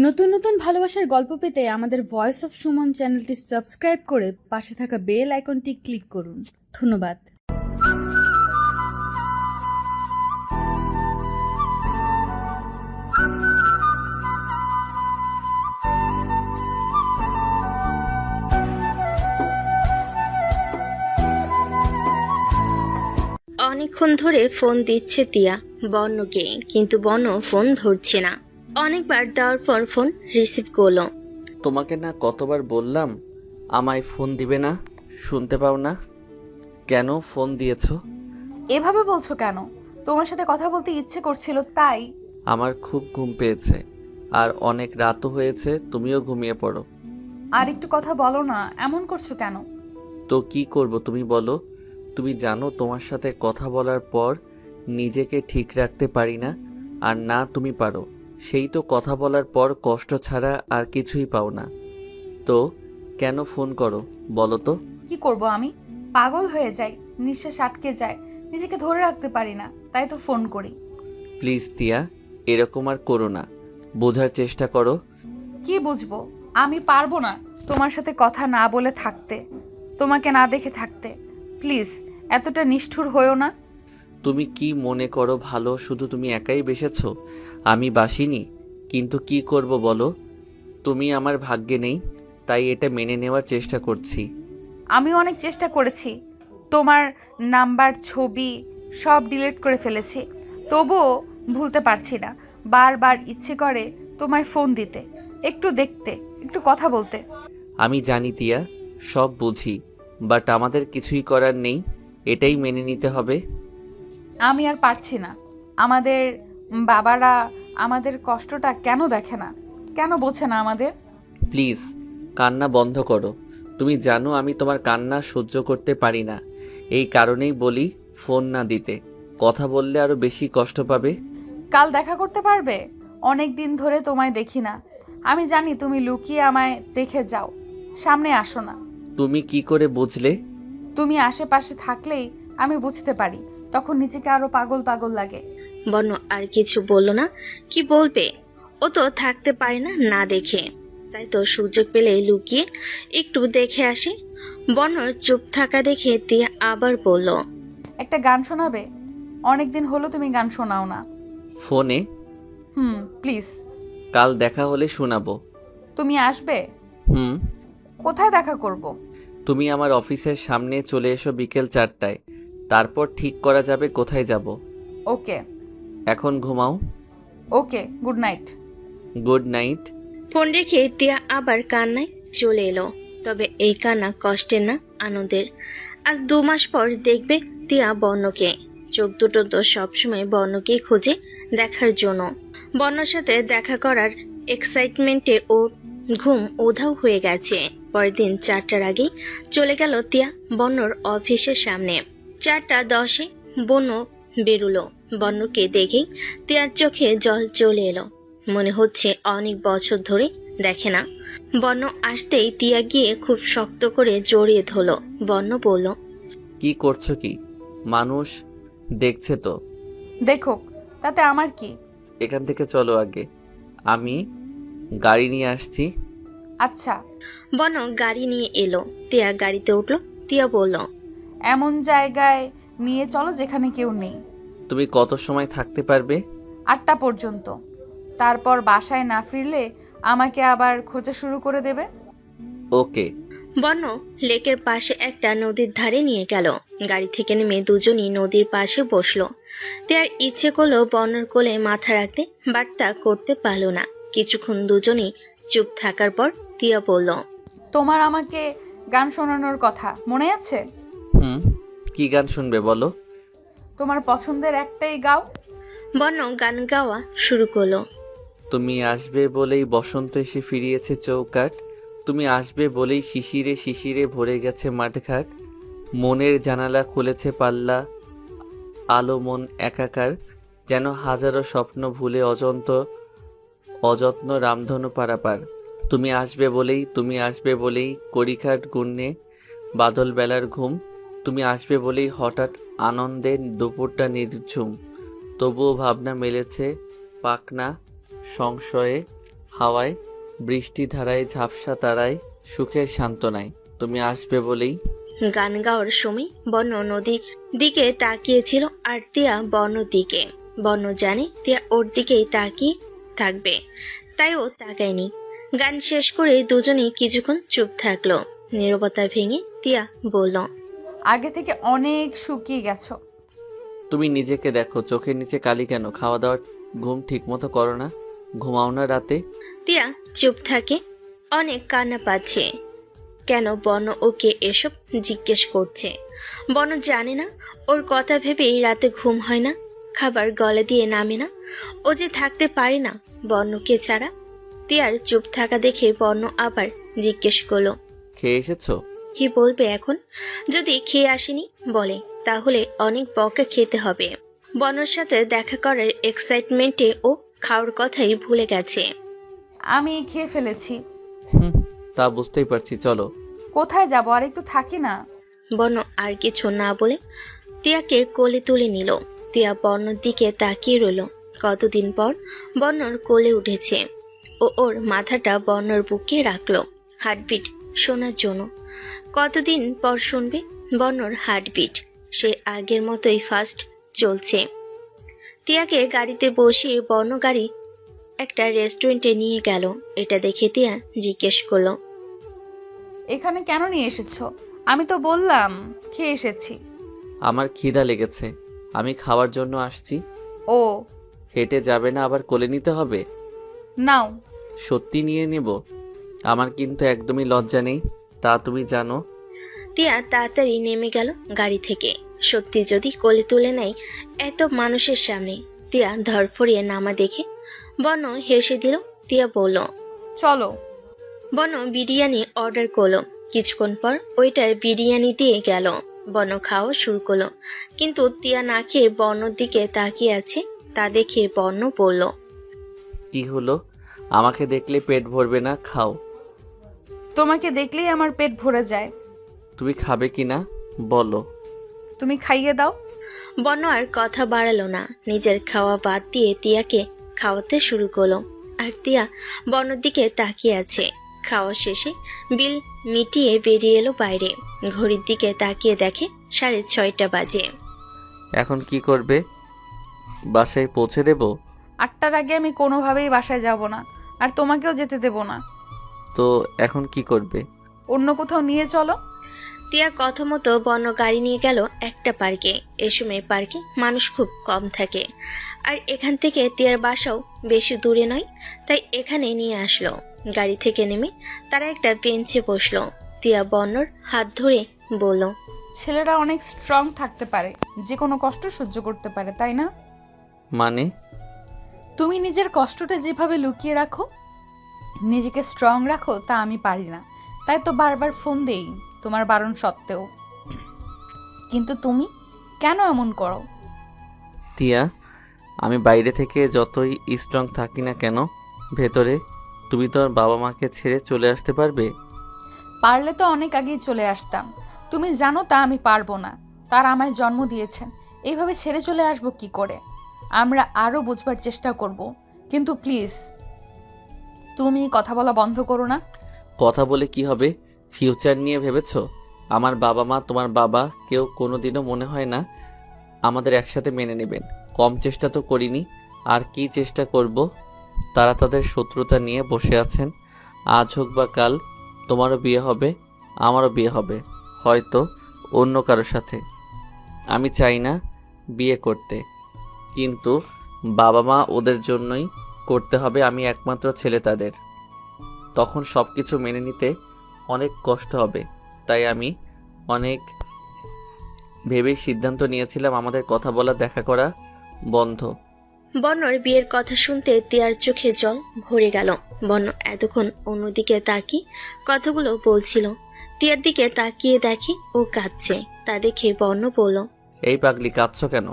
নতুন নতুন ভালোবাসার গল্প পেতে আমাদের ভয়েস অফ সুমন চ্যানেলটি সাবস্ক্রাইব করে পাশে থাকা বেল আইকনটি ক্লিক করুন। ধন্যবাদ। অনেকক্ষণ ধরে ফোন দিচ্ছে তিয়া বর্ণকে, কিন্তু বর্ণ ফোন ধরছে না। অনেকবার দেওয়ার পর ফোন রিসিভ করলো। তোমাকে না কতবার বললাম আমায় ফোন দিবে না, শুনতে পাও না? কেন ফোন দিয়েছো? এভাবে বলছো কেন? তোমার সাথে কথা বলতে ইচ্ছে করছিল তাই। আমার খুব ঘুম পেয়েছে, আর অনেক রাতও হয়েছে, তুমিও ঘুমিয়ে পড়ো। আর একটু কথা বলো না, এমন করছো কেন? তো কি করব তুমি বলো? তুমি জানো তোমার সাথে কথা বলার পর নিজেকে ঠিক রাখতে পারি না। আর না তুমি পারো, সেই তো কথা বলার পর কষ্ট ছাড়া আর কিছুই পাও না। তো কেন ফোন করো বলো তো? কি করব আমি? পাগল হয়ে যাই, নিঃশ্বাস আটকে যায়, নিজেকে ধরে রাখতে পারি না, তাই তো ফোন করি। প্লিজ তিয়া, এরকম আর করো না, বোঝার চেষ্টা করো। কি বুঝবো? আমি পারবো না তোমার সাথে কথা না বলে থাকতে, তোমাকে না দেখে থাকতে। প্লিজ এতটা নিষ্ঠুর হয়েও না। তুমি কি মনে করো ভালো শুধু তুমি একাই বেসেছো? আমি বাসিনি। কিন্তু কি করব বলো? তুমি আমার ভাগ্যে নেই, তাই এটা মেনে নেওয়ার চেষ্টা করছি। আমি অনেক চেষ্টা করেছি, তোমার নাম্বার ছবি সব ডিলিট করে ফেলেছি, তবুও ভুলতে পারছি না। বারবার ইচ্ছে করে তোমায় ফোন দিতে, একটু দেখতে, একটু কথা বলতে। আমি জানি তিয়া, সব বুঝি, বাট আমাদের কিছুই করার নেই, এটাই মেনে নিতে হবে। আমি আর পারছি না। আমাদের বাবারা আমাদের কষ্টটা কেন দেখে না, কেন বোঝে না আমাদের? প্লিজ কান্না বন্ধ করো। তুমি জানো আমি তোমার কান্না সহ্য করতে পারি না, এই কারণেই বলি ফোন না দিতে। কথা বললে আরো বেশি কষ্ট পাবে। কাল দেখা করতে পারবে? অনেক দিন ধরে তোমায় দেখি না। আমি জানি তুমি লুকিয়ে আমায় দেখে যাও, সামনে আসো না। তুমি কি করে বুঝলে? তুমি আশেপাশে থাকলেই আমি বুঝতে পারি, তখন নিজেকে আরো পাগল পাগল লাগে। বর্ণ আর কিছু বলল না। কি বলবে? ও তো থাকতে পারে না না দেখে, তাই তো সুযোগ পেলে লুকিয়ে একটু দেখে আসে। বর্ণ চুপ থাকা দেখে তিয়া আবার বলল, একটা গান শোনাবে? অনেকদিন হলো তুমি গান শোনাও না। ফোনে? প্লিজ। কাল দেখা হলে শোনাবো। তুমি আসবে? হুম। কোথায় দেখা করব? তুমি আমার অফিসের সামনে চলে এসো বিকেল 4টায়, তারপর ঠিক করা যাবে কোথায় যাব। ওকে। এখন ঘুমাও। Okay, good night. Good night. Phone রেখে তিয়া আবার কান্নায় চলে এলো। তবে এই কান্না কষ্টের না, আনন্দের। আজ 2 মাস পর দেখবে তিয়া বর্ণকে। চোখ দুটো তো সবসময় বর্ণকে খুঁজে দেখার জন্য। বর্ণর সাথে দেখা করার এক্সাইটমেন্টে ওর ঘুম উধাও হয়ে গেছে। পরের দিন 4টার আগেই চলে গেল তিয়া বর্ণর অফিসের সামনে। 4টা 10-এ বর্ণ বেরুলো। বর্ণকে দেখেই তিয়ার চোখে জল চলে এলো। মনে হচ্ছে অনেক বছর ধরে দেখে না। বর্ণ আসতেই তিয়া গিয়ে খুব শক্ত করে জড়িয়ে ধরলো। বর্ণ বলল, কি করছো কি? মানুষ দেখছে তো। দেখুক, তাতে আমার কি? এখান থেকে চলো আগে, আমি গাড়ি নিয়ে আসছি। আচ্ছা। বর্ণ গাড়ি নিয়ে এলো। তিয়া গাড়িতে উঠলো। তিয়া বলল, এমন জায়গায় নিয়ে চলো যেখানে কেউ নেই। তুমি কত সময় থাকতে পারবে? 8টা পর্যন্ত। তারপর বাসায় না ফিরলে আমাকে আবার খোঁজা শুরু করে দেবে। ওকে। বর্ণ লেকের পাশে একটা নদীর ধারে নিয়ে গেল। গাড়ি থেকে নেমে দুজনই নদীর পাশে বসলো। তিয়ার ইচ্ছে করলো বর্ণর কোলে মাথা রাখতে, বাট তা করতে পারলো না। কিছুক্ষণ দুজনই চুপ থাকার পর তিয়া বলল, তোমার আমাকে গান শোনানোর কথা মনে আছে? হুম। কি গান শুনবে বলো? তোমার পছন্দের একটাই গাও। বর্ণ গান গাওয়া শুরু করলো। তুমি আসবে বলেই বসন্ত এসে ফিরিয়েছে চৌকাঠ, তুমি আসবে বলেই শিশিরে শিশিরে ভরে গেছে মাঠঘাট, মনের জানালা খুলেছে পাল্লা, আলো মন একাকার, যেন হাজারো স্বপ্ন ভুলে অযত্ন রামধনু পারাপার। তুমি আসবে বলেই, তুমি আসবে বলেই কড়িঘাট গুণে বাদল বেলার ঘুম, তুমি আসবে বলেই হঠাৎ আনন্দে দুপুরটা নির্ঝুম, তবুও ভাবনা মেলেছে পাখনা সংশয়ে হাওয়ায়, বৃষ্টি ধারায়, ঝাপসা তারায়, সুখের সান্ত্বনায় তুমি আসবে বলেই। গান গাওয়ার সময় বন্য নদীর দিকে তাকিয়েছিল আর তিয়া বন্যর দিকে। বন্য জানে তিয়া ওর দিকেই তাকিয়ে থাকবে, তাই ও তাকায়নি। গান শেষ করে দুজনেই কিছুক্ষণ চুপ থাকলো। নীরবতা ভেঙে তিয়া বলল, আগে থেকে অনেক শুকিয়ে গেছো। তুমি নিজেকে দেখো, চোখের নিচে কালি কেন? খাওয়া দাওয়া ঘুম ঠিক মতো করো না? ঘুমাও না রাতে? তিয়া চুপ থাকে। অনেক কান্না পাচ্ছে। কেন বন্য ওকে এসব জিজ্ঞেস করছে? বন্য জানে না ওর কথা ভেবেই রাতে ঘুম হয় না, খাবার গলা দিয়ে নামে না, ও যে থাকতে পারে না বন্যকে ছাড়া। তিয়ার চুপ থাকা দেখে বন্য আবার জিজ্ঞেস করলো, খেয়ে এসেছো? কি বলবে এখন? যদি খেয়ে আসেনি বলে তাহলে অনেক বকা খেতে হবে। বন্যর সাথে দেখা করার এক্সাইটমেন্টে ও খাওয়ার কথাই ভুলে গেছে। আমি খেয়ে ফেলেছি। হুম, তা বুঝতেই পারছি, চলো। কোথায় যাব? আর একটু থাকি না। বন্য আর কিছু না বলে তিয়াকে কোলে তুলে নিল। তিয়া বন্যর দিকে তাকিয়ে রইল। কতদিন পর বন্যর কোলে উঠেছে। ও ওর মাথাটা বন্যর বুকে রাখলো, হার্টবিট শোনার জন্য। কতদিন পর শুনবে বন্যর হার্টবিট। সে আগের মতোই ফাস্ট চলছে। তিয়াকে গাড়িতে বসিয়ে বন্য গাড়ি একটা রেস্টুরেন্টে নিয়ে গেল। এটা দেখে তিয়া জিজ্ঞেস করলো, এখানে কেন নিয়ে এসেছো? আমি তো বললাম খেয়ে এসেছি। আমার খিদা লেগেছে, আমি খাওয়ার জন্য আসছি। ও হেঁটে যাবে না, আবার কোলে নিতে হবে? নাও। সত্যি নিয়ে নেব? আমার কিন্তু একদমই লজ্জা নেই, তা তুমি জানো। তিয়া তাড়াতাড়ি নেমে গেল গাড়ি থেকে। সত্যি যদি কোলে তুলে নেয় এত মানুষের সামনে। তিয়া ধরফরিয়ে নামা দেখে বন্য হেসে দিল। তিয়া বলল, চলো। বন্য বিরিয়ানি অর্ডার করলো। কিছুক্ষণ পর ওইটার বিরিয়ানি দিয়ে গেল। বন্য খাওয়া শুরু করলো, কিন্তু তিয়া না খেয়ে বন্যর দিকে তাকিয়ে আছে। তা দেখে বন্য বলল, কি হলো? আমাকে দেখলে পেট ভরবে না? খাও। তোমাকে দেখলেই আমার পেট ভরে যায়। তুমি খাবে কি না বলো? তুমি খাইয়ে দাও। বন্য আর কথা বাড়ালো না, নিজের খাওয়া বাদ দিয়ে তিয়াকে খাওয়াতে শুরু করলো। আর তিয়া বন্যর দিকে তাকিয়ে আছে। খাওয়া শেষে বিল মিটিয়ে বেরিয়ে এলো বাইরে। ঘড়ির দিকে তাকিয়ে দেখে 6:30 বাজে। এখন কি করবে? বাসায় পৌঁছে দেব? 8টার আগে আমি কোনোভাবেই বাসায় যাব না, আর তোমাকেও যেতে দেব না। তো এখন কি করবে? অন্য কোথাও নিয়ে চলো। তিয়ার কথা মতো বন্য গাড়ি নিয়ে গেল একটা পার্কে। এ সময় পার্কে মানুষ খুব কম থাকে, আর এখান থেকে তিয়ার বাসাও বেশি দূরে নয়, তাই এখানে নিয়ে আসলো। গাড়ি থেকে নেমে তারা একটা বেঞ্চে বসলো। তিয়া বন্যর হাত ধরে বলল, ছেলেরা অনেক স্ট্রং থাকতে পারে, যে কোনো কষ্ট সহ্য করতে পারে, তাই না? মানে? তুমি নিজের কষ্টটা যেভাবে লুকিয়ে রাখো, নিজেকে স্ট্রং রাখো, তা আমি পারি না। তাই তো বারবার ফোন দেই তোমার বারণ সত্ত্বেও। কিন্তু তুমি কেন এমন করো? তিয়া, আমি বাইরে থেকে যতই স্ট্রং থাকি না কেন, ভেতরে তুমি তোমার বাবা মাকে ছেড়ে চলে আসতে পারবে? পারলে তো অনেক আগেই চলে আসতাম। তুমি জানো তা আমি পারবো না। তারা আমায় জন্ম দিয়েছেন, এইভাবে ছেড়ে চলে আসবো কি করে? আমরা আরও বুঝবার চেষ্টা করব, কিন্তু প্লিজ তুমি কথা বলা বন্ধ করো না। কথা বলে কি হবে? ফিউচার নিয়ে ভেবেছো? আমার বাবা মা, তোমার বাবা, কেউ কোনোদিনও মনে হয় না আমাদের একসাথে মেনে নেবেন। কম চেষ্টা তো করিনি, আর কি চেষ্টা করব? তারা তাদের শত্রুতা নিয়ে বসে আছেন। আজ হোক বা কাল তোমারও বিয়ে হবে, আমারও বিয়ে হবে, হয়তো অন্য কারোর সাথে। আমি চাই না বিয়ে করতে, কিন্তু বাবা মা ওদের জন্যই করতে হবে। আমি একমাত্র ছেলে তাদের, তখন সব কিছু মেনে নিতে অনেক কষ্ট হবে। তাই আমি অনেক ভেবেই সিদ্ধান্ত নিয়েছিলাম আমাদের কথা বলা, দেখা করা বন্ধ। বন্যর বিয়ের কথা শুনতে তিয়ার চোখে জল ভরে গেল। বন্য এতক্ষণ অন্যদিকে তাকিয়ে কথাগুলো বলছিল। তিয়ার দিকে তাকিয়ে দেখে ও কাঁদছে। তা দেখে বন্য বলল, এই পাগলি, কাঁদছো কেন?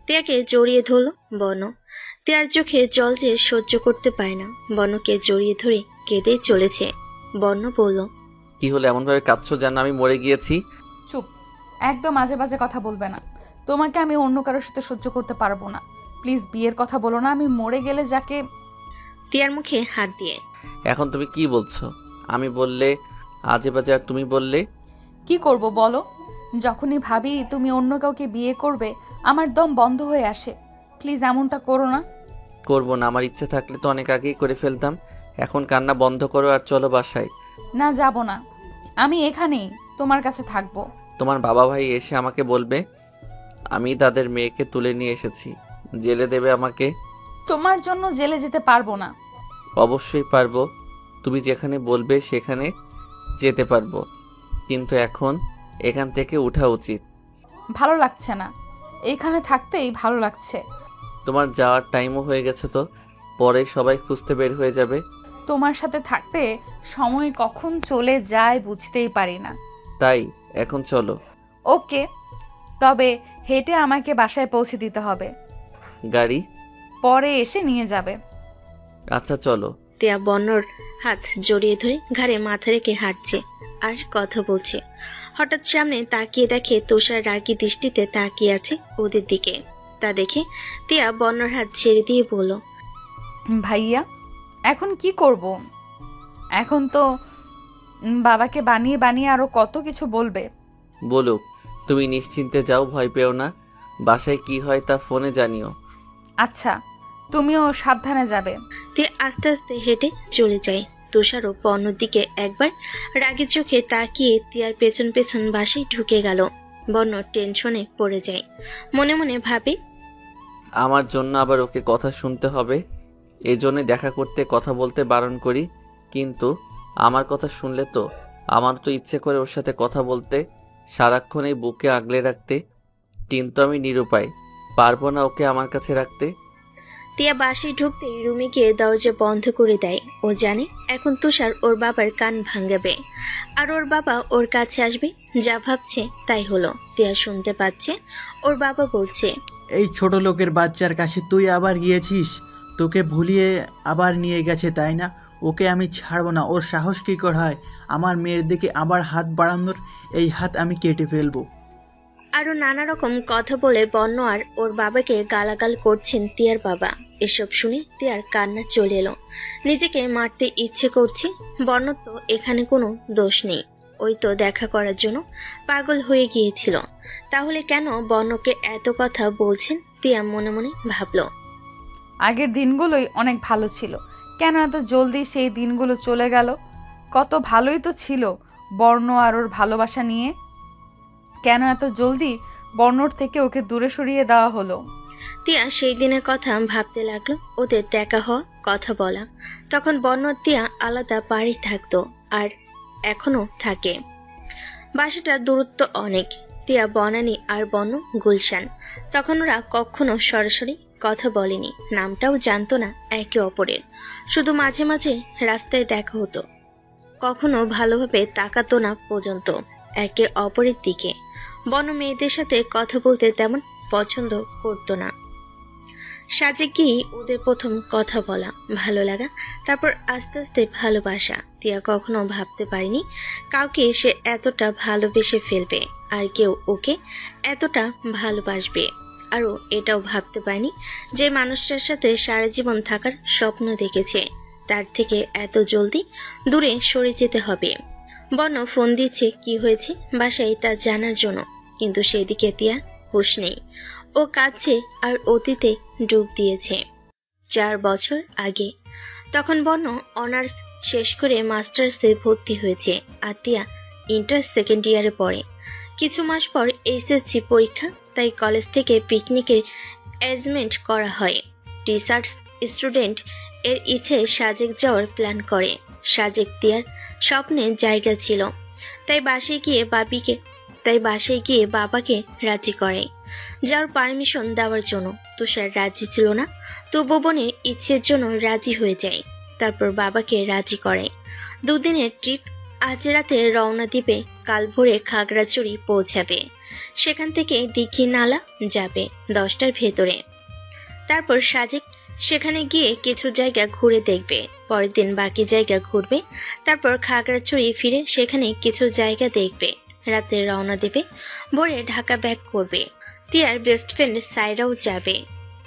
তিয়াকে জড়িয়ে ধরল বন্য। তিয়ার চোখে জল যে সহ্য করতে পারে না, বন্যকে জড়িয়ে ধরে কেঁদে চলেছে। বন্য বলল, কি হলো এমনভাবে কাঁদছো যেন আমি মরে গিয়েছি? চুপ, একদম আজে বাজে কথা বলবে না। তোমাকে আমি অন্য কারোর সাথে সহ্য করতে পারবো না। প্লিজ বিয়ের কথা বলো না। আমি মরে গেলে যাকে... তিয়ার মুখে হাত দিয়ে এখন তুমি কি বলছো? আমি বললে আজে বাজে, আর তুমি বললে? কি করব বলো? যখনই ভাবি তুমি অন্য কাউকে বিয়ে করবে আমার দম বন্ধ হয়ে আসে। প্লিজ এমনটা করো না। করবো না, আমার ইচ্ছে থাকলে তো অনেক আগেই করে ফেলতাম। এখন কান্না বন্ধ করো আর চলো বাসায়। না, যাব না। আমি এখানেই তোমার কাছে থাকবো। তোমার বাবা ভাই এসে আমাকে বলবে আমি তাদের মেয়েকে তুলে নিয়ে এসেছি, জেলে দেবে আমাকে। তোমার জন্য জেলে যেতে পারবো না। অবশ্যই পারবো, তুমি যেখানে বলবে সেখানে যেতে পারবো, কিন্তু এখন এখান থেকে ওঠা উচিত। ভালো লাগছে না, এইখানে থাকতেই ভালো লাগছে। তোমার যাওয়ার টাইমও হয়ে গেছে, তো পরে সবাই খুঁজতে বের হয়ে যাবে। তোমার সাথে থাকতে সময় কখন চলে যায় বুঝতেই পারি না। তাই এখন চলো। ওকে, তবে হেঁটে আমাকে বাসায় পৌঁছে দিতে হবে। গাড়ি? পরে এসে নিয়ে যাবে। আচ্ছা চলো। তিয়া বন্যর হাত জড়িয়ে ধরে ঘাড়ে মাথা রেখে হাঁটছে আর কথা বলছে। হঠাৎ সামনে তাকিয়ে দেখে তুষার রাগী দৃষ্টিতে তাকিয়ে আছে ওদের দিকে। তা দেখে তিয়া বন্যর হাত ছেড়ে দিয়ে বলল, ভাইয়া, এখন কি করব? এখন তো বাবাকে বানিয়ে বানিয়ে আরো কত কিছু বলবে। বলুক, তুমি নিশ্চিন্তে যাও, ভয় পেও না। বাসায় কি হয় তা ফোনে জানিও। আচ্ছা, তুমিও সাবধানে যাবে। তিয়া আস্তে আস্তে হেঁটে চলে যায়। তুষারও বন্যর দিকে একবার রাগের চোখে তাকিয়ে তিয়ার পেছন পেছন বাসায় ঢুকে গেল। বন্য টেনশনে পড়ে যায়, মনে মনে ভাবে, আমার জন্য আবার ওকে কথা শুনতে হবে। এই জন্যে দেখা করতে কথা বলতে বারণ করি, কিন্তু আমার কথা শুনলে তো আমার তো ইচ্ছে করে ওর সাথে কথা বলতে, সারাক্ষণ এই বুকে আগলে রাখতে, কিন্তু আমি নিরুপায়, পারবো না ওকে আমার কাছে রাখতে। তিয়া বাসায় ঢুকতেই রুমে গিয়ে দরজা বন্ধ করে দেয়। ও জানে এখন তুষার ওর বাবার কান ভাঙাবে আর ওর বাবা ওর কাছে আসবে। যা ভাবছে তাই হলো। তিয়া শুনতে পাচ্ছে ওর বাবা বলছে, এই ছোট লোকের বাচ্চার কাছে তুই আবার গিয়েছিস? তোকে ভুলিয়ে আবার নিয়ে গেছে তাই না? ওকে আমি ছাড়বো না। ওর সাহস কী করে হয় আমার মেয়ের দিকে আবার হাত বাড়ানোর? এই হাত আমি কেটে ফেলবো। আরো নানা রকম কথা বলে বন্য আর ওর বাবাকে গালাগাল করছেন তিয়ার বাবা। এসব শুনে তিয়ার কান্না চলে এলো। নিজেকে মারতে ইচ্ছে করছে। বন্য তো এখানে কোনো দোষ নেই, ওই তো দেখা করার জন্য পাগল হয়ে গিয়েছিল। তাহলে কেন বন্যকে এত কথা বলছেন? তিয়া মনে মনে ভাবলো। আগের দিনগুলোই অনেক ভালো ছিল, কেন এত জলদি সেই দিনগুলো চলে গেল? কত ভালোই তো ছিল বর্ণ আর ওর ভালোবাসা নিয়ে। কেন এত জলদি বর্ণর থেকে ওকে দূরে সরিয়ে দেওয়া হলো? তিয়া সেই দিনের কথা ভাবতে লাগলো। ওদের দেখা হওয়া, কথা বলা। তখন বন্য তিয়া আলাদা বাড়ি থাকতো, আর এখনো থাকে। বাসাটা দূরত্ব অনেক। তিয়া বনানী আর বন্য গুলশান। তখন ওরা কখনো সরাসরি কথা বলেনি, নামটাও জানতো না একে অপরের। শুধু মাঝে মাঝে রাস্তায় দেখা হতো, কখনো ভালোভাবে তাকাতো না পর্যন্ত একে অপরের দিকে। বন্য মেয়েদের সাথে কথা বলতে তেমন পছন্দ করতো না। সাজে কি ওদের প্রথম কথা বলা, ভালো লাগা, তারপর আস্তে আস্তে ভালোবাসা। তিয়া কখনো ভাবতে পারেনি কাউকে সে এতটা ভালোবেসে ফেলবে, আর কেউ ওকে এতটা ভালোবাসবে। আরও এটাও ভাবতে পারেনি যে মানুষটার সাথে সারা জীবন থাকার স্বপ্ন দেখেছে তার থেকে এত জলদি দূরে সরে যেতে হবে। বন্য ফোন দিচ্ছে কি হয়েছে বাসায় তা জানার জন্য, কিন্তু সেদিকে তিয়ার হুঁশ নেই। ও কাঁদছে আর অতীতে ডুব দিয়েছে 4 বছর আগে। তখন বন্য অনার্স শেষ করে মাস্টার্সে ভর্তি হয়েছে, আর তিয়া ইন্টার সেকেন্ড ইয়ারে পড়ে। কিছু মাস পর এইচএসসি পরীক্ষা, তাই কলেজ থেকে পিকনিকের অ্যারেঞ্জমেন্ট করা হয়। রিসার্চ স্টুডেন্ট এর ইচ্ছে সাজেক যাওয়ার প্ল্যান করে। সাজেক তিয়ার স্বপ্নের জায়গা ছিল, তাই বাসায় গিয়ে বাবাকে রাজি করে যাওয়ার পারমিশন দেওয়ার জন্য। তুষার রাজি ছিল না, তবু বোনের ইচ্ছের জন্য রাজি হয়ে যায়। তারপর বাবাকে রাজি করে। 2 দিনের ট্রিপ। আজ রাতে রওনা দিবে, কাল ভোরে খাগড়াছড়ি পৌঁছাবে। সেখান থেকে দীঘি নালা যাবে 10টার ভেতরে। তারপর সাজেক সেখানে গিয়ে কিছু জায়গা ঘুরে দেখবে, পরের দিন বাকি জায়গা ঘুরবে, তারপর খাগড়াছড়ি ফিরে সেখানে কিছু জায়গা দেখবে, রাতে রওনা দেবে, ভোরে ঢাকা ব্যাক করবে। তিয়ার বেস্ট ফ্রেন্ড সাইরাও যাবে।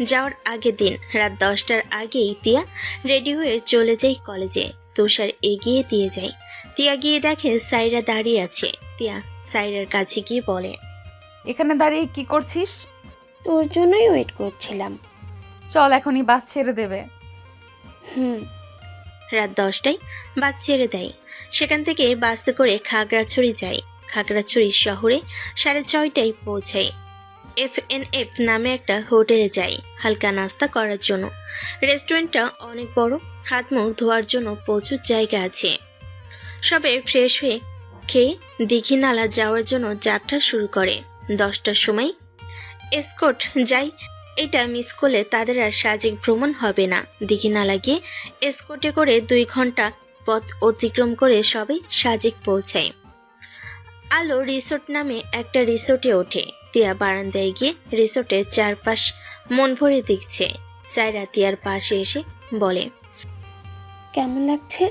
যাওয়ার আগের দিন রাত 10টার আগেই তিয়া রেডি হয়ে চলে যায় কলেজে। তুষার এগিয়ে দিয়ে যায়। তিয়া গিয়ে দেখে সাইরা দাঁড়িয়ে আছে। তিয়া সাইরার কাছে গিয়ে বলে, এখানে দাঁড়িয়ে কি করছিস? তোর জন্যই ওয়েট করছিলাম। চল, এখনই বাস ছেড়ে দেবে। হুম। রাত 10টায় বাস ছেড়ে দেয়। সেখান থেকে বাসে করে খাগড়াছড়ি যায়। খাগড়াছড়ি শহরে 6:30টায় পৌঁছায়। FNF নামে একটা হোটেলে যাই হালকা নাস্তা করার জন্য। রেস্টুরেন্টটা অনেক বড়, হাত মুখ ধোয়ার জন্য প্রচুর জায়গা আছে। সবে ফ্রেশ হয়ে খেয়ে দীঘিনালা যাওয়ার জন্য যাত্রা শুরু করে। 10টার সময় এসকর্ট যাই। এটা মিস করলে তাদের আর সাজেক ভ্রমণ হবে না। দীঘিনালা গিয়ে এসকর্টে করে 2 ঘন্টা পথ অতিক্রম করে সবে সাজেক পৌঁছায়। আলো রিসোর্ট নামে একটা রিসোর্টে ওঠে। তিয়া বারান্দায় গিয়ে রিসোর্টের চারপাশ মন ভরে দেখছে। সাইরা তিয়ার পাশে এসে বলে, কেমন লাগছে?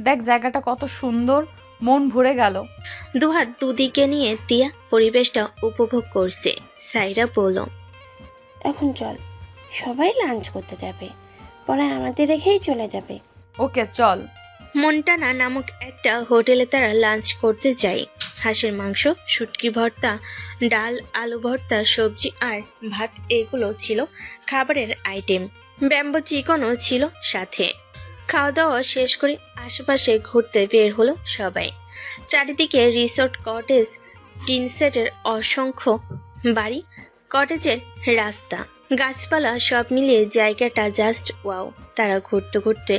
দেখ জায়গাটা কত সুন্দর, মন ভরে গেল। দুহাত দুদিকে নিয়ে তিয়া পরিবেশটা উপভোগ করছে। সাইরা বলল, এখন চল, সবাই লাঞ্চ করতে যাবে, পরে আমাদের রেখেই চলে যাবে। ওকে চল। মন্টানা নামক একটা হোটেলে তারা লাঞ্চ করতে যায়। হাঁসের মাংস, শুটকি ভর্তা, ডাল, আলু ভর্তা, সবজি আর ভাত এগুলো ছিল খাবারের আইটেম। ব্যাম্বো চিকেনও ছিল সাথে। খাওয়া দাওয়া শেষ করে আশেপাশে ঘুরতে বের হলো সবাই। চারিদিকে রিসোর্ট, কটেজ, টিন সেটের অসংখ্য বাড়ি, কটেজের রাস্তা, গাছপালা সব মিলিয়ে জায়গাটা জাস্ট ওয়াও। তারা ঘুরতে ঘুরতে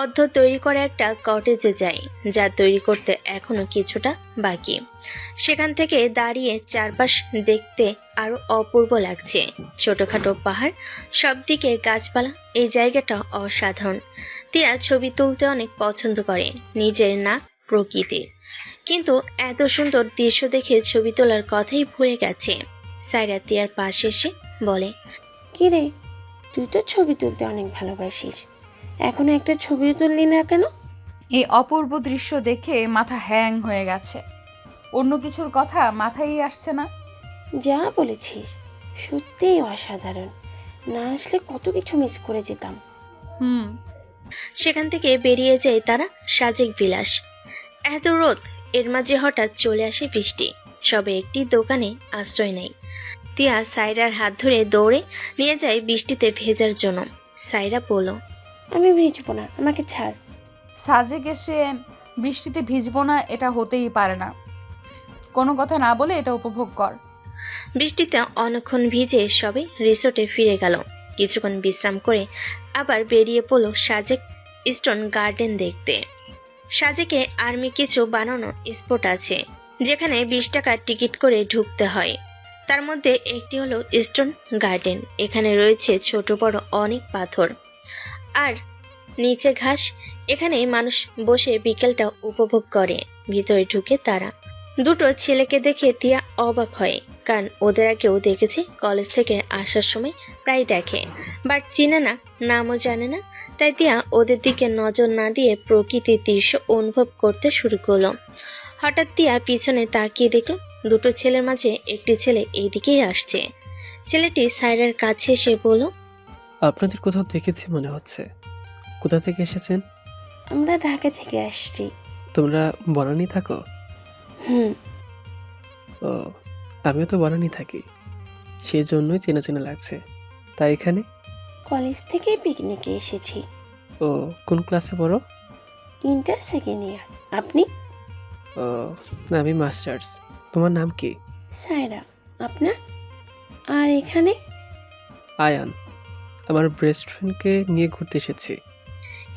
অর্ধ তৈরি করা একটা কটেজে যায়, যা তৈরি করতে এখনো কিছুটা বাকি। সেখান থেকে দাঁড়িয়ে চারপাশ দেখতে আরো অপূর্ব লাগছে। ছোটখাটো পাহাড়, সব দিকে গাছপালা, এই জায়গাটা অসাধারণ। তিয়া ছবি তুলতে অনেক পছন্দ করে, নিজের না প্রকৃতির। কিন্তু এত সুন্দর দৃশ্য দেখে ছবি তোলার কথাই ভুলে গেছে। সাইরা তিয়ার পাশে এসে বলে, কি রে, তুই তো ছবি তুলতে অনেক ভালোবাসিস, এখনো একটা ছবিও তুললি না কেন? এই অপূর্ব দৃশ্য দেখে মাথা হ্যাং হয়ে গেছে। অন্য কিছুর কথা মাথায় আসছে না। যা বলেছিস, সত্যিই অসাধারণ। না আসলে কত কিছু মিস করে যেতাম। হুম। সেখান থেকে বেরিয়ে যায় তারা সাজেক বিলাস। এত রোদ, এর মাঝে হঠাৎ চলে আসে বৃষ্টি। সবে একটি দোকানে আশ্রয় নেয়। তিয়া সাইরার হাত ধরে দৌড়ে নিয়ে যায় বৃষ্টিতে ভেজার জন্য। সাইরা বলল, আমি ভিজবো না, আমাকে ছাড়। সাজেক এসে বৃষ্টিতে ভিজবো না, এটা হতেই পারে না। কোনো কথা না বলে এটা উপভোগ কর। বৃষ্টিতে অনেকক্ষণ ভিজে সবে রিসোর্টে ফিরে গেল। কিছুক্ষণ বিশ্রাম করে আবার বেরিয়ে পড়ল সাজেক স্টোন গার্ডেন দেখতে। সাজেকে আর্মি কিছু বানানো স্পট আছে, যেখানে 20 টাকার টিকিট করে ঢুকতে হয়। তার মধ্যে একটি হলো স্টোন গার্ডেন। এখানে রয়েছে ছোট বড় অনেক পাথর আর নিচে ঘাস। এখানে মানুষ বসে বিকেলটা উপভোগ করে। ভিতরে ঢুকে তারা দুটো ছেলেকে দেখে তিয়া অবাক হয়, কারণ ওদের আগেও দেখেছে, কলেজ থেকে আসার সময় প্রায় দেখে, বাট চিনে না, নামও জানে না। তাই তিয়া ওদের দিকে নজর না দিয়ে প্রকৃতির দৃশ্য অনুভব করতে শুরু করলো। হঠাৎ তিয়া পিছনে তাকিয়ে দেখলো দুটো ছেলের মাঝে একটি ছেলে এইদিকেই আসছে। ছেলেটি সাইরার কাছে এসে বলল, আপনাদের কোথাও দেখেছি মনে হচ্ছে। কোথা থেকে এসেছেন? আমরা ঢাকা থেকে আসছি। তোমরা বনানী থাকো? হুম। ও, আমিও তো বনানী থাকি, সেই জন্যই চেনা চেনা লাগছে। তাই এখানে কলেজ থেকে পিকনিকে এসেছি। ও, কোন ক্লাসে পড়ো? Inter second year. আপনি? ও, আমি মাস্টার্স। তোমার নাম কি? সাইরা। আপনার? আর এখানে? আয়ান। আমার বেস্ট ফ্রেন্ডকে নিয়ে ঘুরতে এসেছি।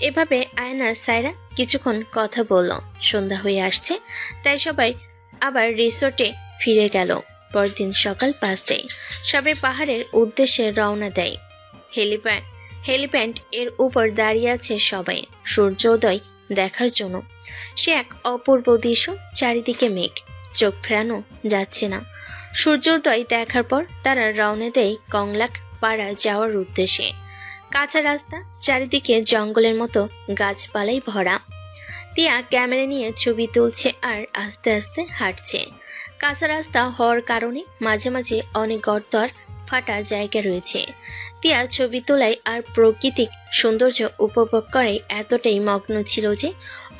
এভাবে আয়নার সাইরা কিছুক্ষণ কথা বলল। সন্ধ্যা হয়ে আসছে, তাই সবাই আবার রিসোর্টে ফিরে গেল। পরদিন সকাল 5টায় সবে পাহাড়ের উদ্দেশ্যে রওনা দেয়। হেলিপ্যাড এর উপর দাঁড়িয়ে আছে সবাই সূর্যোদয় দেখার জন্য। সে এক অপূর্ব দৃশ্য, চারিদিকে মেঘ, চোখ ফেরানো যাচ্ছে না। সূর্যোদয় দেখার পর তারা রওনা দেয় কংলাক পাড়া যাওয়ার উদ্দেশ্যে। কাঁচা রাস্তা, চারিদিকে জঙ্গলের মতো গাছপালাই ভরা। তিয়া ক্যামেরা নিয়ে ছবি তুলছে আর আস্তে আস্তে হাঁটছে। কাঁচা রাস্তা হওয়ার কারণে মাঝে মাঝে অনেক গর্ত আর ফাটা জায়গা রয়েছে। তিয়া ছবি তোলায় আর প্রাকৃতিক সৌন্দর্য উপভোগ করে এতটাই মগ্ন ছিল যে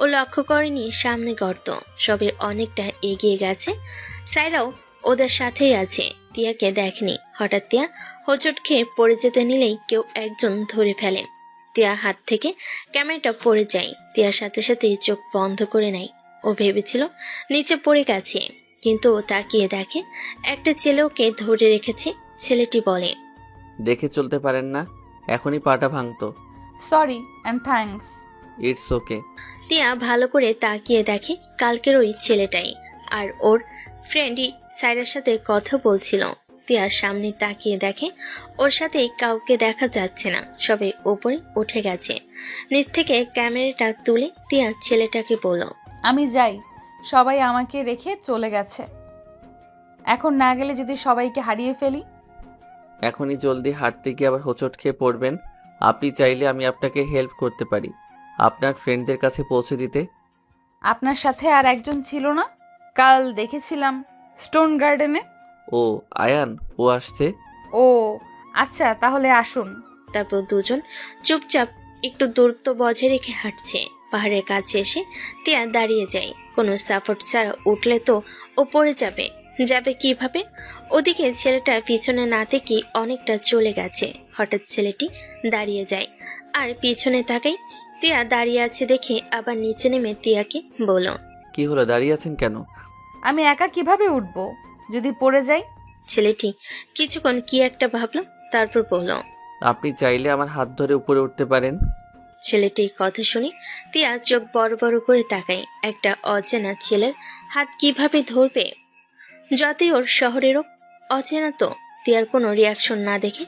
ও লক্ষ্য করেনি সামনে গর্ত। সবে অনেকটা এগিয়ে গেছে, সাইরাও ওদের সাথেই আছে, তিয়াকে দেখেনি। হঠাৎ তিয়া হোঁচট খেয়ে পড়ে যেতে নিলেই কেউ একজন ধরে ফেলে। তিয়া হাত থেকে ক্যামেরাটা পড়ে যায়। তিয়ার সাথে সাথে চোখ বন্ধ করে নেয়। ও ভেবেছিল নিচে পড়ে গেছে, কিন্তু ও তাকিয়ে দেখে একটা ছেলে ওকে ধরে রেখেছে। ছেলেটি বলে, দেখে চলতে পারেন না? এখনই পাটা ভাঙতো। Sorry and thanks. It's okay. Tia ভালো করে তাকিয়ে দেখে কালকের ওই ছেলেটাই, আর ওর ফ্রেন্ডই সাইরার সাথে কথা বলছিল। তিয়ার সামনে তাকিয়ে দেখে ওর সাথে কাউকে দেখা যাচ্ছে না, সবে ওপরে উঠে গেছে। নিচ থেকে ক্যামেরাটা তুলে তিয়া ছেলেটাকে বলল, আমি যাই, সবাই আমাকে রেখে চলে গেছে। এখন না গেলে যদি সবাইকে হারিয়ে ফেলি। এখনই জলদি হাঁটতে গিয়ে আবার হোঁচট খেয়ে পড়বেন। আপনি চাইলে আমি আপনাকে হেল্প করতে পারি, আপনার ফ্রেন্ডদের কাছে পৌঁছে দিতে। আপনার সাথে আর একজন ছিল না? কাল দেখেছিলাম স্টোন গার্ডেনে। ও আয়ান, ও আসছে। ও আচ্ছা, তাহলে আসুন। তারপর দুজন চুপচাপ একটু দূরত্ব বজায় রেখে হাঁটছে। পাহাড়ের কাছে এসে তিয়া দাঁড়িয়ে যায়। কোনো সাপোর্ট ছাড়া উঠলে তো ও পড়ে যাবে। যাবে কিভাবে? ওদিকে ছেলেটা পিছনে না থেকে অনেকটা চলে গেছে। হঠাৎ ছেলেটি দাঁড়িয়ে যায় আর পিছনে তাকাই। তিয়া দাঁড়িয়ে আছে দেখে আবার নিচে নেমে তিয়াকে বলল, কি হলো, দাঁড়িয়ে আছেন কেন? আমি একা কিভাবে উঠবো যদি পড়ে যাই? ছেলেটি কিছুক্ষণ কি একটা ভাবলো, তারপর বলল, আপনি চাইলে আমার হাত ধরে উপরে উঠতে পারেন। ছেলেটির কথা শুনে তিয়া চোখ বড় বড় করে তাকায়। একটা অচেনা ছেলের হাত কিভাবে ধরবে? যতই ওর শহরেরও অচেনা তো। তিয়ার কোনো রিয়াকশন না দেখে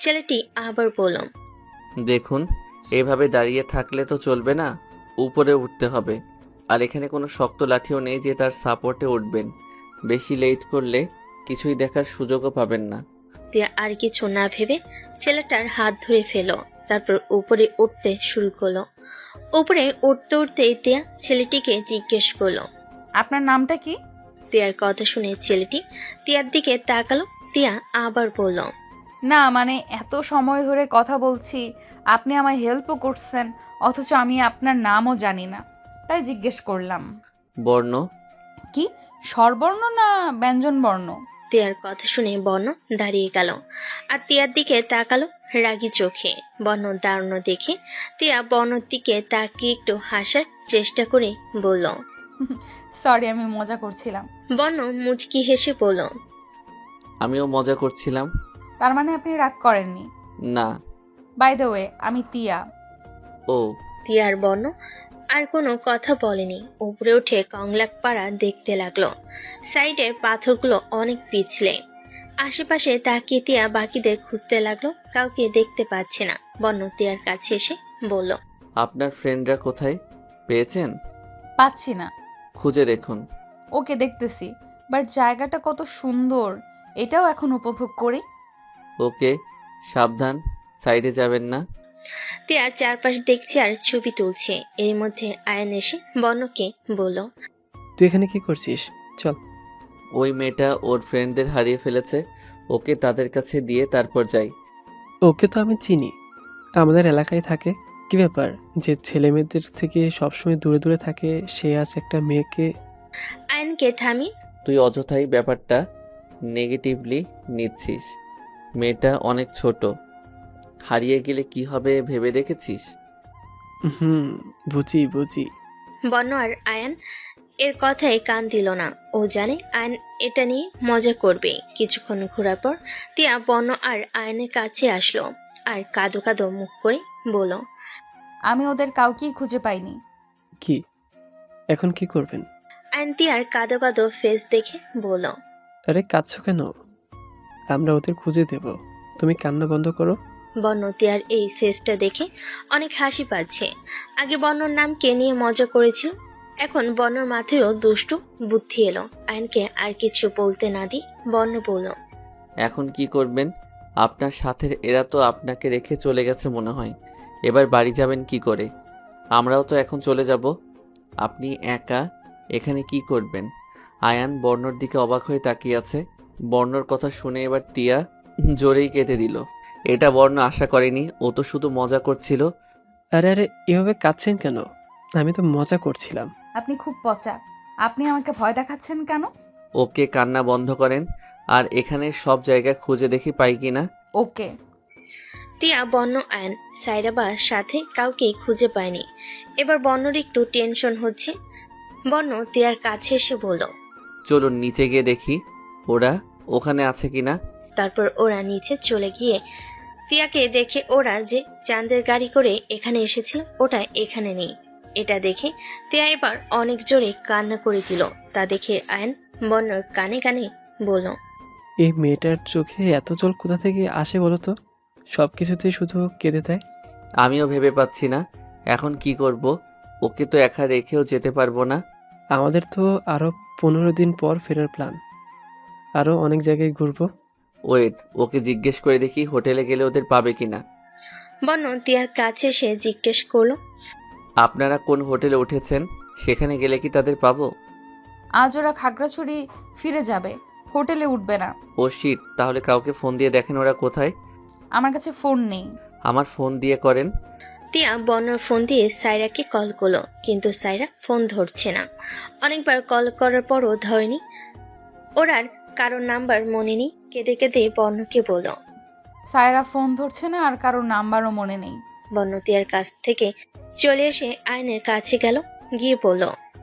ছেলেটি আবার বলল, দেখুন, এভাবে দাঁড়িয়ে থাকলে তো চলবে না, উপরে উঠতে হবে। আর এখানে কোনো শক্ত লাঠিও নেই যে তার সাপোর্টে উঠবেন। বেশি লেট করলে কিছুই দেখার সুযোগও পাবেন না। তিয়া আর কিছু না ভেবে ছেলেটার হাত ধরে ফেলো। তারপর উপরে উঠতে শুরু করলো। উপরে উঠতে উঠতে তিয়া ছেলেটিকে জিজ্ঞেস করলো, আপনার নামটা কি? তিয়ার কথা শুনে ছেলেটি তিয়ার দিকে তাকালো। তিয়া আবার বলল, না মানে এত সময় ধরে কথা বলছি, আপনি আমায় হেল্পও করছেন, অথচ আমি আপনার নামও জানি না, তাই জিজ্ঞেস করলাম। বর্ণ? কি স্বরবর্ণ না ব্যঞ্জন বর্ণ? তিয়ার কথা শুনে বর্ণ দাঁড়িয়ে গেল আর তিয়ার দিকে তাকালো রাগী চোখে। বর্ণ দাঁড়ানো দেখে তিয়া বর্ণর দিকে তাকিয়ে একটু হাসার চেষ্টা করে বলল, সরি, আমি মজা করছিলাম। বর্ণ মুচকি হেসে বলল, আমিও মজা করছিলাম। তার মানে আপনি রাগ করেননি? না। বাই দ্য ওয়ে, আমি তিয়া। ও। তিয়ার বর্ণ আর কোনো কথা বলেনি। উপরে উঠে কংলাক পাড়া দেখতে লাগলো। সাইডের পাথরগুলো অনেক পিছলে। আশেপাশে তাকিয়ে তিয়া বাকিদের খুঁজতে লাগলো, কাউকে দেখতে পাচ্ছে না। বর্ণ তিয়ার কাছে এসে বলল, আপনার ফ্রেন্ডরা কোথায়? পেয়েছেন? পাচ্ছি না। খুঁজে দেখুন। ওকে, দেখতেছি, বাট জায়গাটা কত সুন্দর, এটাও এখন উপভোগ করি। ওকে, সাবধান, সাইডে যাবেন না। তিয়া চারপাশ দেখছে আর ছবি তুলছে। এর মধ্যে আয়ান এসে বর্ণকে বলল, তুই এখানে কি করছিস? চল। ওই মেয়েটা ওর ফ্রেন্ডদের হারিয়ে ফেলেছে, ওকে তাদের কাছে দিয়ে তারপর যাই। ওকে তো আমি চিনি, আমাদের এলাকায় থাকে। কি ব্যাপার যে ছেলে মেয়েদের থেকে সবসময় দূরে দূরে থাকে, সে আজ একটা মেয়েকে? আয়ানকে থামি, তুই অযথাই ব্যাপারটা নেগেটিভলি নিচ্ছিস। মেয়েটা অনেক ছোট, হারিয়ে গেলে কি হবে ভেবে দেখেছিস? বুঝি বুঝি। বর্ণ আর আয়ান এর কথায় কান দিল না। ও জানে আয়ন এটা নিয়ে মজা করবে। কিছুক্ষণ ঘোরার পর তিয়া বর্ণ আর আয়নের কাছে আসলো আর কাঁদো কাঁদো মুখ করে বলল, আমি ওদের কাউকেই খুঁজে পাইনি। কি এখন কি করবেন? আয়ন তিয়ার কাঁদো কাঁদো ফেস দেখে বলল, আরে কাঁদছো কেন? আমরা ওদের খুঁজে দেব, তুমি কান্না বন্ধ করো। বর্ণ তিয়ার এই ফেসটা দেখে অনেক হাসি পাচ্ছে। আগে বর্ণর নাম কে নিয়ে মজা করেছিল, এখন বর্ণর মাথায়ও দুষ্টু বুদ্ধি এলো। আয়নকে আর কিছু বলতে না দি বর্ণ বলল, এখন কি করবেন? আপনার সাথে এরা তো আপনাকে রেখে চলে গেছে মনে হয়। এবার বাড়ি যাবেন কি করে? আমরাও তো এখন চলে যাব। আপনি একা এখানে কি করবেন? আয়ান বর্ণর দিকে অবাক হয়ে তাকিয়ে আছে। বর্ণর কথা শুনে এবার তিয়া জোরেই কেটে দিল। এটা বর্ণ আশা করেনি, ও তো শুধু মজা করছিল। আরে আরে, এভাবে কাঁদছেন কেন? আমি তো মজা করছিলাম। আপনি খুব পচা। আপনি আমাকে ভয় দেখাচ্ছেন কেন? ওকে, কান্না বন্ধ করেন। আর এখানে সব জায়গায় খুঁজে দেখি পাই কিনা। ওকে। তিয়া, বর্ণ, আয়ন, সাইরা বা সাথে কাউকেই খুঁজে পায়নি। এবার বর্ণর একটু টেনশন হচ্ছে। বর্ণ তিয়ার কাছে এসে বলল। চলুন নিচে গিয়ে দেখি ওরা ওখানে আছে কিনা। তারপর ওরা নিচে চলে গিয়ে তিয়াকে দেখে ওরা যে চাঁদের গাড়ি করে এখানে এসেছিল ওটা এখানে নেই। এটা দেখে তিয়া এবার অনেক জোরে কান্না করে দিল। তা দেখে আয়ন বর্ণর কানে কানে বলল। এই মেয়েটার চোখে এত জল কোথা থেকে আসে বলো তো? সব কিছুতেই শুধু কেঁদে দেয়। আমিও ভেবে পাচ্ছি না এখন কি করব। ওকে তো একা রেখেও যেতে পারবো না। আমাদের তো আরও 15 দিন পর ফেরার প্ল্যান। আরও অনেক জায়গায় ঘুরবো। ওয়েট, ওকে জিজ্ঞেস করে দেখি হোটেলে গেলে ওদের পাবে কিনা। বর্ণ তিয়ার কাছে এসে জিজ্ঞেস করলো। আপনারা কোন হোটেলে উঠেছেন? সেখানে গেলে কি তাদের পাবো? আজ ওরা খাগড়াছড়ি ফিরে যাবে, হোটেলে উঠবে না। ও শিট, তাহলে কাউকে ফোন দিয়ে দেখেন ওরা কোথায়। আমার কাছে ফোন নেই। আমার ফোন দিয়ে করেন। তিয়া বর্ণর ফোন দিয়ে সাইরাকে কল করলো, কিন্তু সাইরা ফোন ধরছে না। অনেকবার কল করার পরও ধরেনি। ওর আর কারোর নাম্বার মনে নেই। কেঁদে কেঁদে বর্ণকে বলল। সায়রা ফোন ধরছে না, আর কারোর নাম্বারও মনে নেই। বর্ণ তিয়ার কাছ থেকে চলে এসে আয়নের কাছে গেল, গিয়ে বলল।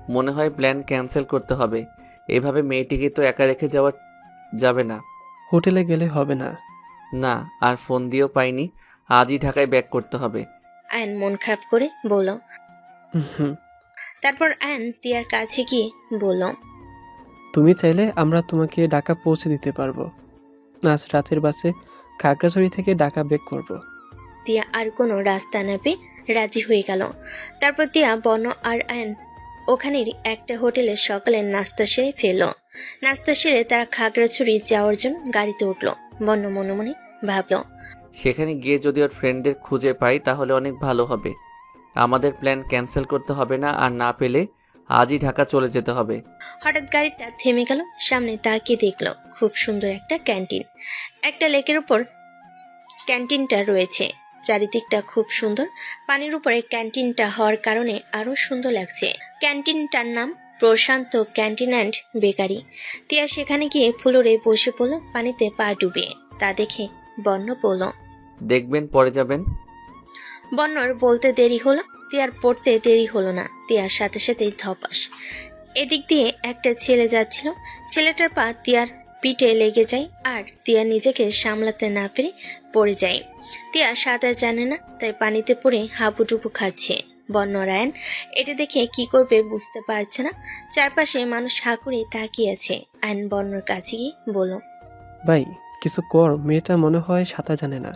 মনে হয় প্ল্যান ক্যান্সেল করতে হবে। এভাবে মেয়েটিকে তো একা রেখে যাওয়া যাবে না। হোটেলে গেলে হবে না। না, আর ফোন দিয়েও পাইনি। আজই ঢাকায় ব্যাক করতে হবে। আয়ন মন খারাপ করে বলল। হুম, তারপর আয়ন তিয়ার কাছে গিয়ে বলল। তুমি চাইলে আমরা তোমাকে ঢাকা পৌঁছে দিতে পারবো। আজ রাতের বাসে খাগড়াছড়ি থেকে ঢাকা ব্যাক করব। তিয়া আর কোনো রাস্তা না পেয়ে রাজি হয়ে গেল। তারপর তিয়া, বর্ণ আর আয়ন ওখানের একটা হোটেলে সকালের নাস্তা সেরে ফেলল। নাস্তা সেরে তারা খাগড়াছড়ি যাওয়ার জন্য গাড়িতে উঠলো। বর্ণ মনে মনে ভাবলো। সেখানে গিয়ে যদি ওর ফ্রেন্ডদের খুঁজে পাই তাহলে অনেক ভালো হবে। আমাদের প্ল্যান ক্যান্সেল করতে হবে না, আর না পেলে আজই ঢাকা চলে যেতে হবে। হঠাৎ গাড়িটা থেমে গেল। সামনে তাকিয়ে দেখলো খুব সুন্দর একটা ক্যান্টিন। একটা লেকের উপর ক্যান্টিনটা রয়েছে। চারিদিকটা খুব সুন্দর। পানির উপরে ক্যান্টিনটা হওয়ার কারণে আরো সুন্দর লাগছে। ক্যান্টিনটার নাম প্রশান্ত ক্যান্টিন অ্যান্ড বেকারি। তিয়া সেখানে গিয়ে ফ্লোরে বসে পড়ল, পানিতে পা ডুবিয়ে। তা দেখে বর্ণ বলল। দেখবেন পরে যাবেন। বর্ণর বলতে দেরি হলো, তিয়ার পড়তে দেরি হলো না। তিয়ার সাথে সাথেই ধপাস। এদিক দিয়ে একটা ছেলে যাচ্ছিল। ছেলেটার পা তিয়ার পিঠে লেগে যায়, আর তিয়া নিজেকে সামলাতে না পেরে পড়ে যায়। তিয়া সাঁতার জানে না, তাই পানিতে পড়ে হাবুডুবু খাচ্ছে। বর্ণ রায়ন এটা দেখে কি করবে বুঝতে পারছে না। চারপাশে মানুষ হা করে তাকিয়ে আছে। আয়ন বর্ণর কাছে গিয়ে বলল। ভাই, কিছু কর, মেয়েটা মনে হয় সাঁতার জানে না,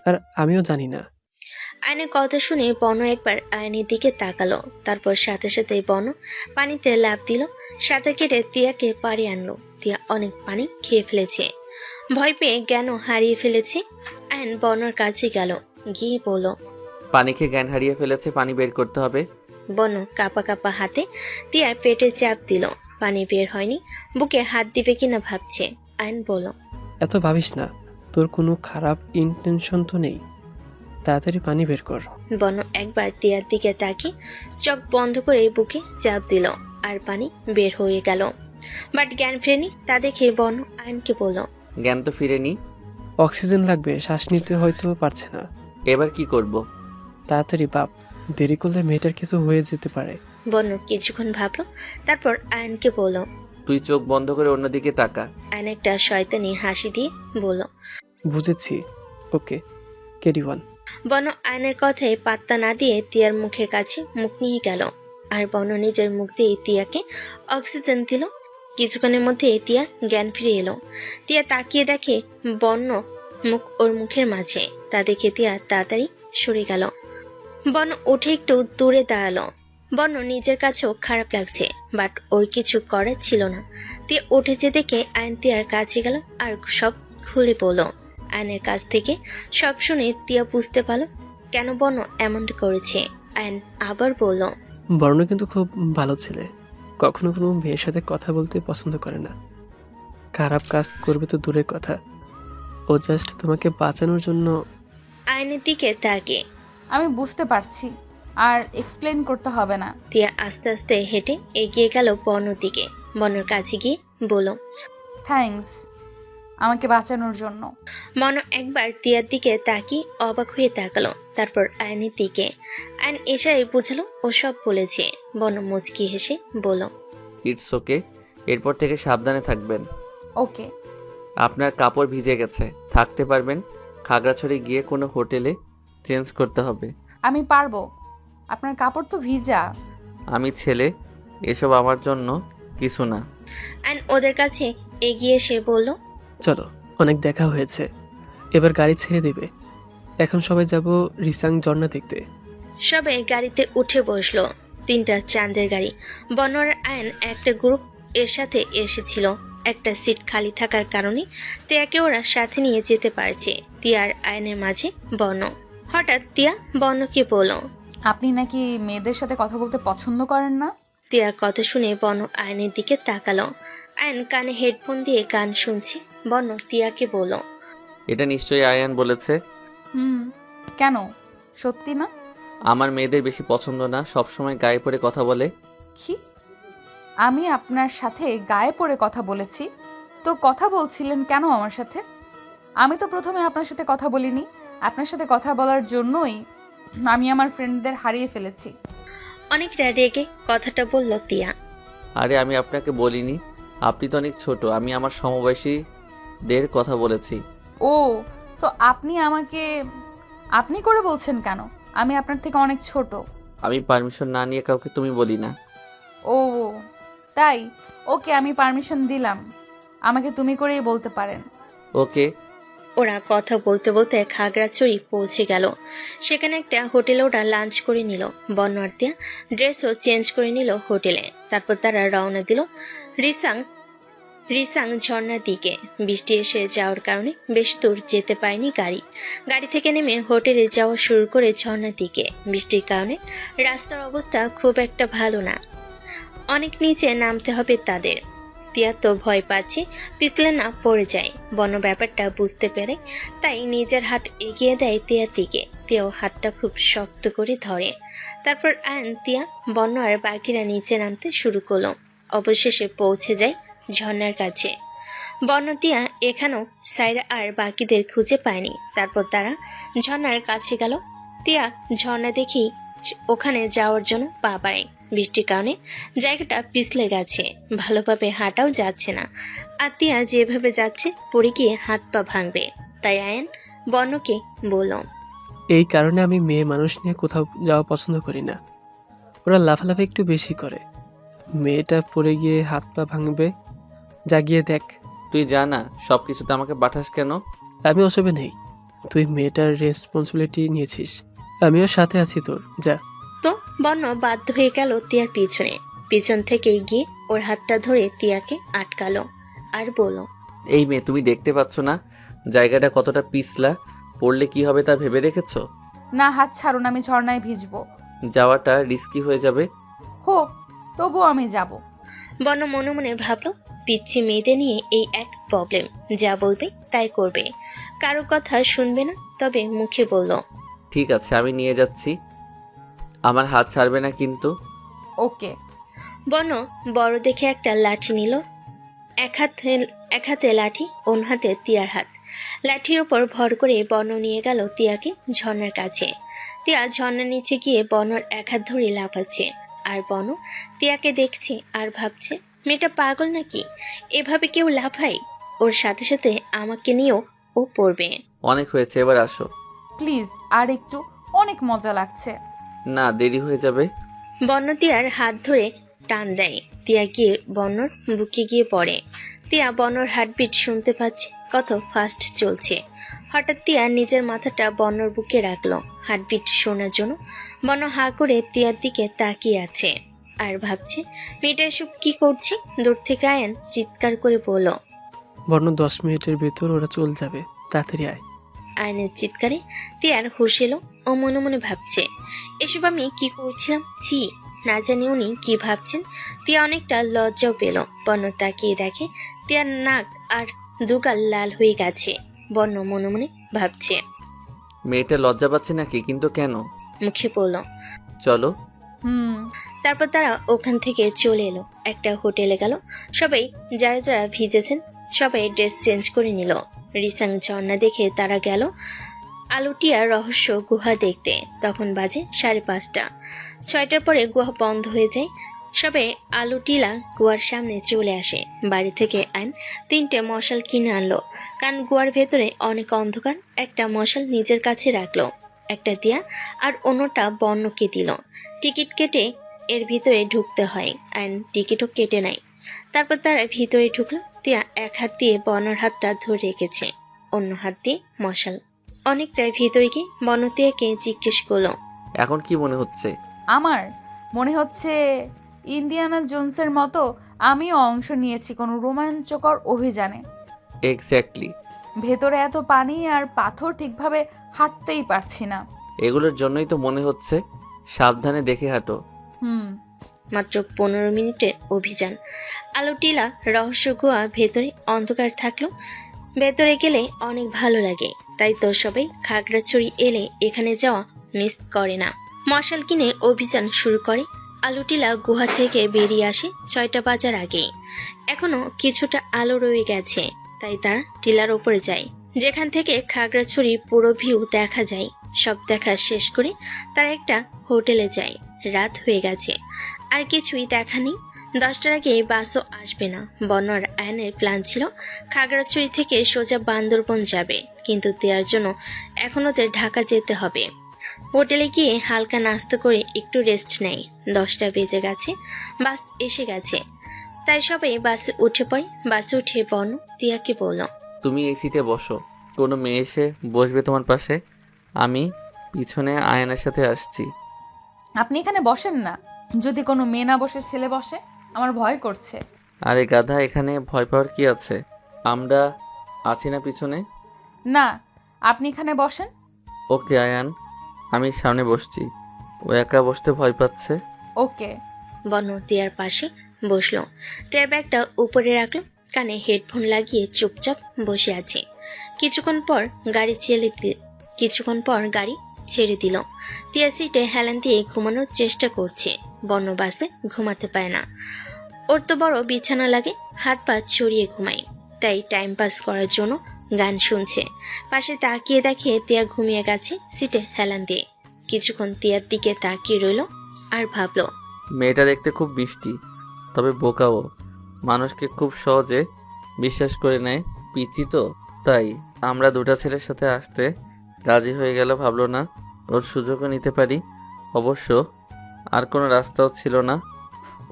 আর আমিও জানি না। আয়নের কথা শুনে বর্ণ একবার আয়নের দিকে তাকালো। তারপর সাথে সাথে বর্ণ পানিতে লাফ দিল। সাঁতার কেটে তিয়াকে পাড়ে আনলো। তিয়া অনেক পানি খেয়ে ফেলেছে, ভয় পেয়ে জ্ঞান হারিয়ে ফেলেছে। আয়ন বর্ণর কাছে গেল, গিয়ে বলল। পানি খেয়ে জ্ঞান হারিয়ে ফেলেছে, পানি বের করতে হবে। বর্ণ কাপা কাপা হাতে তিয়ার পেটে চাপ দিল। পানি বের হয়নি। বুকে হাত দিবে কিনা ভাবছে। আয়ন বলল। এত ভাবিস না, তোর কোনো খারাপ ইন্টেনশন তো নেই। তাড়াতাড়ি পানি বের কর। বর্ণ একবার তিয়ার দিকে তাকিয়ে চোখ বন্ধ করে বুকে চাপ দিল, আর পানি বের হয়ে গেল। বাট জ্ঞান ফেরেনি। তা দেখে বর্ণ আয়নকে বলল। জ্ঞান তো ফিরেনি। অক্সিজেন লাগবে, শ্বাস নিতে হয়তো পারছে না। এবার কি করব? তাড়াতাড়ি বাপ, দেরি করলে মেয়েটার কিছু হয়ে যেতে পারে। বর্ণ কিছুক্ষণ ভাবলো, তারপর আয়নকে বলল। তুই চোখ বন্ধ করে অন্যদিকে তাকা। আয়ন একটা শয়তানি হাসি দিয়ে বলল। বুঝেছি, ওকে, ক্যারি ওয়ান। বর্ণ আয়নের কথায় পাত্তা না দিয়ে তিয়ার মুখের কাছে মুখ নিয়ে গেল, আর বর্ণ নিজের মুখ দিয়ে তিয়াকে অক্সিজেন দিল। কিছুক্ষণের মধ্যে তিয়া জ্ঞান ফিরে এলো। তিয়া তাকিয়ে দেখে বর্ণ মুখ ওর মুখের মাঝে। তা দেখে তিয়া তাড়াতাড়ি সরে গেল। বর্ণ উঠে একটু দূরে দাঁড়ালো। বর্ণ নিজের কাছেও খারাপ লাগছে, বাট ওর কিছু করার ছিল না। তিয়া উঠেছে দেখে আয়ন তিয়ার কাছে গেল আর সব খুলে বলল। আয়নের কাছ থেকে সব শুনে তিয়া বুঝতে পারল কেন বর্ণ এমনটা করেছে। আয়ন আবার বলল। বর্ণ কিন্তু খুব ভালো ছেলে, কখনো কোনো মেয়ের সাথে কথা বলতে পছন্দ করে না। খারাপ কাজ করবে তো দূরের কথা, ও জাস্ট তোমাকে বাঁচানোর জন্য। আয়নের দিকে তাকে আমি বুঝতে পারছি, আর এক্সপ্লেন করতে হবে না। তিয়া আস্তে আস্তে হেঁটে এগিয়ে গেল বর্ণর দিকে। বর্ণর কাছে গিয়ে বলল, থ্যাঙ্কস আমাকে বাঁচানোর জন্য। মন একবার তিয়ার দিকে তাকিয়ে অবাক হয়ে তাকালো, তারপর আয়নের দিকে। আয়ন এশায় বুঝালো ও সব বলেছে। বর্ণ মুচকি হেসে বলল, ইটস ওকে, এরপর থেকে সাবধানে থাকবেন। ওকে। আপনার কাপড় ভিজে গেছে, থাকতে পারবেন? খাগড়াছড়ি গিয়ে কোনো হোটেলে চেঞ্জ করতে হবে। আমি পারবো, আপনার কাপড় তো ভিজা। আমি ছেলে, এসব আমার জন্য কিছু না। আয়ন ওদের কাছে এগিয়ে এসে বলল, চলো, অনেক দেখা হয়েছে, এবার গাড়ি ছেড়ে দেবে। এখন সবাই যাব রিসাং ঝর্ণা দেখতে। সবাই গাড়িতে উঠে বসলো। 3টা চাঁদের গাড়ি। বর্ণ আর আয়ন একটা গ্রুপ এর সাথে এসেছিল। একটা সিট খালি থাকার কারণে তিয়াকে ওরা সাথে নিয়ে যেতে পারছে। তিয়া আর আয়নের মাঝে বর্ণ। হঠাৎ তিয়া বর্ণকে বলল, আপনি নাকি মেয়েদের সাথে কথা বলতে পছন্দ করেন না? তিয়ার কথা শুনে বর্ণ আয়নের দিকে তাকালো। আয়ন কানে হেডফোন দিয়ে গান শুনছে। বর্ণ তিয়াকে বলল, এটা নিশ্চয়ই আয়ান বলেছে। কেন, সত্যি না? আমার মেয়েদের বেশি পছন্দ না, সবসময় গায়ে পড়ে কথা বলে। কি? আমি আপনার সাথে গায়ে পড়ে কথা বলেছি? তো কথা বলছিলেন কেন আমার সাথে? আমি তো প্রথমে আপনার সাথে কথা বলিনি। আপনার সাথে কথা বলার জন্যই আমি আমার ফ্রেন্ডদের হারিয়ে ফেলেছি। অনেকটা রেগে কথাটা বলল তিয়া। আরে আমি আপনাকে বলিনি, আপনি তো অনেক ছোট, আমি আমার সমবয়সীদের কথা বলেছি। ও, তো আপনি আমাকে আপনি করে বলছেন কেন? আমি আপনার থেকে অনেক ছোট। আমি পারমিশন না নিয়ে কাউকে তুমি বলি না। ও তাই? ওকে, আমি পারমিশন দিলাম, আমাকে তুমি করেই বলতে পারেন। ওকে। ওরা কথা বলতে বলতে খাগড়াছড়ি পৌঁছে গেল। সেখানে একটা হোটেলে ওরা লাঞ্চ করে নিল। বর্ণ আর তিয়া ড্রেসও চেঞ্জ করে নিল হোটেলে। তারপর তারা রওনা দিল রিসাং ঝর্ণার দিকে। বৃষ্টি এসে যাওয়ার কারণে বেশি দূর যেতে পারেনি গাড়ি থেকে নেমে হোটেলে যাওয়া শুরু করে ঝর্ণার দিকে। বৃষ্টির কারণে রাস্তার অবস্থা খুব একটা ভালো না, অনেক নিচে নামতে হবে তাদের। তিয়া তো ভয় পাচ্ছে পিছলে না পড়ে যায়। বর্ণ ব্যাপারটা বুঝতে পেরে তাই নিজের হাত এগিয়ে দেয় তিয়ার দিকে। তিয়াও হাতটা খুব শক্ত করে ধরে। তারপর আয়ন, তিয়া, বর্ণ আর বাকিরা নিচে নামতে শুরু করলো। অবশেষে পৌঁছে যায় ঝর্ণার কাছে। বর্ণ, তিয়া এখানেও সাইরা আর বাকিদের খুঁজে পায়নি। তারপর তারা ঝর্ণার কাছে গেল। তিয়া ঝর্ণা দেখি ওখানে যাওয়ার জন্য পা বাড়ায়। বৃষ্টির কারণে জায়গাটা পিছলে গেছে, ভালোভাবে হাঁটাও যাচ্ছে না। আর তিয়া যেভাবে যাচ্ছে পড়ে গিয়ে হাত পা ভাঙবে। তাই আয়ন বর্ণকে বলল, এই কারণে আমি মেয়ে মানুষ নিয়ে কোথাও যাওয়া পছন্দ করি না। ওরা লাফালাফি একটু বেশি করে। মেয়েটা পড়ে গিয়ে হাত পা ভাঙবে, যা গিয়ে দেখ। তুই জানা সব কিছুতে আমাকে পাঠাস কেন? আমি ওসবে নেই, তুই মেয়েটার রেসপন্সিবিলিটি নিয়েছিস, আমিও সাথে আছি তোর, যা। তো বর্ণ বাধ্য হয়ে গেল তিয়ার পিছন থেকে গিয়ে ওর হাতটা ধরে তিয়াকে আটকালো আর বলল, এই মেয়ে, তুমি দেখতে পাচ্ছ না জায়গাটা কতটা পিছলা? পড়লে কি হবে তা ভেবে রেখেছো? না, হাত ছাড়ুন, আমি ঝর্ণায় ভিজবো। যাওয়াটা রিস্কি হয়ে যাবে। হোক, তবুও আমি যাব। বর্ণ মনে মনে ভাবলো, পিচ্ছি মেয়েদের নিয়ে এই এক প্রবলেম, যা বলবে তাই করবে, কারো কথা শুনবে না। তবে মুখে বলল, ঠিক আছে, আমি নিয়ে যাচ্ছি, আমার হাত ছাড়বে না কিন্তু। ওকে। বর্ণ বড় দেখে একটা লাঠি নিল। এক হাতে লাঠি, অন্য হাতে তিয়ার হাত। লাঠির ওপর ভর করে বর্ণ নিয়ে গেল তিয়াকে ঝর্ণার কাছে। তিয়া ঝর্ণার নিচে গিয়ে বর্ণর এক হাত ধরে লাফাচ্ছে। আর বর্ণ তিয়াকে দেখছে আর ভাবছে, মেয়েটা পাগল নাকি, এভাবে কেউ লাফায়? ওর সাথে সাথে আমাকে নিয়েও ও পড়বে। অনেক হয়েছে, এবার আসো। প্লিজ, আর একটু, অনেক মজা লাগছে। না, দেরি হয়ে যাবে। বর্ণ তিয়ার হাত ধরে টান দেয়। তিয়া গিয়ে বর্ণর বুকে গিয়ে পড়ে। তিয়া বর্ণর হার্টবিট শুনতে পাচ্ছে, কত ফাস্ট চলছে। হঠাৎ তিয়া নিজের মাথাটা বর্ণর বুকে রাখলো হার্টবিট শোনার জন্য। বর্ণ হা করে তিয়ার দিকে তাকিয়ে আছে আর ভাবছে, মেয়েটা এসব কি করছে। দূর থেকে আয়ন চিৎকার করে বলল, বর্ণ 10 মিনিটের ভেতর ওরা চলে যাবে, তাড়াতাড়ি আয়। আয়নের চিৎকারে তিয়ার হুঁশ এলো। ও মনে মনে ভাবছে, এসব আমি কি করছিলাম, ছি, না জানি উনি কি ভাবছেন। তিয়া অনেকটা লজ্জাও পেল। বর্ণ তাকিয়ে দেখে তিয়ার নাক আর দুগাল লাল হয়ে গেছে। বন্য মনে মনে ভাবছে। মেয়েটা লজ্জা পাচ্ছে নাকি, কিন্তু কেন? মুখে বলল। চলো। হুম। তারপর তারা ওখান থেকে চলে এলো, একটা হোটেলে গেল। সবাই যারা যারা ভিজেছেন সবাই ড্রেস চেঞ্জ করে নিল। রিসাং ঝর্ণা দেখে তারা গেল আলুটিয়া রহস্য গুহা দেখতে। তখন বাজে 5:30। 6টার পরে গুহা বন্ধ হয়ে যায়। সবাই আলুটিলা গুহার সামনে চলে আসে। বাড়ি থেকে আইন 3টে মশাল কিনে আনলো, কারণ গুহার ভেতরে অনেক অন্ধকার। একটা মশাল নিজের কাছে রাখলো, একটা দিয়া আর অন্যটা বর্ণকে দিল। টিকিট কেটে এর ভিতরে ঢুকতে হয়। আইন টিকিটও কেটে নেয়। তারপর তারা ভিতরে ঢুকলো। তিয়া এক হাত দিয়ে বর্ণর হাতটা ধরে রেখেছে, অন্য হাত দিয়ে মশাল। অনেকটা ভিতরে গিয়ে বনতিয়াকে জিজ্ঞেস করলো। এখন কি মনে হচ্ছে? আমার মনে হচ্ছে ইন্ডিয়ানা জোনসের মতো আমিও অংশ নিয়েছি কোনো রোমাঞ্চকর অভিযানে। এক্স্যাক্টলি। ভেতরে এত পানি আর পাথর, ঠিকভাবে হাঁটতেই পারছি না। এগুলোর জন্যই তো মনে হচ্ছে। সাবধানে দেখে হাঁটো। হুম। মাত্র 15 মিনিটের অভিযান। আলোটিলা রহস্য গুহা ভেতরে অন্ধকার থাকলো। ভেতরে গেলে অনেক ভালো লাগে, তাই তো সবাই খাগড়াছড়ি এলে এখানে যাওয়া মিস করে না। মশাল কিনে অভিযান শুরু করে। আলুটিলা গুহা থেকে বেরিয়ে আসে 6টা বাজার আগে। এখনো কিছুটা আলো রয়ে গেছে, তাই তারা টিলার ওপরে যায়, যেখান থেকে খাগড়াছড়ি পুরো ভিউ দেখা যায়। সব দেখা শেষ করে তারা একটা হোটেলে যায়। রাত হয়ে গেছে, আর কিছুই দেখা নেই। 10টার আগে বাসও আসবে না। বন্যর আয়নের প্ল্যান ছিল খাগড়াছড়ি থেকে সোজা বান্দরবন যাবে, কিন্তু দেওয়ার জন্য এখন ওদের ঢাকা যেতে হবে। হোটেলে গিয়ে হালকা নাস্তা করে একটু রেস্ট নেয়। 10টা বেজে গেছে, বাস এসে গেছে, তাই সবাই বাসে উঠে পড়ে। বাসে উঠে বর্ণ তিয়াকে বলল। তুমি এই সিটে বসো, কোনো মেয়ে এসে বসবে তোমার পাশে। আমি পিছনে আয়নের সাথে আসছি। আপনি এখানে বসেন না, যদি কোনো মেয়ে না বসে ছেলে বসে, আমার ভয় করছে। আরে গাধা, এখানে ভয় পাওয়ার কি আছে? আমরা আছি না পিছনে? না, আপনি এখানে বসেন। ওকে আয়ান, আমি সামনে বসছি। ও একা বসতে ভয় পাচ্ছে। ওকে। বর্ণ তিয়ার পাশে বসলো। তিয়ার ব্যাগটা উপরে রাখলো, কানে হেডফোন লাগিয়ে চুপচাপ বসে আছে। কিছুক্ষণ পর গাড়ি ছেড়ে দিল। তিয়া সিটে হেলান দিয়ে ঘুমানোর চেষ্টা করছে। বর্ণ বাসে ঘুমাতে পারে না। ওর তো বড় বিছানা লাগে, হাত পা ছড়িয়ে ঘুমায়। তাই টাইম পাস করার জন্য গান শুনছে। পাশে তাকিয়ে দেখে তিয়া ঘুমিয়ে গেছে সিটে হেলান দিয়ে। কিছুক্ষণ তিয়ার দিকে তাকিয়ে রইল আর ভাবলো, মেয়েটা দেখতে খুব মিষ্টি, তবে বোকাও। মানুষকে খুব সহজে বিশ্বাস করে নেয়। পিচি তো, তাই আমরা দুটা ছেলের সাথে আসতে রাজি হয়ে গেল। ভাবলো না ওর সুযোগও নিতে পারি। অবশ্য আর কোনো রাস্তাও ছিল না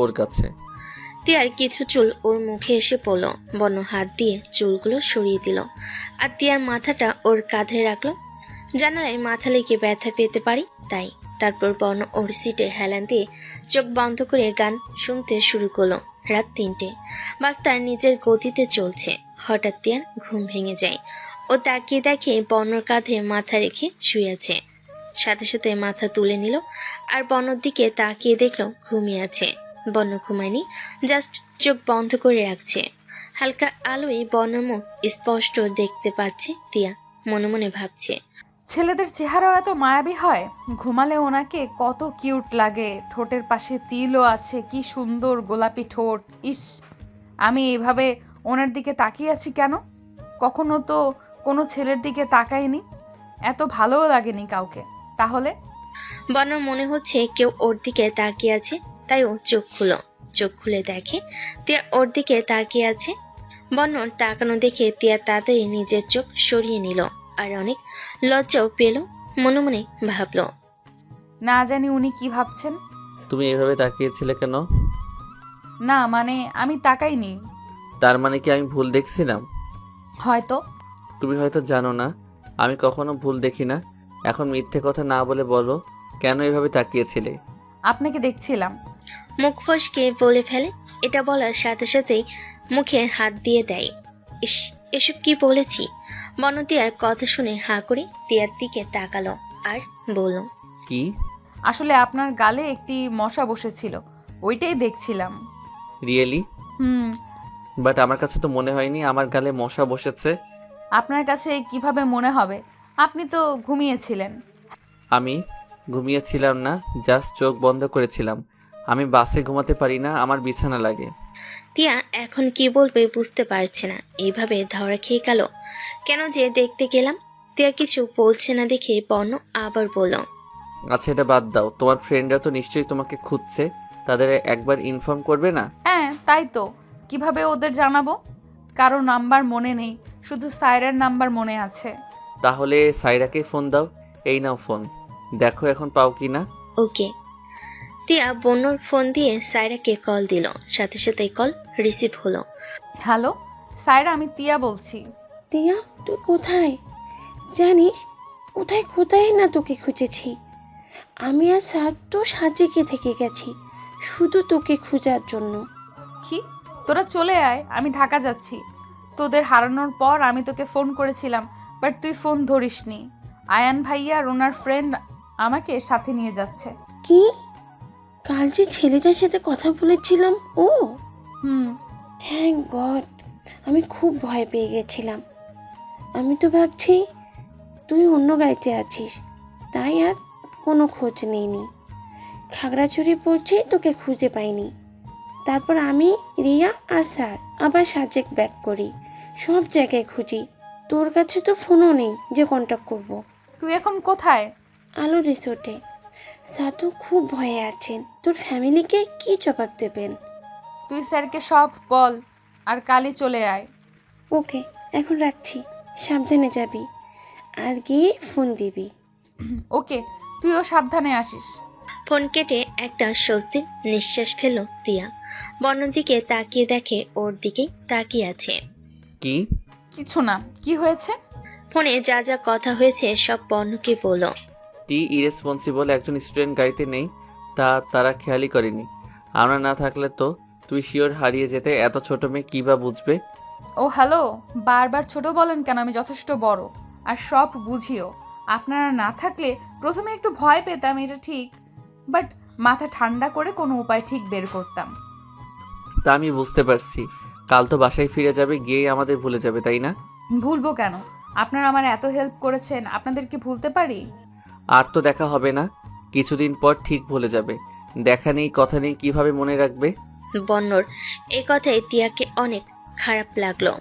ওর কাছে। তিয়ার কিছু চুল ওর মুখে এসে পড়ল। বন্য হাত দিয়ে চুলগুলো সরিয়ে দিল আর তিয়ার মাথাটা ওর কাঁধে রাখলো। জানালায় মাথা লেগে ব্যথা পেতে পারি তাই। তারপর বন্য ওর সিটে হেলান দিয়ে চোখ বন্ধ করে গান শুনতে শুরু করলো। রাত 3টে, বাস তার নিজের গতিতে চলছে। হঠাৎ তিয়ার ঘুম ভেঙে যায়। ও তাকিয়ে দেখে বন্যর কাঁধে মাথা রেখে শুয়ে আছে। সাথে সাথে মাথা তুলে নিল আর বন্যর দিকে তাকিয়ে দেখলো ঘুমিয়ে আছে। বন্য ঘুমায়নি, জাস্ট চোখ বন্ধ করে রাখছে। হালকা আলোয় বন্যর মুখ স্পষ্ট দেখতে পাচ্ছে তিয়া। মনে মনে ভাবছে, ছেলেদের চেহারাও এত মায়াবী হয়। ঘুমালে ওনাকে কত কিউট লাগে। ঠোঁটের পাশে তিলও আছে, কি সুন্দর গোলাপি ঠোঁট। ইস, আমি এইভাবে ওনার দিকে তাকিয়ে আছি কেন? কখনো তো কোনো ছেলের দিকে তাকাইনি, এত ভালোও লাগেনি কাউকে। তাহলে বন্যর মনে হচ্ছে কেউ ওর দিকে তাকিয়ে আছে, তাই ও চোখ খুলে দেখে তিয়া ওর দিকে তাকিয়ে আছে। বন্যর তাকানো দেখে তিয়া তাড়াতাড়ি নিজের চোখ সরিয়ে নিল আর অনেক লজ্জাও পেল। মনে মনে ভাবলো, না জানি উনি কি ভাবছেন। তুমি এভাবে তাকিয়েছিলে কেন? না মানে আমি তাকাইনি। তার মানে কি আমি ভুল দেখছিলাম? হয়তো। তুমি হয়তো জানো না, আমি কখনো ভুল দেখি না। এখন মিথ্যে কথা না বলে বলো, কেন এভাবে তাকিয়েছিলে? আপনাকে দেখছিলাম। মুখ ফসকে বলে ফেলে। এটা বলার সাথে সাথেই মুখে হাত দিয়ে দেয়। ইস, এসব কি বলেছি? বন্য তিয়ার কথা শুনে হাঁ করে তিয়ার দিকে তাকালো আর বলল, কি? আসলে আপনার গালে একটি মশা বসেছিল, ওইটাই দেখছিলাম। রিয়েলি? হুম। বাট আমার কাছে তো মনে হয়নি আমার গালে মশা বসেছে। আপনার কাছে কিভাবে মনে হবে? আপনি তো ঘুমিয়েছিলেন। আমি ঘুমিয়েছিলাম না, জাস্ট চোখ বন্ধ করেছিলাম। আমি বাসে ঘুমাতে পারি না, আমার বিছানা লাগে। টিয়া এখন কি বলবে বুঝতে পারছে না। এইভাবে ধরা খেয়ে গেল কেন যে দেখতে গেলাম। টিয়া কিছু বলছে না দেখে বর্ণ আবার বলল, আচ্ছা এটা বাদ দাও, তোমার ফ্রেন্ডরা তো নিশ্চয়ই তোমাকে খুঁজছে, তাদের একবার ইনফর্ম করবে না? হ্যাঁ তাই তো, কিভাবে ওদের জানাবো? কারো নাম্বার মনে নেই, শুধু সায়রার নাম্বার মনে আছে। তাহলে সাইরাকে ফোন দাও। এই নাও ফোন, দেখো এখন পাও কি না। ওকে। টিয়া বন্যর ফোন দিয়ে সায়রাকে কল দিল, সাথে সাথে কল রিসিভ হলো। হ্যালো সায়রা, আমি তিয়া বলছি। টিয়া, তুই কোথায়? জানিস কোথায় কোথায় না তোকে খুঁজেছি। আমি আর স্যার তো সাজেকে থেকে গেছি শুধু তোকে খোঁজার জন্য। কি, তোরা চলে আয়, আমি ঢাকা যাচ্ছি। তোদের হারানোর পর আমি তোকে ফোন করেছিলাম, বাট তুই ফোন ধরিসনি। আয়ান ভাইয়া আর ওনার ফ্রেন্ড আমাকে সাথে নিয়ে যাচ্ছে। কি? কাল যে ছেলেটার সাথে কথা বলেছিলাম ও? হুম। থ্যাংক গড, আমি খুব ভয় পেয়ে গেছিলাম। আমি তো ভাবছি তুই অন্য গাড়িতে আছিস, তাই আর কোনো খোঁজ নেইনি। খাগড়াছড়ি পৌঁছেই তোকে খুঁজে পাইনি। তারপর আমি, রিয়া আর স্যার আবার সাজেক ব্যাক করি, সব জায়গায় খুঁজি। তোর কাছে তো ফোনও নেই যে কন্ট্যাক্ট করব। তুই এখন কোথায়? আলো রিসোর্টে। স্যার তো খুব ভয়ে আছেন, তোর ফ্যামিলিকে কি জবাব দেবেন? তুই স্যারকে সব বল, আর কালই চলে আয়। ওকে, এখন রাখছি, সাবধানে যাবি আর গিয়ে ফোন দিবি। ওকে, তুইও সাবধানে আসিস। ফোন কেটে একটা স্বস্তির নিঃশ্বাস ফেলল টিয়া। বর্ণর দিকে তাকিয়ে দেখে ওর দিকেই তাকিয়ে আছে। কি? কিছু না, কি হয়েছে? ফোনে যা যা কথা হয়েছে সব বর্ণকে বলল। টি ইরেসপন্সিবল একজন স্টুডেন্ট গাড়িতে নেই, তা তারা খেয়ালই করেনি। আমরা না থাকলে তো তুই শিওর হারিয়ে যেতে, এত ছোট মেয়ে কী বা বুঝবে? ও হ্যালো, বারবার ছোট বলেন কেন? আমি যথেষ্ট বড় আর সব বুঝিও। আপনারা না থাকলে প্রথমে একটু ভয় পেতাম, এটা ঠিক, বাট মাথা ঠান্ডা করে কোনো উপায় ঠিক বের করতাম। তা আমি বুঝতে পারছি, কাল তো বাসায় ফিরে যাবে, গিয়েই আমাদের ভুলে যাবে, তাই না? ভুলবো কেন? আপনারা আমার এত হেল্প করেছেন, আপনাদের কি ভুলতে পারি? আর তো দেখা হবে না, কিছুদিন পর ঠিক ভুলে যাবে। দেখা নেই কথা নেই, কিভাবে মনে রাখবে? বর্ণর এই কথায় টিয়াকে অনেক খারাপ লাগলো।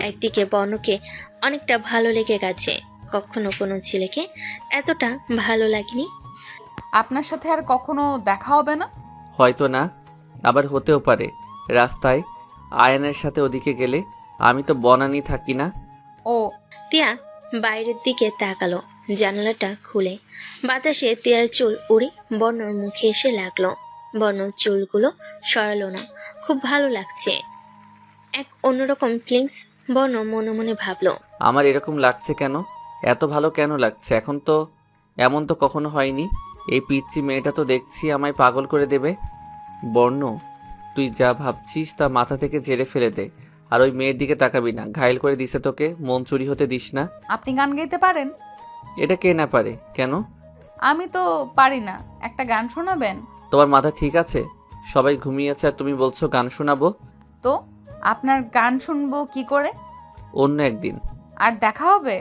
একদিকে বর্ণকে অনেকটা ভালো লেগে গেছে, কখনো কোনো ছেলেকে এতটা ভালো লাগেনি। আপনার সাথে আর কখনো দেখা হবে না? হয়তো না, আবার হতেও পারে। রাস্তায় আয়ানের সাথে ওদিকে গেলে, আমি তো বনানি থাকি না। ও, টিয়া বাইরের দিকে তাকালো, জানালাটা খুলে বাতাসে টিয়ার চুল উড়ে বর্ণর মুখে এসে লাগলো। বর্ণর চুলগুলো সরালো না, খুব ভালো লাগছে। এক অন্যরকম ফিলিংস বর্ণ মনে মনে ভাবলো। আমার এরকম লাগছে কেন? এত ভালো কেন লাগছে? এখন তো এমন তো কখনো হয়নি। এই পিচ্চি মেয়েটা তো দেখছি আমায় পাগল করে দেবে। বর্ণ, তুই যা ভাবছিস তা মাথা থেকে ঝেড়ে ফেলে দে, আর ওই মেয়ের দিকে তাকাবি না। ঘায়েল করে দিছে তোকে, মন চুরি হতে দিস না। আপনি গান গাইতে পারেন? এটা কে না পারে? কেন? আমি তো পারি না, একটা গান শোনাবেন? তোমার মাথা ঠিক আছে? সবাই ঘুমিয়ে আছে আর তুমি বলছো গান শোনাবো? তো আপনার গান শুনবো কি করে? অন্য একদিন। আর দেখা হবে?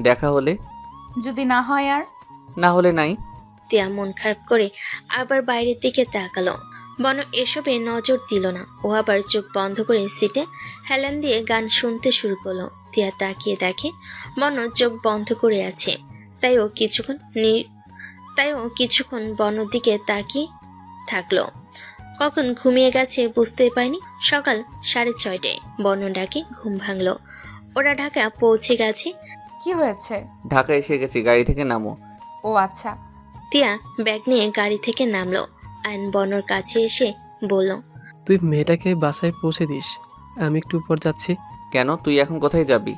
দেখা হলে? যদি না হয় আর? না হলে নাই। টিয়া মন খারাপ করে আবার বাইরের দিকে তাকালো। বর্ণ এসবে নজর দিল না, ও আবার চোখ বন্ধ করে সিটে হেলান দিয়ে গান শুনতে শুরু করলো। টিয়া তাকিয়ে দেখে বর্ণ চোখ বন্ধ করে আছে, তাই ও কিছুক্ষণ বর্ণর দিকে তাকিয়ে থাকলো। কখন ঘুমিয়ে গেছে বুঝতে পারিনি। সকাল 6:30টায় বর্ণ ডাকে ঘুম ভাঙলো। ওরা ঢাকা পৌঁছে গেছে। কি হয়েছে? ঢাকা এসে গেছি, গাড়ি থেকে নামো। ও আচ্ছা। টিয়া ব্যাগ নিয়ে গাড়ি থেকে নামলো। আয়ন বর্ণর কাছে এসে বলল, তুই মেয়েটাকে বাসায় পৌঁছে দিস, আমি একটু উপর যাচ্ছি। কেন, তুই এখন কোথায় যাবি?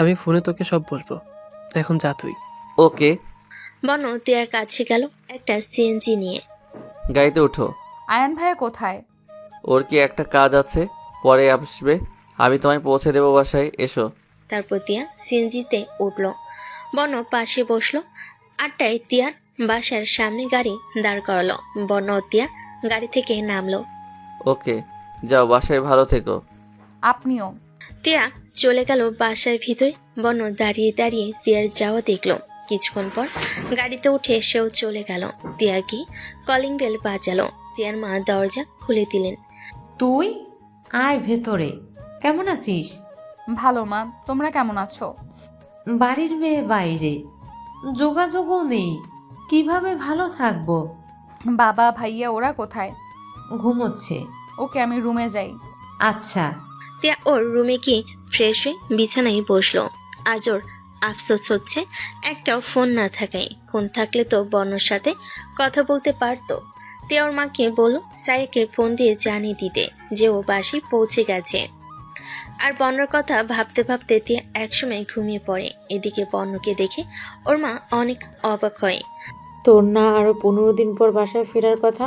আমি ফোনে তোকে সব বলবো, এখন যা তুই। ওকে। বর্ণ টিয়ার কাছে গেল একটা সিএনজি নিয়ে। গাড়িতে উঠো। আয়ান ভাইয়া কোথায়? ওর কি একটা কাজ আছে, পরে আসবে। আমি তোমায় পৌঁছে দেবো বাসায়, এসো। তারপর টিয়া সিএনজিতে উঠলো। বর্ণ পাশে বসলো। 8টায় টিয়ার বাসার সামনে গাড়ি দাঁড় করালো। বর্ণ ও টিয়া গাড়ি থেকে নামলো। ওকে, যাও, বাসায় ভালো থেকো। আপনিও। তিয়া চলে গেল বাসার ভিতরে। বন্য দাঁড়িয়ে দাঁড়িয়ে তিয়ার যাওয়া দেখলো। কিছুক্ষণ পর গাড়িতে উঠে সেও চলে গেল। তিয়া কি কলিং বেল বাজালো। তিয়ার মা দরজা খুলে দিলেন। তুই আয় ভেতরে। কেমন আছিস? ভালো মা, তোমরা কেমন আছো? বাড়ির মেয়ে বাইরে, যোগাযোগও নেই, কিভাবে ভালো থাকবো? বাবা ভাইয়া ওরা কোথায়? ঘুমোচ্ছে। ওকে, আমি রুমে যাই। আচ্ছা। তিয়া ওর রুমে গিয়ে ফ্রেশ হয়ে বিছানায় বসলো। আজ ওর আফসোস হচ্ছে একটাও ফোন না থাকায়। ফোন থাকলে তো বর্ণর সাথে কথা বলতে পারতো। তিয়া ওর মাকে বলল সাইয়াকে ফোন দিয়ে জানিয়ে দিতে যে ও বাসায় পৌঁছে গেছে। আর বর্ণর কথা ভাবতে ভাবতে তিয়া একসময় ঘুমিয়ে পড়ে। এদিকে বর্ণকে দেখে ওর মা অনেক অবাক হয়। তোর না আরো 15 দিন পর বাসায় ফেরার কথা?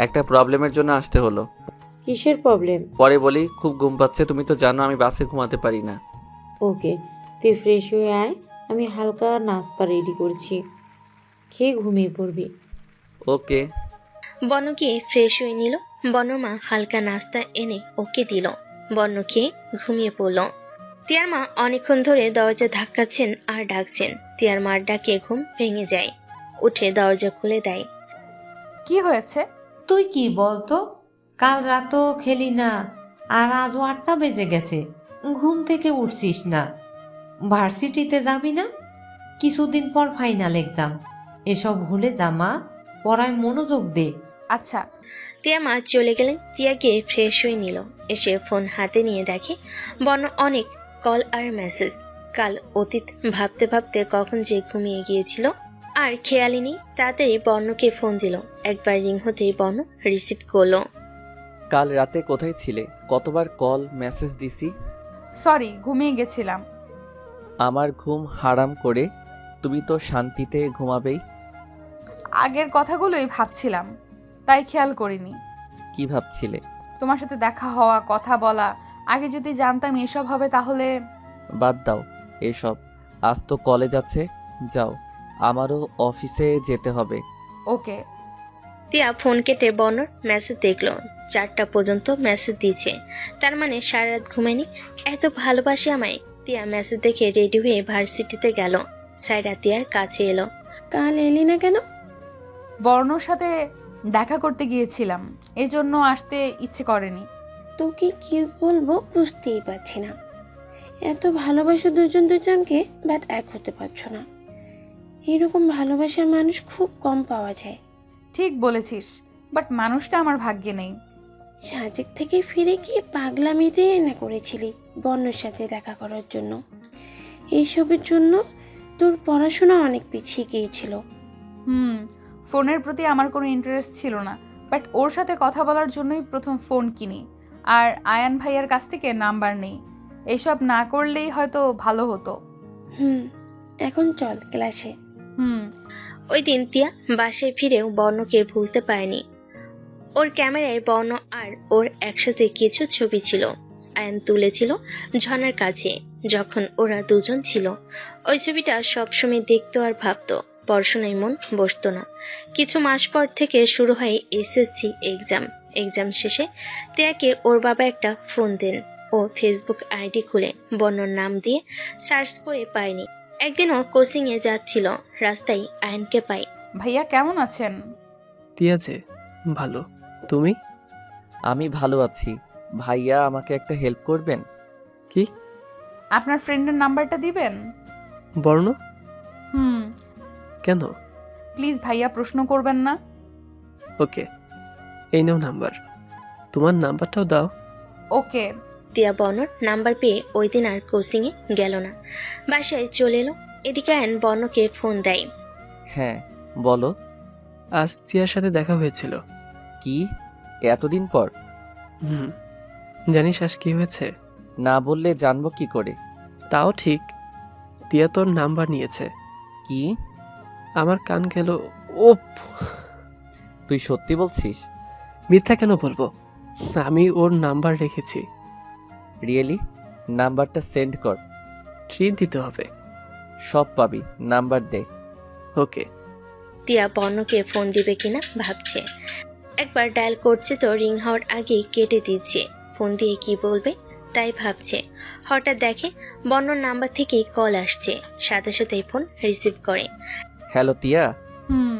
একটা প্রবলেমের জন্য আসতে হলো। কিসের প্রবলেম? পরে বলি, খুব ঘুম পাচ্ছে, তুমি তো জানো আমি বাসে ঘুমাতে পারি না। ওকে, তুই ফ্রেশ হয়ে আয়, আমি হালকা নাস্তা রেডি করছি, খেয়ে ঘুমিয়ে পড়বি। ওকে। বর্ণ গিয়ে ফ্রেশ হয়ে নিল। বর্ণর মা হালকা নাস্তা এনে ওকে দিল। বর্ণ খেয়ে ঘুমিয়ে পড়ল। তিয়ার মা অনেকক্ষণ ধরে দরজা ধাক্কাচ্ছেন আর ডাকছেন। তিয়ার মার ডাকে ঘুম ভেঙে যায়। উঠে দরজা খুলে দেয়। কি হয়েছে? তুই কি বলতো, কাল রাতও খেলি না আর আজও 8টা বেজে গেছে, ঘুম থেকে উঠছিস না? ভার্সিটিতে যাবি না? কিছুদিন পর ফাইনাল এক্সাম, এসব ভুলে যা মা, পড়ায় মনোযোগ দে। আচ্ছা। তিয়ার মা চলে গেলেন। তিয়া গিয়ে ফ্রেশ হয়ে নিল। এসে ফোন হাতে নিয়ে দেখে বর্ণ অনেক কল আর মেসেজ। কাল অতীত ভাবতে ভাবতে কখন যে ঘুমিয়ে গিয়েছিল আর খেয়ালই নেই। তাড়াতাড়ি বর্ণকে ফোন দিল। একবার রিং হতেই বর্ণ রিসিভ করলো। কাল রাতে কোথায় ছিলে? কতবার কল মেসেজ দিছি। সরি, ঘুমিয়ে গেছিলাম। আমার ঘুম হারাম করে তুমি তো শান্তিতে ঘুমাবেই। আগের কথাগুলোই ভাবছিলাম, তাই খেয়াল করিনি। কি ভাবছিলে? তোমার সাথে দেখা হওয়া, কথা বলা। আগে যদি জানতাম এসব হবে তাহলে। বাদ দাও এসব, আজ তো কলেজ আছে, যাও, আমারও অফিসে যেতে হবে। ওকে। তিয়া ফোন কেটে বর্ণর মেসেজ দেখলো। 4টা পর্যন্ত মেসেজ দিয়েছে, তার মানে সারা রাত ঘুমায়নি। এত ভালোবাসে আমায়। তিয়া মেসেজ দেখে রেডি হয়ে ভার্সিটিতে গেল। সাইরা তিয়ার কাছে এলো। কাল এলি না কেন? বর্ণর সাথে দেখা করতে গিয়েছিলাম, এজন্য আসতে ইচ্ছে করেনি। তোকে কি বলবো বুঝতেই পারছি না। এত ভালোবাসো দুজন দুজনকে, বাট এক হতে পারছো না। এরকম ভালোবাসার মানুষ খুব কম পাওয়া যায়। ঠিক বলেছিস, বাট মানুষটা আমার ভাগ্যে নেই। সাজেক থেকে ফিরে গিয়ে পাগলামিতে না করেছিলি বর্ণর সাথে দেখা করার জন্য। এইসবের জন্য তোর পড়াশোনা অনেক পিছিয়ে গিয়েছিল। ফোনের প্রতি আমার কোনো ইন্টারেস্ট ছিল না, বাট ওর সাথে কথা বলার জন্যই প্রথম ফোন কিনি। আর আয়ান ভাইয়ার কাছ থেকে নাম্বার নেই। এসব না করলেই হয়তো ভালো হতো। এখন চল ক্লাসে। ওই দিন তিয়া বাসায় ফিরেও বর্ণকে ভুলতে পারেনি। ওর ক্যামেরায় বর্ণ আর ওর একসাথে কিছু ছবি ছিল। আয়ান তুলেছিল ঝর্ণার কাছে যখন ওরা দুজন ছিল। ওই ছবিটা সবসময় দেখতো আর ভাবতো। পড়াশোনায় মন বসতো না। কিছু মাস পর থেকে শুরু হয় এসএসসি এক্সাম। এক্সাম শেষে তিয়াকে ওর বাবা একটা ফোন দেন। ও ফেসবুক আইডি খুলে বর্ণর নাম দিয়ে সার্চ করে পায়নি। একদিনও কোচিং এ যাচ্ছিল, রাস্তায় আয়নকে পাই। ভাইয়া কেমন আছেন? তিয়া যে ভালো, তুমি? আমি ভালো আছি। ভাইয়া আমাকে একটা হেল্প করবেন? কি? আপনার ফ্রেন্ডের নাম্বারটা দিবেন? বর্ণ? কেন? প্লিজ ভাইয়া, প্রশ্ন করবেন না। ওকে, এই নাও নাম্বার, তোমার নাম্বারটাও দাও। ওকে। তিয়া বর্ণর নাম্বার পেয়ে ওই দিন আর কোচিং এ গেল না, বাসায় চলে এলো। এদিকে আয়ন বর্ণকে ফোন দেয়। হ্যাঁ বলো। আজ তিয়ার সাথে দেখা হয়েছিল। কি, এতদিন পর? জানিস আজ কি হয়েছে? না বললে জানবো কি করে? তাও ঠিক, তিয়া তোর নাম্বার নিয়েছে। কি? আমার কান গেল। ও, তুই সত্যি বলছিস? মিথ্যা কেন বলবো, আমি ওর নাম্বার রেখেছি। রিয়েলি? নাম্বারটা সেন্ড কর। ট্রিট দিতে হবে। সব পাবি, নাম্বার দে। ওকে। তিয়া বর্ণকে ফোন দিবে কিনা ভাবছে। একবার ডায়াল করছে তো রিং হওয়ার আগেই কেটে দিচ্ছে। ফোন দিয়ে কি বলবে তাই ভাবছে। হঠাৎ দেখে বন্যর নাম্বার থেকেই কল আসছে, সাথে সাথেই ফোন রিসিভ করে। হ্যালো টিয়া, হুম।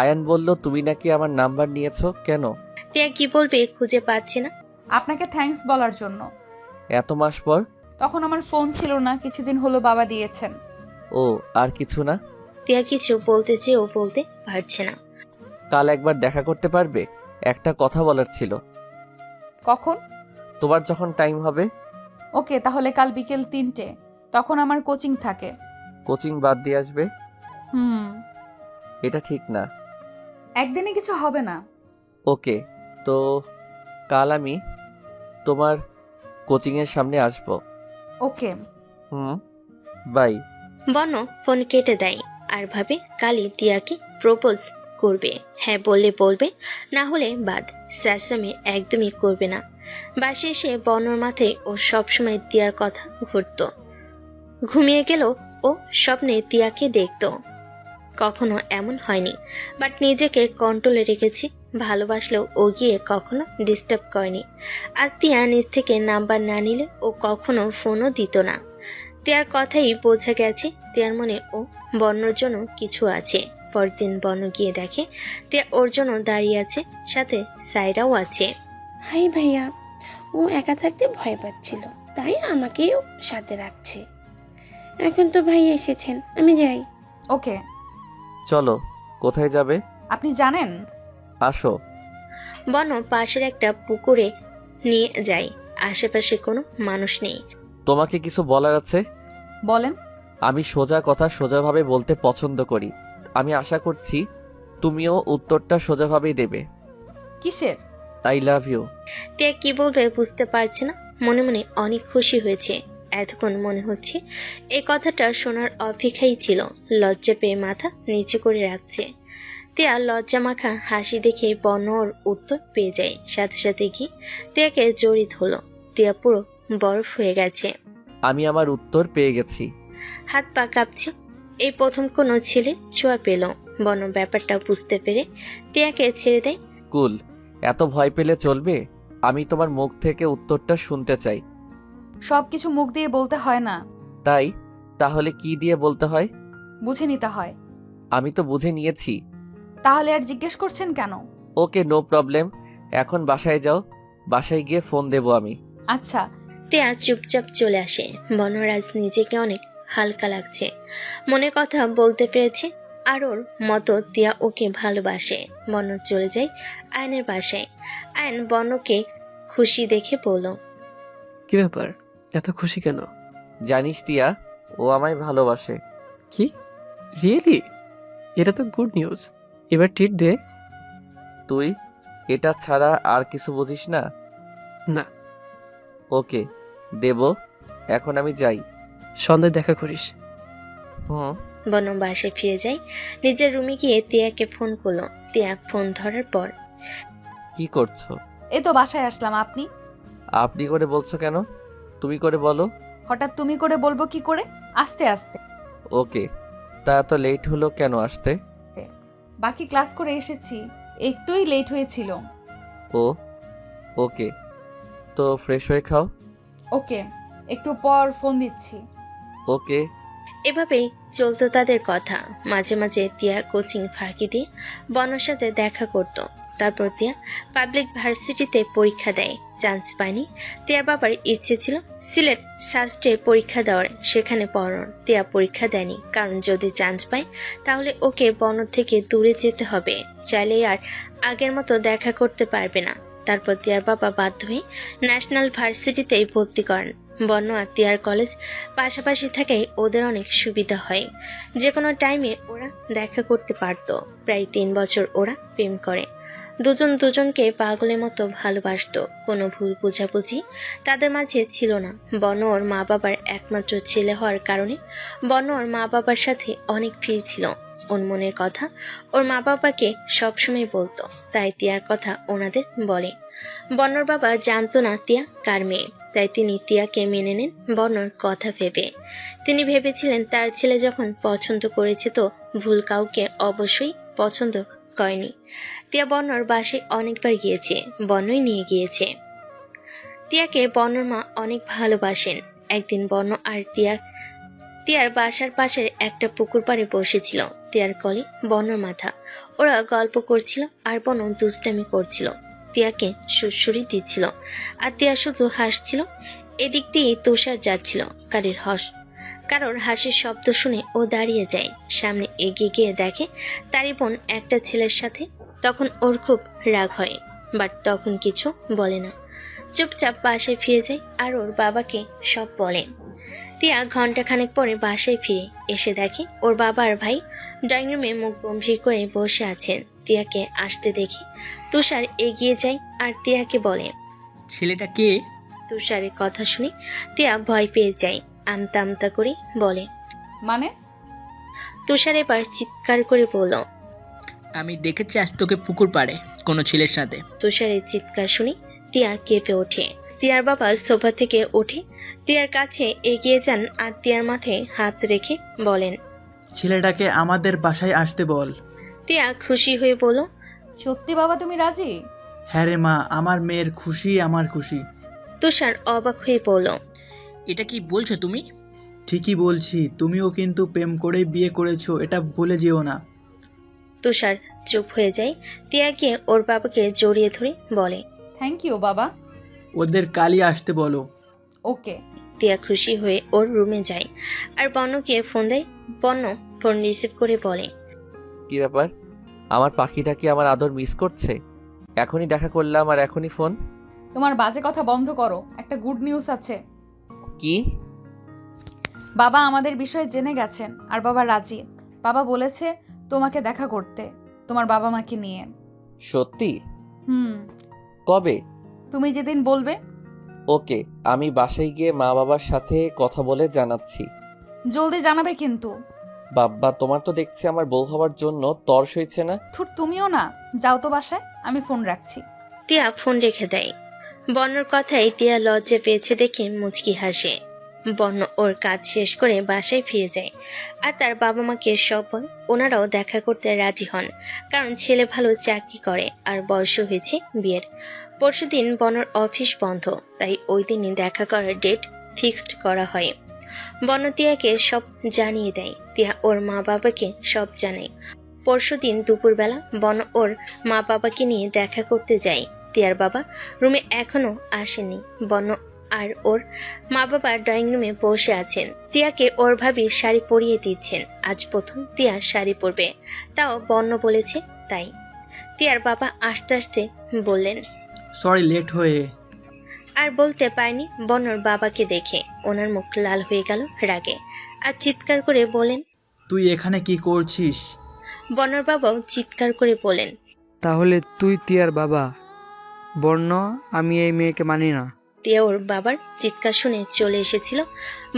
আয়ান বলল তুমি নাকি আমার নাম্বার নিয়েছো, কেন? টিয়া কি বলবে খুঁজে পাচ্ছে না। আপনাকে থ্যাঙ্কস বলার জন্য। এত মাস পর? তখন আমার ফোন ছিল না, কিছুদিন হলো বাবা দিয়েছেন। ও, আর কিছু না? টিয়া কিছু বলতে চেয়েও বলতে পারছে না। কাল একবার দেখা করতে পারবে? একটা কথা বলার ছিল। কখন? তোমার যখন টাইম হবে। ওকে, তাহলে কাল বিকেল 3টে, তখন আমার কোচিং থাকে। কোচিং বাদ দিয়ে আসবে? হুম। এটা ঠিক না। একদিনে কিছু হবে না। ওকে, তো কাল আমি তোমার কোচিংয়ের সামনে আসব। ওকে। বাই। বন্য ফোন কেটে দেয় আর ভাবে কালই টিয়াকে প্রপোজ করবে। হ্যাঁ বললে বলবে, না হলে বাদ। স্যাসমে একদমই করবে না। বাসে এসে বন্যর মাথায় ও সবসময় টিয়ার কথা ঘুরতো। ঘুমিয়ে গেল ও স্বপ্নে টিয়াকে দেখতো। কখনো এমন হয়নি, বাট নিজেকে কন্ট্রোলে রেখেছি। ভালোবাসলেও ও গিয়ে কখনো ডিস্টার্ব করেনি। আজ টিয়া নিজ থেকে নাম্বার না নিলে ও কখনো ফোনও দিত না। টিয়ার কথাই বোঝা গেছে টিয়ার মনে ও বন্যর জন্য কিছু আছে। পরদিন বন্য গিয়ে দেখে টিয়া ওর জন্য দাঁড়িয়ে আছে, সাথে সাইরাও আছে। হাই ভাইয়া, ও একা থাকতে ভয় পাচ্ছিল, তাই আমাকেও সাথে রাখছে। এখন তো ভাই এসেছেন, আমি যাই। ওকে। চলো, কোথায় যাবে? আপনি জানেন? আসো। বন্য পাশের একটা পুকুরে নিয়ে যায়। আশেপাশে কোনো মানুষ নেই। তোমাকে কিছু বলার আছে। বলেন। আমি সোজা কথা সোজাভাবে বলতে পছন্দ করি। আমি আশা করছি তুমিও উত্তরটা সোজাভাবেই দেবে। কিসের? I love you. টিয়া কি বলবে বুঝতে পারছে না। মনে মনে অনেক খুশি হয়েছে। এতক্ষণ মনে হচ্ছে এই কথাটা শোনার অপেক্ষাই ছিল। লজ্জা পেয়ে মাথা নিচু করে রাখছে। টিয়া লজ্জা মাখা হাসি দেখে বন্যর উত্তর পেয়ে যায়। সাথে সাথে কি টিয়াকে জড়িত হলো। টিয়া পুরো বরফ হয়ে গেছে। আমি আমার উত্তর পেয়ে গেছি। হাত পা কাঁপছে। এই প্রথম কোনো ছেলে ছোঁয়া পেল। বন্য ব্যাপারটা বুঝতে পেরে টিয়াকে ছেড়ে দেয়। কুল, এত ভয় পেলে চলবে? আমি তোমার মুখ থেকে উত্তরটা শুনতে চাই। সবকিছু মুখ দিয়ে বলতে হয় না, তাই? তাহলে কি দিয়ে বলতে হয়? বুঝে নিতে হয়। আমি তো বুঝে নিয়েছি। তাহলে আর জিজ্ঞেস করছেন কেন? ওকে, নো প্রবলেম। এখন বাসায় যাও, বাসায় গিয়ে ফোন দেবো আমি। আচ্ছা। টিয়া চুপচাপ চলে আসে। বনরাজ নিজেকে অনেক হালকা লাগছে। মনের কথা বলতে পেরেছে। আর ওর মতো টিয়া ওকে ভালোবাসে। বন চলে যায় আয়নের বাসায়। আয়ন বনকে খুশি দেখে বলল, কি ব্যাপার, এত খুশি কেন? জানিস টিয়া, ও আমায় ভালোবাসে। কি, রিয়েলি? এটা তো গুড নিউজ। এবার ট্রিট দে। তুই এটা ছাড়া আর কিছু বুঝিস না? না। ওকে, দেব। এখন আমি যাই। সন্ধ্যায় দেখা করিস। হুম। বন বাসায় ফিরে যায়। নিজের রুমে গিয়ে টিয়াকে ফোন করলো। টিয়া ফোন ধরার পর, কি করছো? এই তো বাসায় আসলাম। আপনি? আপনি করে বলছো কেন? তুমি করে বলো। হঠাৎ তুমি করে বলবো কি করে? আস্তে আস্তে। ওকে, তা এত লেট হলো কেন আসতে? বাকি ক্লাস করে এসেছি, একটুই লেট হয়েছিল। ও ওকে, তো ফ্রেশ হয়ে খাও। ওকে, একটু পর ফোন দিচ্ছি। ওকে। এভাবেই চলতো তাদের কথা। মাঝে মাঝে টিয়া কোচিং ফাঁকি দিয়ে বনের সাথে দেখা করত। তারপর টিয়া পাবলিক ভার্সিটিতে পরীক্ষা দেয়, চান্স পায়নি। টিয়ার বাবার ইচ্ছে ছিল সিলেট সাস্টে পরীক্ষা দেওয়ার, সেখানে পড়ানোর। টিয়া পরীক্ষা দেয়নি, কারণ যদি চান্স পায় তাহলে ওকে বন থেকে দূরে যেতে হবে। চাইলে আর আগের মতো দেখা করতে পারবে না। তারপর টিয়ার বাবা বাধ্য হয়ে ন্যাশনাল ভার্সিটিতেই ভর্তি করেন। বন্য আর টিয়ার কলেজ পাশাপাশি থাকায় ওদের অনেক সুবিধা হয়। যে কোনো টাইমে ওরা দেখা করতে পারত। প্রায় 3 বছর ওরা প্রেম করে। দুজন দুজনকে পাগলের মতো ভালোবাসতো। কোনো ভুল বোঝাবুঝি তাদের মাঝে ছিল না। বন ওর মা বাবার একমাত্র ছেলে হওয়ার কারণে বন ওর মা বাবার সাথে অনেক ফ্রি ছিল। ওর মনের কথা ওর মা বাবাকে সবসময় বলতো, তাই টিয়ার কথা ওনাদের বলে। বন্যর বাবা জানতো না টিয়া কার মেয়ে, তাই তিনি টিয়াকে মেনে নেন বন্যর কথা ভেবে। তিনি ভেবেছিলেন তার ছেলে যখন পছন্দ করেছে তো ভুল কাউকে অবশ্যই পছন্দ করেনি। টিয়া বন্যর বাসায় অনেকবার গিয়েছে, বন্যই নিয়ে গিয়েছে। তিয়াকে বর্ণর মা অনেক ভালোবাসেন। একদিন বর্ণ আর তিয়ার বাসার পাশের একটা পুকুর পাড়ে বসেছিল। তিয়ার কলে বর্ণর মাথা। ওরা গল্প করছিল আর বর্ণ দুষ্টামি করছিল। তিয়াকে সুড়সুড়ি দিচ্ছিল আর তিয়া শুধু হাসছিল। এদিক দিয়ে তুষার যাচ্ছিল। কারোর হাসির শব্দ শুনে ও দাঁড়িয়ে যায়। সামনে এগিয়ে গিয়ে দেখে তারই বোন একটা ছেলের সাথে। তখন ওর খুব রাগ হয়, বাট তখন কিছু বলে না, চুপচাপ বাসায় ফিরে যায় আর ওর বাবাকে সব বলে। তিয়া ঘন্টাখানেক পরে বাসায় ফিরে এসে দেখে ওর বাবা আর ভাই ড্রয়িং রুমে মুখ গম্ভীর করে বসে আছেন। তিয়াকে আসতে দেখে তুষার এগিয়ে যায় আর তিয়াকে বলে, ছেলেটা কে? তুষারের কথা শুনে তিয়া ভয় পেয়ে যায়। আমতা আমতা করে বলে। মানে? তুষার এবার চিৎকার করে বলল। আমি দেখেছি আজ তোকে পুকুর পাড়ে কোনো ছেলের সাথে। তুষারের চিৎকার শুনে তিয়া কেঁপে ওঠে। তিয়ার বাবা সোফা থেকে উঠে তিয়ার কাছে এগিয়ে যান আর তিয়ার মাথায় হাত রেখে বলেন, ছেলেটাকে আমাদের বাসায় আসতে বল। তিয়া খুশি হয়ে বলল, সত্যি বাবা তুমি রাজি? হ্যাঁ রে মা, আমার মেয়ের খুশি আমার খুশি। তুষার অবাক হয়ে বলল, এটা কি বলছো তুমি? ঠিকই বলছি, তুমিও কিন্তু প্রেম করে বিয়ে করেছো, এটা ভুলে যেও না। তুষার চুপ হয়ে যায়। তিয়া গিয়ে ওর বাবাকে জড়িয়ে ধরে বলে, থ্যাংক ইউ বাবা। ওদের কালই আসতে বলো। ওকে। তিয়া খুশি হয়ে ওর রুমে যায় আর বর্ণকে ফোন দেয়। বর্ণ ফোন রিসিভ করে বলে, কি ব্যাপার? আমার পাখিটা কি আমার আদর মিস করছে? এখনই দেখা করলাম আর এখনই ফোন? তোমার বাজে কথা বন্ধ করো, একটা গুড নিউজ আছে। কি? বাবা আমাদের বিষয়ে জেনে গেছেন আর বাবা রাজি। বাবা বলেছে তোমাকে দেখা করতে, তোমার বাবা মাকে নিয়ে। সত্যি? হুম। কবে? তুমি যেদিন বলবে। ওকে, আমি বাসায় গিয়ে মা বাবার সাথে কথা বলে জানাচ্ছি। জলদি জানাবে কিন্তু। বাব্বা, তোমার তো দেখছি আমার বউ হওয়ার জন্য তর সইছে না। থুর, তুমিও না, যাও তো বাসায়, আমি ফোন রাখছি। তিয়া ফোন রেখে দেয়। বর্ণর কথায় তিয়া লজ্জা পেয়েছে দেখে মুচকি হাসে। বর্ণ ওর কাজ শেষ করে বাসায় ফিরে যায় আর তার বাবা মাকে সব বলে। ওনারাও দেখা করতে রাজি হন, কারণ ছেলে ভালো চাকরি করে আর বয়সও হয়েছে বিয়ের। পরশুদিন বর্ণর অফিস বন্ধ, তাই ওই দিনই দেখা করার ডেট ফিক্সড করা হয়। বর্ণ তিয়াকে সব জানিয়ে দেয়। তিয়া ওর মা বাবাকে সব জানায়। পরশুদিন দুপুরবেলা বর্ণ ওর মা বাবাকে নিয়ে দেখা করতে যায়। তিয়ার বাবা রুমে এখনো আসেনি। বর্ণ আর ওর মা বাবা ড্রয়িং রুমে বসে আছেন। তিয়াকে ওর ভাবি শাড়ি পরিয়ে দিচ্ছেন। আজ প্রথম তিয়া শাড়ি পরবে, তাও বর্ণ বলেছে তাই। তিয়ার বাবা আস্তে আস্তে বললেন, সরি লেট হয়ে। আর বলতে পারেনি বর্ণর বাবাকে দেখে ওনার মুখ লাল হয়ে গেল রাগে আর চিৎকার করে বলেন, তুই এখানে কি করছিস? বর্ণর বাবাও চিৎকার করে বলেন, তাহলে তুই তিয়ার বাবা? বর্ণ, আমি এই মেয়েকে মানি না। তিয়া ওর বাবার চিৎকার শুনে চলে এসেছিল।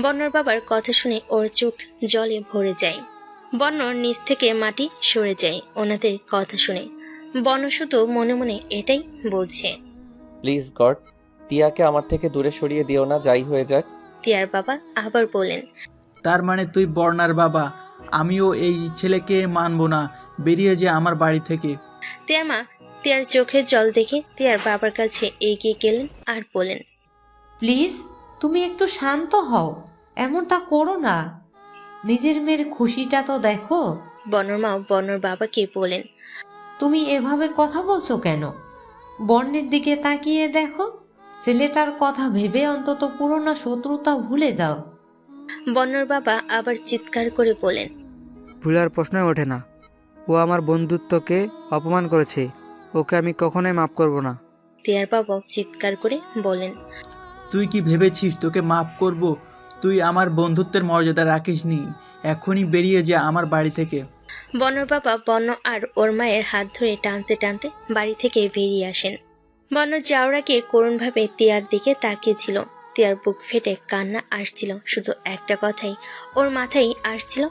বর্ণর বাবার কথা শুনে ওর চোখ জলে ভরে যায়। বর্ণর নিচ থেকে মাটি সরে যায় ওনাদের কথা শুনে। বর্ণ শুধু মনে মনে এটাই বলছে, প্লিজ গড, তিয়াকে আমার থেকে দূরে সরিয়ে দিও না, যাই হয়ে যাক। তিয়ার বাবা আবার বলেন, তার মানে তুই বর্ণার বাবা? আমিও এই ছেলেকে মানবো না, বেরিয়ে যা আমার বাড়ি থেকে। তিয়ার মা তিয়ার চোখের জল দেখে তিয়ার বাবার কাছে এগিয়ে গেলেন আর বলেন, প্লিজ তুমি একটু শান্ত হও, এমনটা করো না। নিজের মেয়ের খুশিটা তো দেখো। বর্ণর মা বর্ণর বাবাকে বলেন, তুমি এভাবে কথা বলছো কেন? বর্ণের দিকে তাকিয়ে দেখো, ছেলেটার কথা ভেবে অন্তত পুরোনো শত্রুতা ভুলে যাও। বর্ণর বাবা আবার চিৎকার করে বলেন, ভুলার প্রশ্নই ওঠে না। ও আমার বন্ধুত্বকে অপমান করেছে, ওকে আমি কখনোই মাফ করব না। তিয়ার বাবা চিৎকার করে বলেন, তুই কি ভেবেছিস তোকে মাফ করব? তুই আমার বন্ধুত্বের মর্যাদা রাখিসনি, এখনই বেরিয়ে যা আমার বাড়ি থেকে। বর্ণর বাবা বর্ণ আর ওর মায়ের হাত ধরে টানতে টানতে বাড়ি থেকে বেরিয়ে আসেন। বর্ণ যাওয়ার আগে করুণভাবে তিয়ার দিকে তাকিয়েছিল। তিয়ার বুক ফেটে কান্না আসছিল। শুধু একটা কথাই ওর মাথায় আসছিল,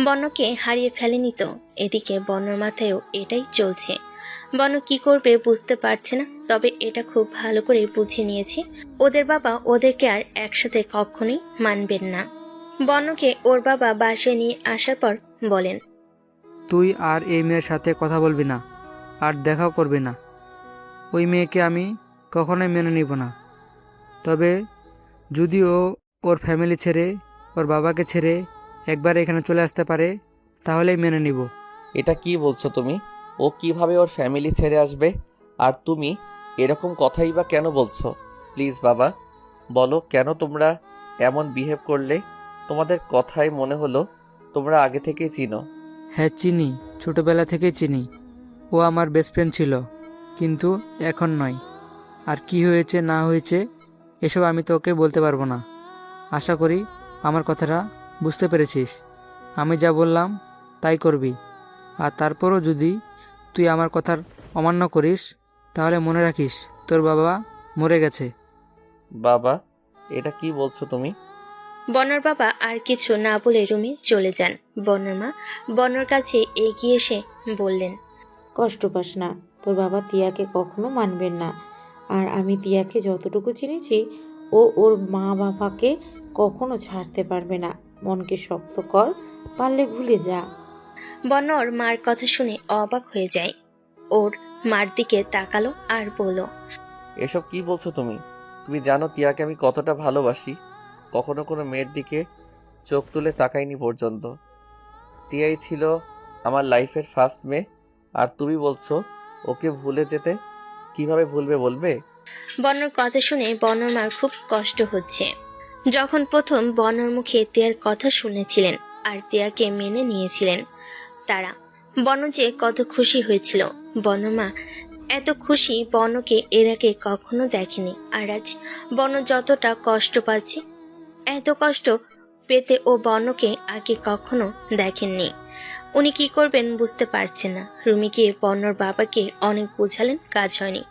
বর্ণকে হারিয়ে ফেলেনি তো। এদিকে বর্ণর মাথায়ও এটাই চলছে। বর্ণ কি করবে বুঝতে পারছে না, তবে এটা খুব ভালো করে বুঝে নিয়েছে ওদের বাবা ওদেরকে আর একসাথে কখনোই মানবেন না। বর্ণকে ওর বাবা বাসায় নিয়ে আসার পর বলেন, তুই আর এই মেয়ের সাথে কথা বলবি না, আর দেখাও করবি না। ওই মেয়েকে আমি কখনোই মেনে নিব না। তবে যদি ও ওর ফ্যামিলি ছেড়ে, ওর বাবাকে ছেড়ে একবার এখানে চলে আসতে পারে তাহলেই মেনে নিব। এটা কি বলছো তুমি? ও কিভাবে ওর ফ্যামিলি ছেড়ে আসবে? আর তুমি এরকম কথাই বা কেন বলছো? প্লিজ বাবা বলো, কেন তোমরা এমন বিহেভ করলে? তোমাদের কথাই মনে হলো তোমরা আগে থেকেই চিনো। হ্যাঁ চিনি, ছোটবেলা থেকেই চিনি। ও আমার বেস্ট ফ্রেন্ড ছিল, কিন্তু এখন নয়। আর কি হয়েছে না হয়েছে এসব আমি তোকে বলতে পারবো না। আশা করি আমার কথাটা বুঝতে পেরেছিস। আমি যা বললাম তাই করবি। আর তারপরও যদি তুই আমার কথার অমান্য করিস তাহলে মনে রাখিস তোর বাবা মরে গেছে। বাবা এটা কি বলছো তুমি? বনর বাবা আর কিছু না বলে রুমে চলে যান। বনর মা বনর কাছে এগিয়ে এসে বললেন, কষ্ট পাস না, তোর বাবা তিয়াকে কখনো মানবেন না। আর আমি তিয়াকে যতটুকু চিনেছি, ও ওর মা বাবাকে কখনো ছাড়তে পারবে না। মনকে শক্ত কর, পারলে ভুলে যা। বনর মার কথা শুনে অবাক হয়ে যায়। ওর মার দিকে তাকালো আর বলল, এসব কি বলছো তুমি? তুমি জানো তিয়াকে আমি কতটা ভালোবাসি। কখনো কোনো মেয়ের দিকে চোখ তুলে তাকাইনি পর্যন্ত। তিয়াই ছিল আমার লাইফের ফার্স্ট মেয়ে। আর তুমি বলছো ওকে ভুলে যেতে? কিভাবে ভুলবে বলবে? বনর কথা শুনে বনর মার খুব কষ্ট হচ্ছে। যখন প্রথম বনর মুখে তিয়ার কথা শুনেছিলেন আর তিয়াকে মেনে নিয়েছিলেন তারা, বন যে কত খুশি হয়েছিল। বনমা এত খুশি বনকে এর আগে কখনো দেখেনি। আর আজ বন যতটা কষ্ট পাচ্ছে, এত কষ্ট পেতে ও বনকে আগে কখনো দেখেননি। উনি কি করবেন বুঝতে পারছেন না। রুমে গিয়ে বনর বাবাকে অনেক বোঝালেন, কাজ হয়নি।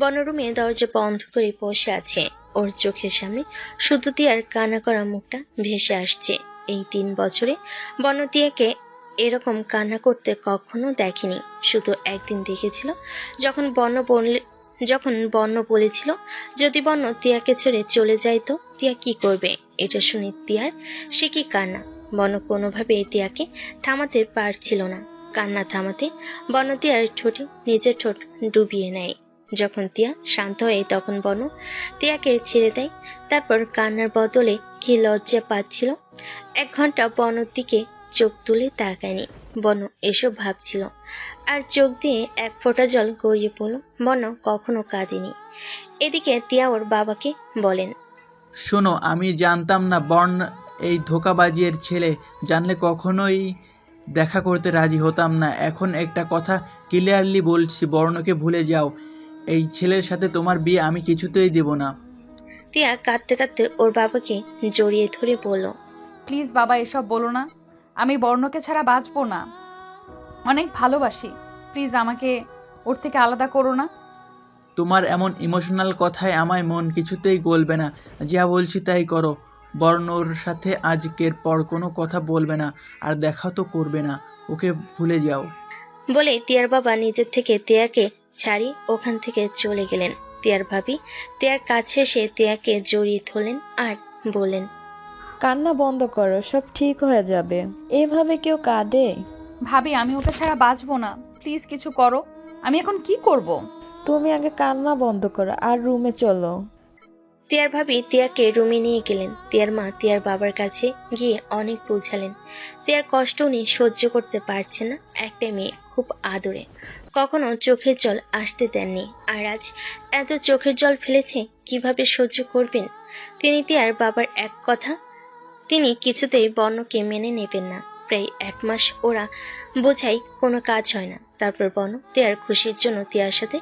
বন রুমে দরজা বন্ধ করে বসে আছে। ওর চোখের সামনে শুধু তিয়ার কান্না করা মুখটা ভেসে আসছে। এই 3 বছরে বন তিয়াকে এরকম কান্না করতে কখনো দেখেনি। শুধু একদিন দেখেছিল, যখন বন্য বলেছিল যদি বন্য তিয়াকে ছেড়ে চলে যায় তো তিয়া কি করবে। এটা শুনে তিয়ার সে কি কান্না। বন কোনোভাবে তিয়াকে থামাতে পারছিল না। কান্না থামাতে বন তিয়ার ঠোঁটে নিজের ঠোঁট ডুবিয়ে নেয়। যখন তিয়া শান্ত হয় তখন বন তিয়াকে ছেড়ে দেয়। তারপর কান্নার বদলে কি লজ্জা পাচ্ছিল। 1 ঘন্টা বনর দিকে চোখ তুলে তাকায়নি। বন এসব ভাবছিল আর চোখ দিয়ে 1 ফোঁটা জল গড়িয়ে পড়ল। বন কখনো কাঁদেনি। এদিকে তিয়া ওর বাবাকে বলেন, শোনো, আমি জানতাম না বর্ণ এই ধোঁকাবাজের ছেলে। জানলে কখনোই দেখা করতে রাজি হতাম না। এখন একটা কথা ক্লিয়ারলি বলছি, বর্ণকে ভুলে যাও। এই ছেলের সাথে তোমার বিয়ে আমি কিছুতেই দেব না। তিয়া কাঁদতে কাঁদতে ওর বাবাকে জড়িয়ে ধরে বলল, প্লিজ বাবা এসব বলো না। আমি বর্ণকে ছাড়া বাঁচবো না। অনেক ভালোবাসি, প্লিজ আমাকে ওর থেকে আলাদা করো না। তোমার এমন ইমোশনাল কথায় আমার মন কিছুতেই গলবে না। যা বলছি তাই করো। বর্ণর সাথে আজকের পর কোনো কথা বলবে না, আর দেখা তো করবে না। ওকে ভুলে যাও। বলে তিয়ার বাবা নিজের থেকে তিয়াকে ছাড়ি ওখান থেকে চলে গেলেন। তিয়ার ভাবি তিয়ার কাছে এসে তিয়াকে জড়িয়ে ধরলেন আর বললেন, কান্না বন্ধ করো, সব ঠিক হয়ে যাবে। এভাবে কেউ কাঁদে? ভাবি আমি ওকে ছাড়া বাঁচবো না, প্লিজ কিছু করো। আমি এখন কি করব? তুমি আগে কান্না বন্ধ করো আর রুমে চলো। তিয়ার ভাবি তিয়াকে রুমে নিয়ে গেলেন। তিয়ার মা তিয়ার বাবার কাছে গিয়ে অনেক বোঝালেন। তিয়ার কষ্ট উনি সহ্য করতে পারছেন না। একটা মেয়ে খুব আদরে, কখনো চোখের জল আসতে দেননি। আর আজ এত চোখের জল ফেলেছে, কিভাবে সহ্য করবেন তিনি? তিয়ার বাবার এক কথা, তিনি কিছুতেই বর্ণকে মেনে নেবেন না। প্রায় 1 মাস ওরা বোঝাই কোনো কাজ হয় না। তারপর বর্ণ তিয়ার খুশির জন্য তিয়ার সাথে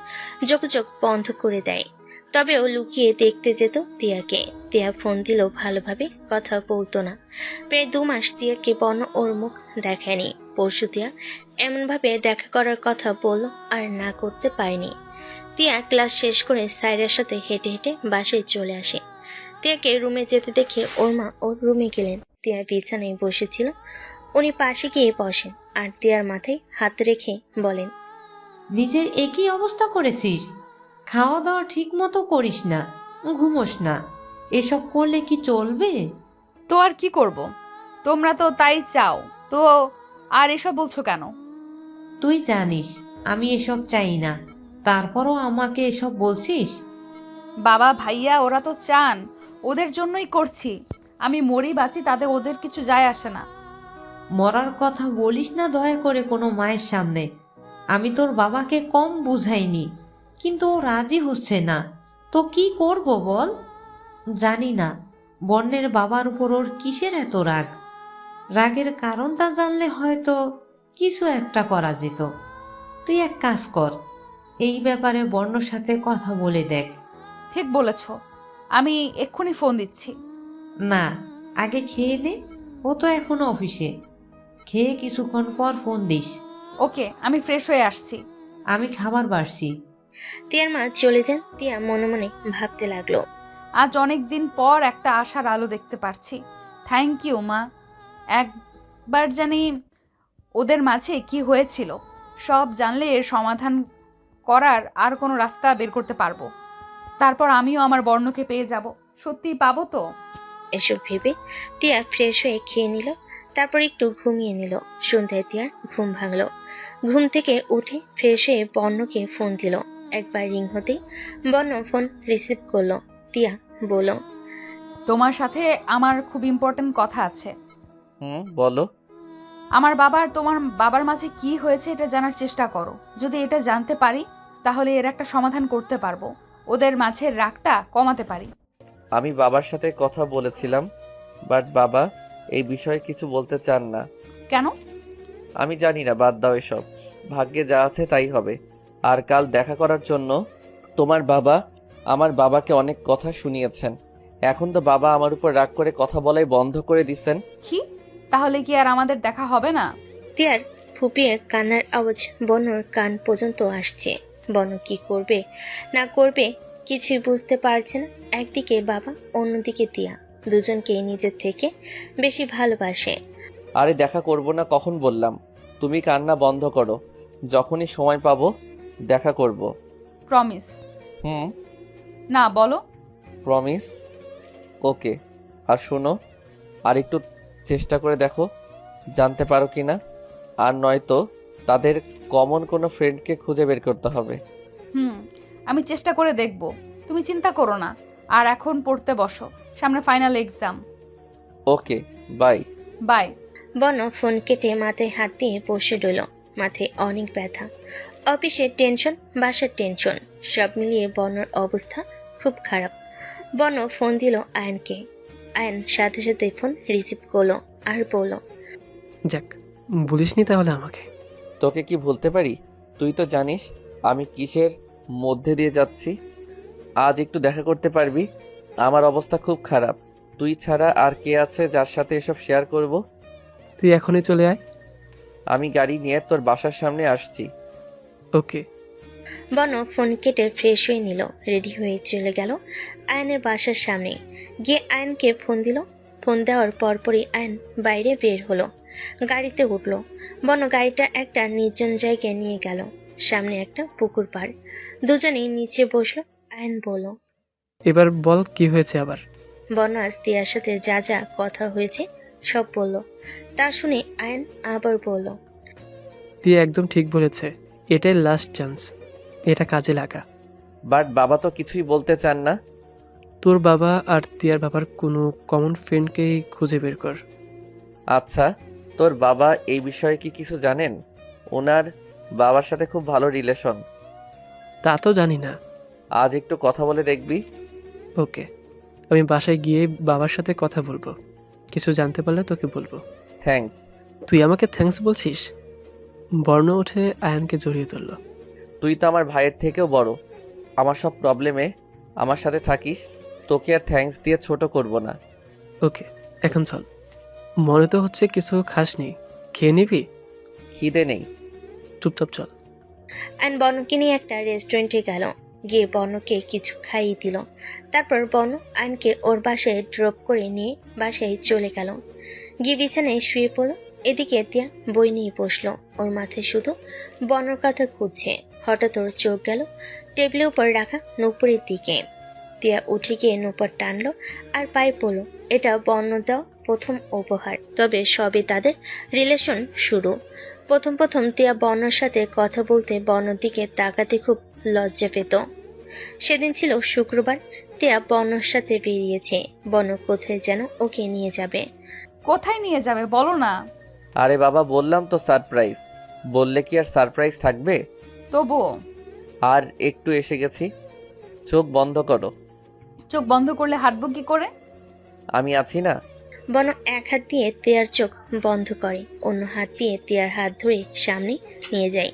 যোগাযোগ বন্ধ করে দেয়। তবে ও লুকিয়ে দেখতে যেত তিয়াকে। তিয়া ফোন দিলেও ভালোভাবে কথা বলতো না। প্রায় 2 মাস তিয়াকে বর্ণ ওর মুখ দেখায়নি। পরশু তিয়া এমনভাবে দেখা করার কথা বলল আর না করতে পারেনি। তিয়া ক্লাস শেষ করে সাইরার সাথে হেঁটে হেঁটে বাসায় চলে আসে। তিয়াকে রুমে যেতে দেখে ওর মা ওর রুমে গেলেন। তিয়া বিছানায় বসেছিল, উনি পাশে গিয়ে বসেন আর তিয়ার মাথায় হাত রেখে বলেন, নিজের একই অবস্থা করেছিস? খাওয়া দাওয়া ঠিক মতো করিস না, ঘুমোস না। এসব করলে কি চলবে? তো আর কি করব? তোমরা তো তাই চাও, তো আর এসব বলছো কেন? তুই জানিস আমি এসব চাই না, তারপরও আমাকে এসব বলছিস? বাবা ভাইয়া ওরা তো চান, ওদের জন্যই করছি। আমি মরি বাঁচি তাতে ওদের কিছু যায় আসে না। মরার কথা বলিস না দয়া করে কোনো মায়ের সামনে। আমি তোর বাবাকে কম বুঝাইনি, কিন্তু ও রাজি হচ্ছে না। তো কি করব বল? জানি না বর্ণের বাবার উপর ওর কিসের এত রাগ। রাগের কারণটা জানলে হয়তো কিছু একটা করা যেত। তুই এক কাজ কর, এই ব্যাপারে বর্ণর সাথে কথা বলে দেখ। ঠিক বলেছ, আমি এক্ষুনি ফোন দিচ্ছি। না, আগে খেয়ে নে, ও তো এখনো অফিসে। খেয়ে কিছুক্ষণ পর ফোন দিস। ওকে, আমি ফ্রেশ হয়ে আসছি। আমি খাবার বাড়ছি। তিয়ার মা চলে যান। তিয়া মনে মনে ভাবতে লাগলো, আজ অনেক দিন পর একটা আশার আলো দেখতে পারছি। থ্যাংক ইউ মা। একবার জানি ওদের মাঝে কি হয়েছিল সব জানলে এর সমাধান করার আর কোনো রাস্তা বের করতে পারবো। তারপর আমিও আমার বর্ণকে পেয়ে যাব। সত্যিই পাবো তো? এসব ভেবে টিয়া ফ্রেশ হয়ে খেয়ে নিল, তারপর একটু ঘুমিয়ে নিল। সন্ধ্যায় টিয়ার ঘুম ভাঙলো। ঘুম থেকে উঠে ফ্রেশ হয়ে বর্ণকে ফোন দিল। একবার রিং হতেই বর্ণ ফোন রিসিভ করলো। টিয়া বলল, তোমার সাথে আমার খুব ইম্পর্টেন্ট কথা আছে। বলো। আমার বাবার তোমার বাবার মাঝে কি হয়েছে এটা জানার চেষ্টা করো। যদি এটা জানতে পারি তাহলে এর একটা সমাধান করতে পারবো, ওদের মাঝে রাগটা কমাতে পারি। আমি বাবার সাথে কথা বলেছিলাম, বাট বাবা এই বিষয়ে কিছু বলতে চান না। কেন? আমি জানি না, বাদ দাও এসব। ভাগ্যে যা আছে তাই হবে। আর কাল দেখা করার জন্য তোমার বাবা আমার বাবাকে অনেক কথা শুনিয়েছেন। এখন তো বাবা আমার উপর রাগ করে কথা বলাই বন্ধ করে দিচ্ছেন। কি? তাহলে কি আর আমাদের দেখা হবে না? টিয়ার ফুপিয়ে কান্নার আওয়াজ বর্ণর কান পর্যন্ত আসছে। বর্ণ কি করবে না করবে কিছুই বুঝতে পারছে না। একদিকে বাবা, অন্যদিকে টিয়া, দুজনকে নিজের থেকে বেশি ভালোবাসে। আরে দেখা করব না কখন বললাম? তুমি কান্না বন্ধ করো, যখনই সময় পাবো দেখা করব। প্রমিস? না, বলো। প্রমিস। ওকে। আর শোনো, আর একটু চেষ্টা করে দেখো জানতে পারো কি না। আর নয়তো তাদের কমন কোনো ফ্রেন্ডকে খুঁজে বের করতে হবে। আমি চেষ্টা করে দেখব, তুমি চিন্তা করো না। আর এখন পড়তে বসো, সামনে final exam. Okay, bye. Bye. Barna phone কেটে মাথায় হাত দিয়ে বসে রইল। মাথায় অনেক ব্যথা, অফিসের টেনশন, বাসার টেনশন, সব মিলিয়ে বর্ণর অবস্থা খুব খারাপ। বর্ণ ফোন দিল আয়নকে। আয়ন সাথে সাথে ফোন রিসিভ করলো আর বলল, যাক, বলিসনি তাহলে আমাকে। তোকে কি ভুলতে পারি? তুই তো জানিস আমি কিসের মধ্যে দিয়ে যাচ্ছি। আজ একটু দেখা করতে পারবি? আমার অবস্থা খুব খারাপ। তুই ছাড়া আর কে আছে যার সাথে এসব শেয়ার করব? তুই এখনই চলে আয়। আমি গাড়ি নিয়ে তোর বাসার সামনে আসছি। ওকে। বর্ণ ফোন কেটে ফ্রেশ হয়ে নিল, রেডি হয়ে চলে গেল আয়নের বাসার সামনে। গিয়ে আয়নকে ফোন দিল। ফোন দেওয়ার পরপরই আয়ন বাইরে বের হলো, গাড়িতে উঠলো। বর্ণ গাড়িটা একটা নির্জন জায়গায় নিয়ে গেল, সামনে একটা পুকুর পাড়। দুজনেই নিচে বসলো। আয়ন বলল, এবার বল কি হয়েছে আবার? বর্ণ আর তিয়ার সাথে যা যা কথা হয়েছে সব বলল। তা শুনে আয়ন আবার বলল, তুই একদম ঠিক বলেছে, এটাই লাস্ট চান্স, এটা কাজে লাগা। বাট বাবা তো কিছুই বলতে চান না। তোর বাবা আর তিয়ার বাবার কোনো কমন ফ্রেন্ডকেই খুঁজে বের কর। আচ্ছা, তোর বাবা এই বিষয়ে কি কিছু জানেন? ওনার বাবার সাথে খুব ভালো রিলেশন। তা তো জানি না। আজ একটু কথা বলে দেখবি? ওকে, আমি বাসায় গিয়ে বাবার সাথে কথা বলবো, কিছু জানতে পারলে তোকে বলবো। থ্যাঙ্কস। তুই আমাকে থ্যাঙ্কস বলছিস? বর্ণ উঠে আয়ানকে জড়িয়ে ধরল। তুই তো আমার ভাইয়ের থেকেও বড়। আমার সব প্রবলেমে আমার সাথে থাকিস, তোকে আর থ্যাঙ্কস দিয়ে ছোট করব না। ওকে, এখন চল। মনে তো হচ্ছে কিছু খাসনি, খেয়ে নিবি? খিদে নেই। চুপচাপ চল। আয়ন বর্ণকে নিয়ে একটা রেস্টুরেন্টে গেল, গিয়ে বর্ণকে কিছু খাইয়ে দিল। তারপর বর্ণ আয়নকে ওর বাসায় ড্রপ করে নিয়ে বাসায় চলে গেল। গিয়ে বিছানায় শুয়ে পড়ল। এদিকে তিয়া বই নিয়ে বসলো, ওর মাথায় শুধু বর্ণর কথা ঘুরছে। হঠাৎ ওর চোখ গেল টেবিলের উপর রাখা নূপুরের দিকে। তিয়া উঠে গিয়ে নূপুর টানলো আর পায়ে পড়ল। এটা বর্ণ দেওয়া প্রথম উপহার, তবে সবে তাদের রিলেশন শুরু। প্রথম তিয়া বর্ণর সাথে কথা বলতে বর্ণর দিকে তাকাতে খুব লজ্জা পেত। সেদিন ছিল শুক্রবার। টিয়া বর্ণর সাথে বেরিয়েছে। বর্ণ কোথায় যেন ওকে নিয়ে যাবে। কোথায় নিয়ে যাবে বলো না। আরে বাবা, বললাম তো সারপ্রাইজ। বললে কি আর সারপ্রাইজ থাকবে? তবুও আর একটু এসে গেছি। চোখ বন্ধ করো। চোখ বন্ধ করলে হাঁটবো কি করে? আমি আছি না। বর্ণ এক হাত দিয়ে টিয়ার চোখ বন্ধ করে, অন্য হাত দিয়ে টিয়ার হাত ধরে সামনে নিয়ে যায়।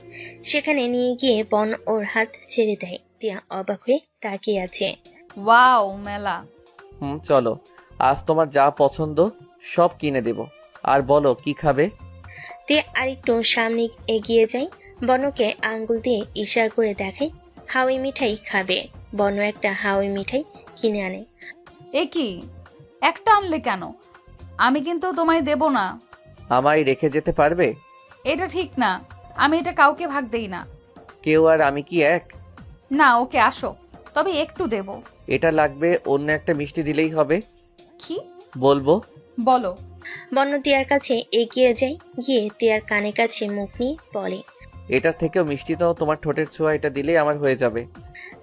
সেখানে নিয়ে গিয়ে বর্ণ ওর হাত ছেড়ে দেয়। টিয়া অবাক হয়ে তাকিয়ে আছে। ওয়াও, মেলা। চলো, আজ তোমার যা পছন্দ সব কিনে দেব। আর বলো কি খাবে? টিয়া আরেকটু সামনে এগিয়ে যায়। বর্ণকে আঙ্গুল দিয়ে ইশারা করে দেখায় হাওয়াই মিঠাই খাবে। বর্ণ একটা হাওয়াই মিঠাই কিনে আনে। এ কি, একটা আনলে কেন? আমি কিন্তু তোমায় দেব না। আমায় রেখে যেতে পারবে? এটা ঠিক না, আমি এটা কাউকে ভাগ দেই না। কেউ আর আমি কি এক? না, ওকে আসো, তবে একটু দেব। এটা লাগবে, অন্য একটা মিষ্টি দিলেই হবে। কি বলবো? বলো। বর্ণ টিয়ার কাছে এগিয়ে যায়, গিয়ে টিয়ার কানের কাছে মুখ নিয়ে বলে, এটার থেকেও মিষ্টি তো তোমার ঠোঁটের ছোঁয়া, এটা দিলেই আমার হয়ে যাবে।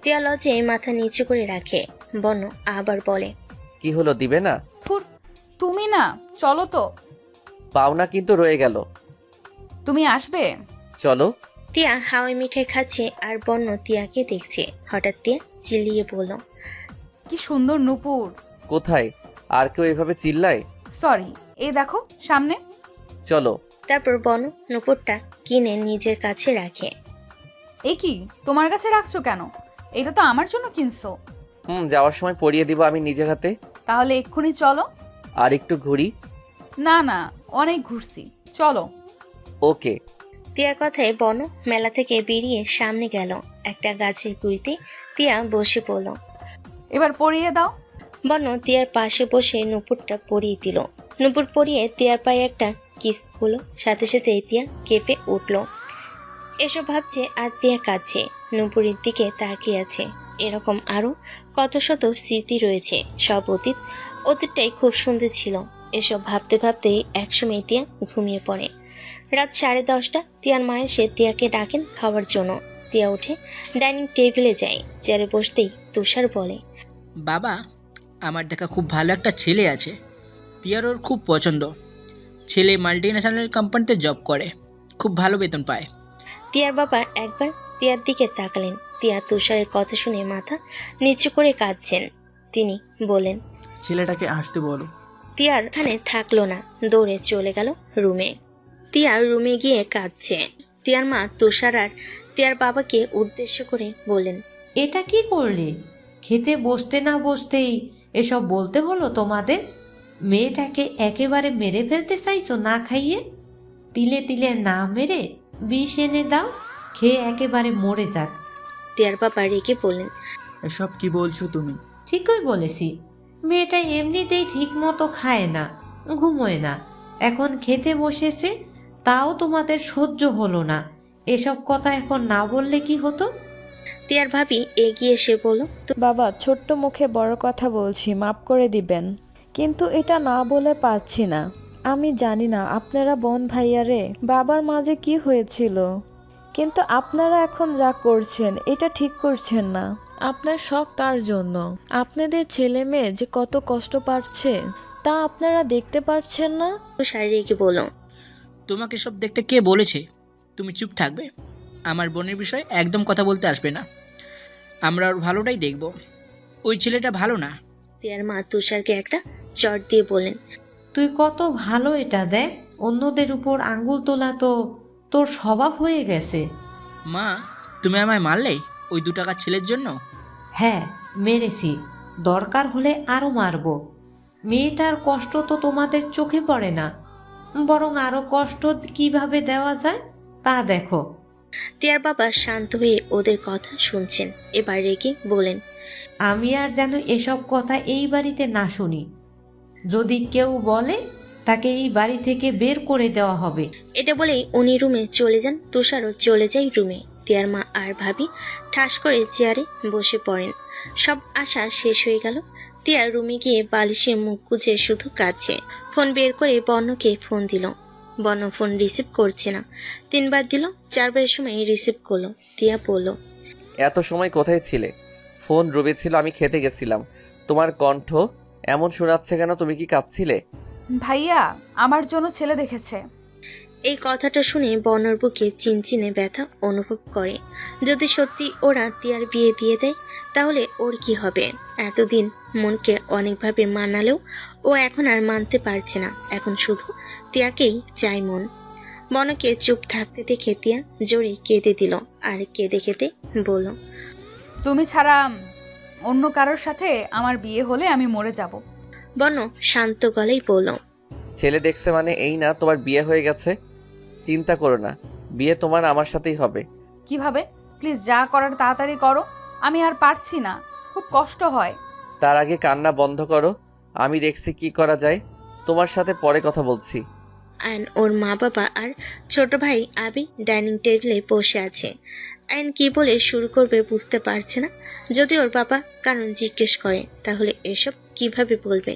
টিয়া লজ্জায় মাথা নিচু করে রাখে। বর্ণ আবার বলে, কি হলো, দিবে না? থুর, তুমি না, চলো তো। পাওনা কিন্তু রয়ে গেল। তুমি আসবে? চলো। টিয়া হাওয়াই মিঠাই খাচ্ছে আর বর্ণ টিয়াকে দেখছে। হঠাৎ টিয়া চিল্লিয়ে বলল, কি সুন্দর নূপুর। কোথায়? আর কেউ এভাবে চিল্লায়? সরি, এই দেখো সামনে। চলো। তারপর বর্ণ নুপুরটা কিনে নিজের কাছে রাখে। এ কি, তোমার কাছে রাখছো কেন? এটা তো আমার জন্য কিনছো। যাওয়ার সময় পরিয়ে দিব আমি নিজের হাতে। তাহলে এক্ষুনি চলো। আর একটু ঘুরি। না না, অনেক ঘুরছি, চলো। ওকে। টিয়ার কথায় বর্ণ মেলা থেকে বেরিয়ে সামনে গেল। একটা গাছের গুঁড়িতে টিয়া বসে পড়ল। এবার পরিয়ে দাও। বর্ণ টিয়ার পাশে বসে নুপুরটা পরিয়ে দিল। নুপুর পরিয়ে টিয়ার পায়ে একটা কিস হলো। সাথে সাথে টিয়া কেঁপে উঠল। এসব ভাবছে আর টিয়া কাঁদছে। নুপুরের দিকে তাকিয়ে আছে। এরকম আরো কত শত স্মৃতি রয়েছে, সব অতীত। অতীতটাই খুব সুন্দর ছিল। এসব ভাবতে ভাবতেই একসময় টিয়া ঘুমিয়ে পড়ে। রাত 10:30। টিয়ার মা এসে টিয়াকে ডাকেন খাওয়ার জন্য। টিয়া উঠে ডাইনিং টেবিলে যায়। চেয়ারে বসতেই তুষার বলে, বাবা, আমার দেখা খুব ভালো একটা ছেলে আছে। টিয়ার ওর খুব পছন্দ। ছেলে মাল্টিন্যাশনাল কোম্পানিতে জব করে, খুব ভালো বেতন পায়। টিয়ার বাবা একবার টিয়ার দিকে তাকালেন। টিয়া তুষারের কথা শুনে মাথা নিচু করে কাঁদছেন। তিনি বলেন, ছেলেটাকে আসতে বলো। টিয়ার এখানে থাকলো না, দৌড়ে চলে গেল রুমে। টিয়া রুমে গিয়ে কাঁদছে। টিয়ার মা তুষার আর টিয়ার বাবাকে উদ্দেশ্য করে বলেন, এটা কি করলে? খেতে বসতে না বসতেই এসব বলতে হলো তোমাদের? মেয়েটাকে একেবারে মেরে ফেলতে চাইছো না খাইয়ে? তিলে তিলে না মেরে বিষ এনে দাও, খেয়ে একেবারে মরে যাক। টিয়ার বাবা রেগে বললেন, এসব কি বলছো তুমি? ঠিকই বলেছি। মেয়েটা এমনিতেই ঠিক মতো খায় না, ঘুমোয় না, এখন খেতে বসেছে, তাও তোমাদের সহ্য হলো না। এসব কথা এখন না বললে কি হতো? টিয়ার ভাবি এগিয়ে এসে বলল, বাবা, ছোট্ট মুখে বড় কথা বলছি, মাফ করে দিবেন। কিন্তু এটা না বলে পারছি না। আমি জানি না আপনারা বোন ভাইয়ারে বাবার মাঝে কি হয়েছিল, কিন্তু আপনারা এখন যা করছেন এটা ঠিক করছেন না। আপনার সব তার জন্য। আপনাদের ছেলে মেয়ে যে কত কষ্ট পাচ্ছে তা আপনারা দেখতে পারছেন না। তুষার রেগে বলল, তোমাকে সব দেখতে কে বলেছে? তুমি চুপ থাকবে। আমার বোনের বিষয়ে একদম কথা বলতে আসবে না। আমরা ওর ভালোটাই দেখব। ওই ছেলেটা ভালো না। টিয়ার মা তুষারকে একটা চট দিয়ে বলেন, তুই কত ভালো এটা দেখ। অন্যদের উপর আঙ্গুল তোলা তো তোর স্বভাব হয়ে গেছে। মা, তুমি আমায় মারলে ওই 2 টাকার ছেলের জন্য? হ্যাঁ, মেরেছি। দরকার হলে আরও মারব। মেয়েটার কষ্ট তো তোমাদের চোখে পড়ে না, বরং আরও কষ্ট কিভাবে দেওয়া যায় তা দেখো। টিয়ার বাবা শান্ত হয়ে ওদের কথা শুনছেন। এবার রেগে বলেন, আমি আর যেন এসব কথা এই বাড়িতে না শুনি। যদি কেউ বলে তাকে এই বাড়ি থেকে বের করে দেওয়া হবে। এটা বলেই উনি রুমে চলে যান। তুষারও চলে যায় রুমে। টিয়ার মা আর ভাবি ঠাস করে চেয়ারে বসে পড়েন। সব আশা শেষ হয়ে গেল। টিয়া রুমে গিয়ে বালিশে মুখ গুজে শুধু কাঁদছে। ফোন বের করে বর্ণকে ফোন দিল। বর্ণ ফোন রিসিভ করছে না। 3 বার দিল, 4 বারের সময় রিসিভ করলো। টিয়া বলল, এত সময় কোথায় ছিলে? ফোন রুমে ছিল, আমি খেতে গেছিলাম। তোমার কণ্ঠ এমন শোনাচ্ছে কেন? তুমি কি কাঁদছিলে? ভাইয়া আমার জন্য ছেলে দেখেছে। এই কথাটা শুনে বর্ণর বুকে চিনচিনে ব্যথা অনুভব করে। যদি সত্যি ওরা তিয়ার বিয়ে দিয়ে দেয় তাহলে ওর কি হবে? এতদিন মনকে অনেকভাবে মানালেও ও এখন আর মানতে পারছে না। এখন শুধু তিয়াকেই চাই মন। বনকে চুপ থাকতে দেখে তিয়া জোরে কেঁদে দিল আর কেঁদে কেঁদে বলল, তুমি ছাড়া অন্য কারোর সাথে আমার বিয়ে হলে আমি মরে যাব। বন শান্ত গলায় বলল, ছেলে দেখছে মানে এই না তোমার বিয়ে হয়ে গেছে। চিন্তা করো না, বিয়ে তোমার আমার সাথেই হবে। কিভাবে? প্লিজ যা করার তাড়াতাড়ি করো, আমি আর পারছি না, খুব কষ্ট হয়। তার আগে কান্না বন্ধ করো, আমি দেখছি কি করা যায়। তোমার সাথে পরে কথা বলছি। আয়ন ওর মা বাবা আর ছোট ভাই আবি ডাইনিং টেবিলে বসে আছে। আয়ন কি বলে শুরু করবে বুঝতে পারছে না। যদি ওর বাবা কারণ জিজ্ঞেস করে তাহলে এসব কিভাবে বলবে।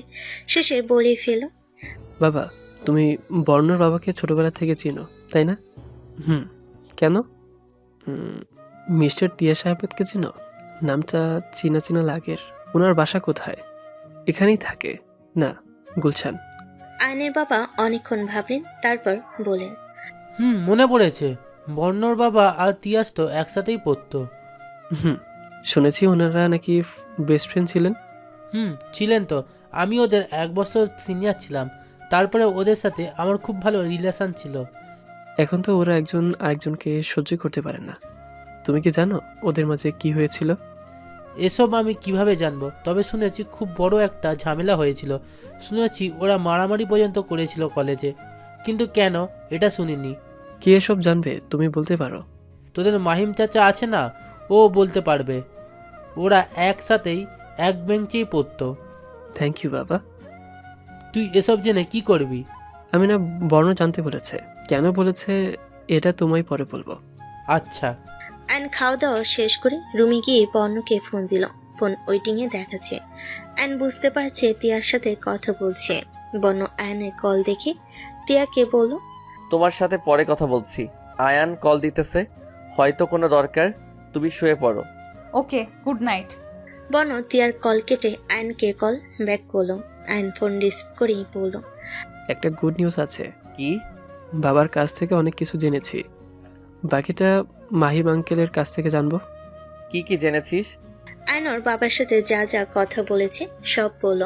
শেষে বলে ফেল, বাবা, তুমি বর্ণর বাবাকে ছোটবেলা থেকে চিনো তাই না? কেন? মিস্টার তিয়াস আহমেদকে চিনো? নামটা চিনা চিনা লাগের। ওনার বাসা কোথায়? এখানেই থাকে না, গুলশান। আয়নের বাবা অনেকক্ষণ ভাবলেন, তারপর বলেন, মনে পড়েছে। বর্ণর বাবা আর তিয়াস তো একসাথেই পড়তো। শুনেছি ওনারা নাকি বেস্ট ফ্রেন্ড ছিলেন। ছিলেন তো। আমি ওদের 1 বছর সিনিয়র ছিলাম। তারপরে ওদের সাথে আমার খুব ভালো রিলেশন ছিল। এখন তো ওরা একজন আরেকজনকে সহ্য করতে পারে না। তুমি কি জানো ওদের মাঝে কি হয়েছিল? এসব আমি কিভাবে জানবো? তবে শুনেছি খুব বড় একটা ঝামেলা হয়েছিল। শুনেছি ওরা মারামারি পর্যন্ত করেছিল কলেজে, কিন্তু কেন এটা শুনিনি। কি এসব জানবে? তুমি বলতে পারো? তোদের মাহিম চাচা আছে না, ও বলতে পারবে। ওরা একসাথেই এক বেঞ্চেই পড়তো। থ্যাংক ইউ বাবা। তুই এসব জেনে কি করবি? আমি না, বর্ণ জানতে বলেছে। কেন বলেছে এটা তোমায় পরে বলবো। আচ্ছা। আয়ন খাওয়া দাওয়া শেষ করে রুমে গিয়ে বর্ণকে ফোন দিল। ফোন ওয়েটিং এ দেখাচ্ছে। আয়ন বুঝতে পারছে তিয়ার সাথে কথা বলছে। বর্ণ আয়নের কল দেখে তিয়াকে বলল, তোমার সাথে পরে কথা বলছি। আয়ান কল দিতেছে, হয়তো কোনো দরকার। তুমি শুয়ে পড়ো। ওকে, গুড নাইট। বর্ণ তিয়ার কল কেটে আয়নকে কল ব্যাক করলো। আয়ন ফোন রিসিভ করেই বলল, একটা গুড নিউজ আছে। কি? বাবার কাছ থেকে অনেক কিছু জেনেছি, বাকিটা মাহিম আঙ্কেলের কাছ থেকে জানবো। কি কি জেনেছিস? আয়ন ওর বাবার সাথে যা যা কথা বলেছে সব বলল।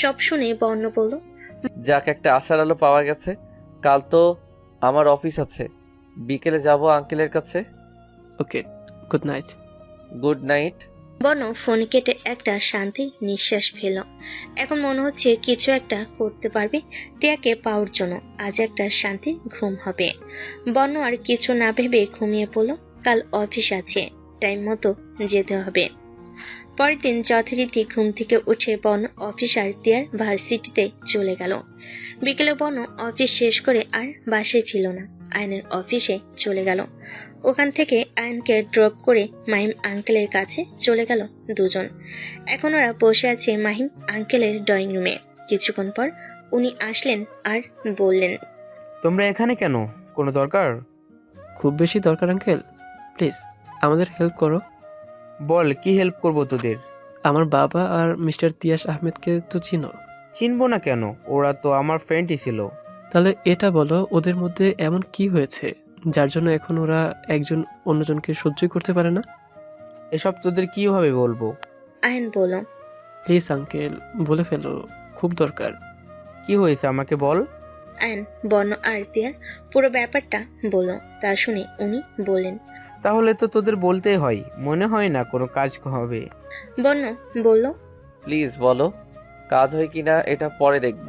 সব শুনে বর্ণ বলল, যাক, একটা আশার আলো পাওয়া গেছে। কাল তো আমার অফিস আছে, বিকেলে যাব আঙ্কেলের কাছে। ওকে, গুড নাইট। Good night. বর্ণ ফোন কেটে একটা শান্তির নিঃশ্বাস ফেল। এখন মনে হচ্ছে কিছু একটা করতে পারবে টিয়াকে পাওয়ার জন্য। আজ একটা শান্তির ঘুম হবে। বর্ণ আর কিছু না ভেবে ঘুমিয়ে পড়ল। কাল অফিস আছে, টাইম মতো যেতে হবে। পরের দিন যথারীতি ঘুম থেকে উঠে বর্ণ অফিস আর টিয়ার ভার্সিটিতে চলে গেল। বিকেলে বর্ণ অফিস শেষ করে আর বাসায় ফিরল না, আয়নের অফিসে চলে গেল। ওখান থেকে আয়নকে ড্রপ করে মাহিম আঙ্কেলের কাছে চলে গেল দুজন। এখন ওরা বসে আছে মাহিম আঙ্কেলের ড্রয়িং রুমে। কিছুক্ষণ পর উনি আসলেন আর বললেন, তোমরা এখানে কেন? কোনো দরকার? খুব বেশি দরকার আঙ্কেল, প্লিজ আমাদের হেল্প করো। বল, কি হেল্প করবো তোদের? আমার বাবা আর মিস্টার তিয়াস আহমেদকে তো চিনো। চিনবো না কেন? ওরা তো আমার ফ্রেন্ডই ছিল। তাহলে এটা বলো, ওদের মধ্যে এমন কি হয়েছে যার জন্য এখন ওরা একজন অন্যজনকে সহ্য করতে পারে না? এসব তোদের কিভাবে বলবো? আয়ন বলল, প্লিজ আঙ্কেল বলে ফেলো, খুব দরকার। কি হয়েছে আমাকে বল। আয়ন বর্ণ আর তিয়ার পুরো ব্যাপারটা বলল। তা শুনে উনি বললেন, তাহলে তো তোদের বলতেই হয়, মনে হয় না কোনো কাজ হবে। বর্ণ বলল, প্লিজ বলো, কাজ হয় কিনা এটা পরে দেখব।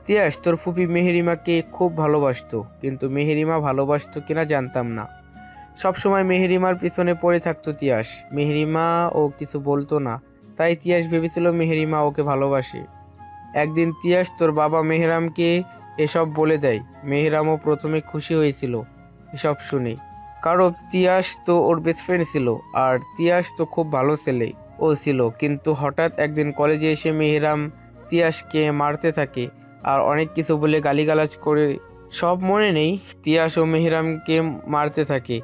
তিয়াস তোর ফুপি মেহেরিমাকে খুব ভালোবাসতো, কিন্তু মেহেরিমা ভালোবাসতো কিনা জানতাম না। সবসময় মেহেরিমার পিছনে পড়ে থাকতো তিয়াস। মেহেরিমা ও কিছু বলতো না, তাই তিয়াস ভেবেছিল মেহেরিমা ওকে ভালোবাসে। একদিন তিয়াস তোর বাবা মেহরামকে এসব বলে দেয়। মেহরামও প্রথমে খুশি হয়েছিল এসব শুনে, কারণ তিয়াস তো ওর বেস্ট ফ্রেন্ড ছিল, আর তিয়াস তো খুব ভালো ছেলে ও ছিল। কিন্তু হঠাৎ একদিন কলেজে এসে মেহরাম তিয়াসকে মারতে থাকে আর অনেক কিছু বলে গালিগালাজ করে। সব মনে নেই, তিয়াস ও মেহরামকে মারতে থাকে।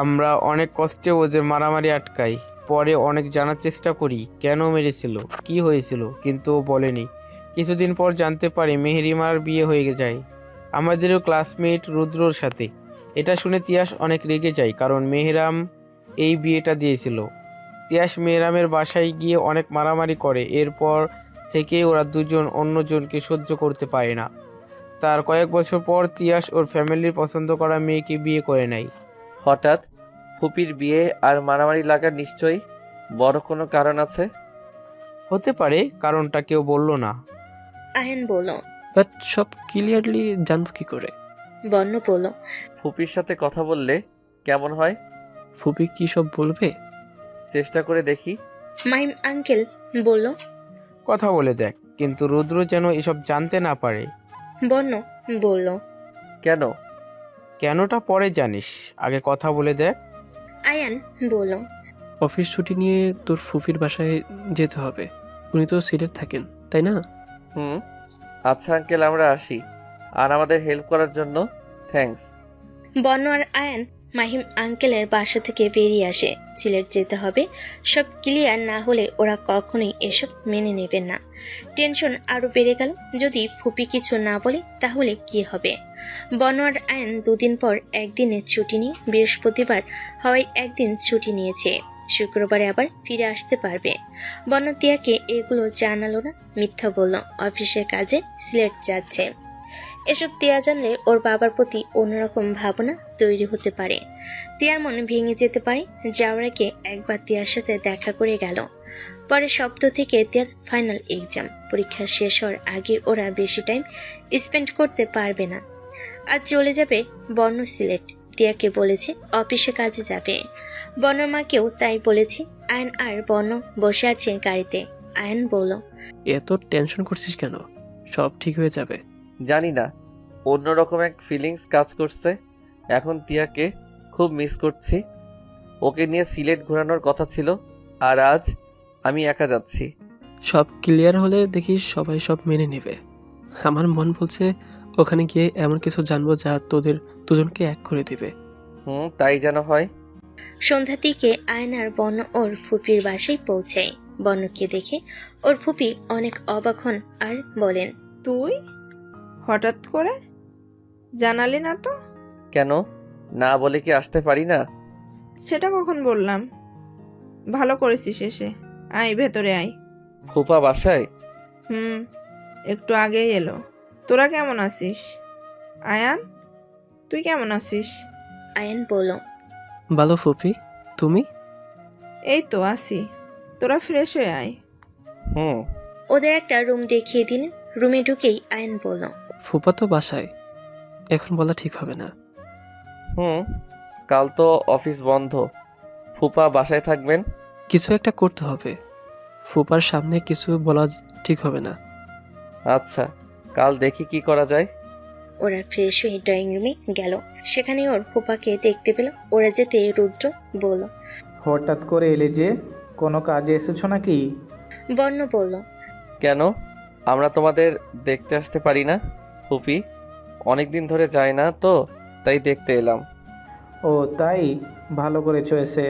আমরা অনেক কষ্টে ওদের মারামারি আটকাই। পরে অনেক জানার চেষ্টা করি কেন মেরেছিল, কি হয়েছিল, কিন্তু ও বলেনি। কিছুদিন পর জানতে পারি মেহেরিমার বিয়ে হয়ে যায় আমাদেরও ক্লাসমেট রুদ্রর সাথে। এটা শুনে তিয়াস অনেক রেগে যায়, কারণ মেহরাম এই বিয়েটা দিয়েছিল। তিয়াস মেহরামের বাসায় গিয়ে অনেক মারামারি করে। এরপর থেকে ওরা দুজন অন্যজনকে সহ্য করতে পারে না। তার কয়েক বছর পর তিয়াস ওর ফ্যামিলির পছন্দ করা মেয়েকে বিয়ে করে নেয়। হঠাৎ ফুপির বিয়ে আর মারামারি লাগার নিশ্চয়ই বড় কোনো কারণ আছে। হতে পারে, কারণটা কেউ বলল না। আয়ান বলল। বাট সব ক্লিয়ারলি জানবো কি করে? বর্ণ বলল। ফুপির সাথে কথা বললে কেমন হয়? ফুপি কি সব বলবে? চেষ্টা করে দেখি। মাহিম আঙ্কেল বলল। কথা বলে দেখ, কিন্তু রুদ্র যেন এসব জানতে না পারে। বর্ণ বলল। কেন? কেনটা পরে জানিস, আগে কথা বলে দেখ। আয়ান বলল। অফিস ছুটি নিয়ে তোর ফুপির বাসায় যেতে হবে। উনি তো সিলেট থাকেন, তাই না? হুম। আচ্ছা আঙ্কেল, আমরা আসি। আর আমাদের হেল্প করার জন্য থ্যাঙ্কস। বর্ণ আর আয়ান মাহিম আঙ্কেলের বাসা থেকে বেরিয়ে আসে। সিলেট যেতে হবে, সব ক্লিয়ার না হলে ওরা কখনোই এসব মেনে নেবেন না। টেনশন আরো বেড়ে গেল। যদি ফুপি কিছু না বলে তাহলে কি হবে? বর্ণ আর আয়ান দুদিন পর একদিনের ছুটি নিয়ে, বৃহস্পতিবার হওয়ায় একদিন ছুটি নিয়েছে, শুক্রবারে আবার ফিরে আসতে পারবে। বর্ণ তিয়াকে এগুলো জানালো না, মিথ্যা বলল অফিসের কাজে সিলেট যাচ্ছে। এসব তিয়া জানলে ওর বাবার প্রতি অন্যরকম ভাবনা তৈরি হতে পারে। তিয়ার মন ভেঙে যেতে পারে। যাওয়ার আগে একবার তিয়ার সাথে দেখা করে গেল। পরে সপ্তাহ থেকে তিয়ার ফাইনাল এক্সাম, পরীক্ষা শেষ হওয়ার আগে ওরা বেশি টাইম স্পেন্ড করতে পারবে না। আজ চলে যাবে বর্ণ সিলেট। তিয়াকে বলেছে অফিসে কাজে যাবে। বর্ণর মাকেও তাই বলেছে। আয়ন আর বর্ণ বসে আছে গাড়িতে। আয়ন বলল। এত টেনশন করছিস কেন? সব ঠিক হয়ে যাবে। জানি না, অন্যরকম এক ফিলিংস কাজ করছে। এখন তিয়াকে খুব মিস করছি। ওকে নিয়ে সিলেট ঘোরানোর কথা ছিল, আর আজ আমি একা যাচ্ছি। সব ক্লিয়ার হলে দেখি সবাই সব মেনে নেবে। আমার মন বলছে ওখানে গিয়ে এমন কিছু জানবো যা তোদের দুজনকে এক করে দিবে। তাই যেন হয়। সন্ধ্যার দিকে আয়ন আর বর্ণ ওর ফুপির বাসায় পৌঁছায়। বর্ণকে দেখে ওর ফুপি অনেক অবাক হন আর বলেন। তুই হঠাৎ করে জানালি না তো? কেন, না বলে কি আসতে পারি না? সেটা কখন বললাম? ভালো করেছিস এসে। আয় ভেতরে আয়। ফুপা বাসায়? একটু আগেই এলো। তোরা কেমন আছিস? আয়ান, তুই কেমন আছিস? আয়ান বলল। ভালো ফুপি, তুমি? এই তো আছি। তোরা ফ্রেশ হয়ে আয়। ওদের একটা রুম দেখিয়ে দিলেন। রুমে ঢুকেই আয়ান বলল। ফুপা তো বাসায়, এখন বলা ঠিক হবে না। কাল তো অফিস বন্ধ, ফুপা বাসায় থাকবেন। কিছু একটা করতে হবে, ফুপার সামনে কিছু বলা ঠিক হবে না। আচ্ছা, কাল দেখি কি করা যায়। ওরা ফ্রেশ হয়ে ড্রয়িং রুমে গেল। সেখানে ওর ফুপাকে দেখতে পেল। ওরা যেতে রুদ্র বলল। হঠাৎ করে এলে যে, কোনো কাজে এসেছো নাকি? বর্ণ বলল। কেন, আমরা তোমাদের দেখতে আসতে পারি না? ফুপি অনেকদিন ধরে যায় না তো, তাই দেখতে এলাম। ও তাই, ভালো করেছো এসে।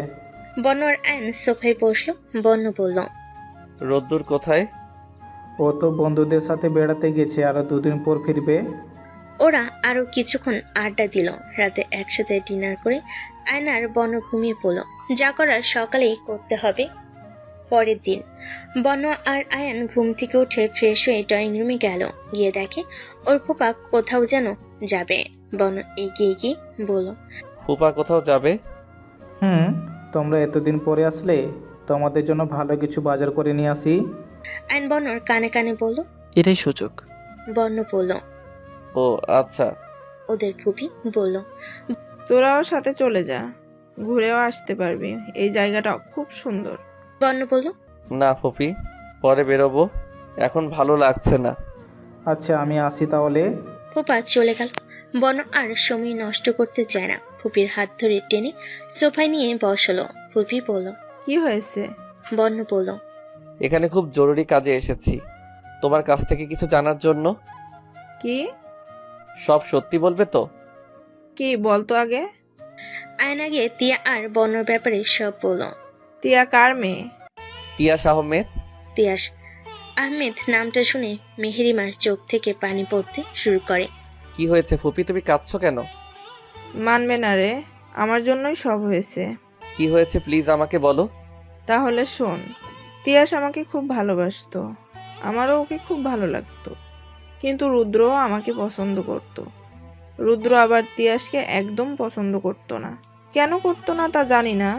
বর্ণ আর আয়ন সোফায় বসলো। বর্ণ বলল। রোদ্দুর কোথায়? ও তো বন্ধুদের সাথে বেড়াতে গেছে, আরো 2 দিন পর ফিরবে। ওরা আরো কিছুক্ষণ আড্ডা দিল। রাতে একসাথে ডিনার করে আয়ন আর বর্ণ ঘুমিয়ে পড়ল। যা করার সকালেই করতে হবে। পরের দিন বর্ণ আর আয়ান ঘুম থেকে উঠে ফ্রেশ হয়ে ড্রয়িং রুমে গেল। গিয়ে দেখে ওর ফুপা কোথাও যেন যাবে। বর্ণ এগিয়ে গিয়ে বলল। ফুপা কোথাও যাবে? তোমরা এতদিন পরে আসলে, তোমাদের জন্য ভালো কিছু বাজার করে নিয়ে আসি। আয়ন বর্ণর কানে কানে বলল। এটাই সুযোগ। বর্ণ বলল। ও আচ্ছা। ওদের ফুপি বলল। তোরাও সাথে চলে যা, ঘুরেও আসতে পারবি। এই জায়গাটা খুব সুন্দর। বর্ণ বলল। না ফুপি, পরে বেরোবো, এখন ভালো লাগছে না। আচ্ছা আমি আসি তাহলে। ফুপা চলে গেল। বর্ণ আর সময় নষ্ট করতে চায় না। ফুপির হাত ধরে টেনে সোফায় নিয়ে বসলো। ফুপি বলল। কি হয়েছে? বর্ণ বলল। এখানে খুব জরুরি কাজে এসেছি, তোমার কাছ থেকে কিছু জানার জন্য। কি? সব সত্যি বলবে তো? কি বলতো আগে? আয়ন আগে তিয়া আর বর্ণর ব্যাপারে সব বলল। তিয়া কার মেয়ে? তিয়াস আহমেদ। তিয়াস আহমেদ নামটা শুনে মেহেরিমার চোখ থেকে পানি পড়তে শুরু করে। কি হয়েছে ফুপি, তুমি কাঁদছো কেন? মানবে না রে, আমার জন্যই সব হয়েছে। কি হয়েছে প্লিজ আমাকে বলো। তাহলে শোন, তিয়াস আমাকে খুব ভালোবাসতো, আমারও ওকে খুব ভালো লাগতো, কিন্তু রুদ্রও আমাকে পছন্দ করত। রুদ্র আবার তিয়াসকে একদম পছন্দ করতো না। কেন করতো না তা জানি না।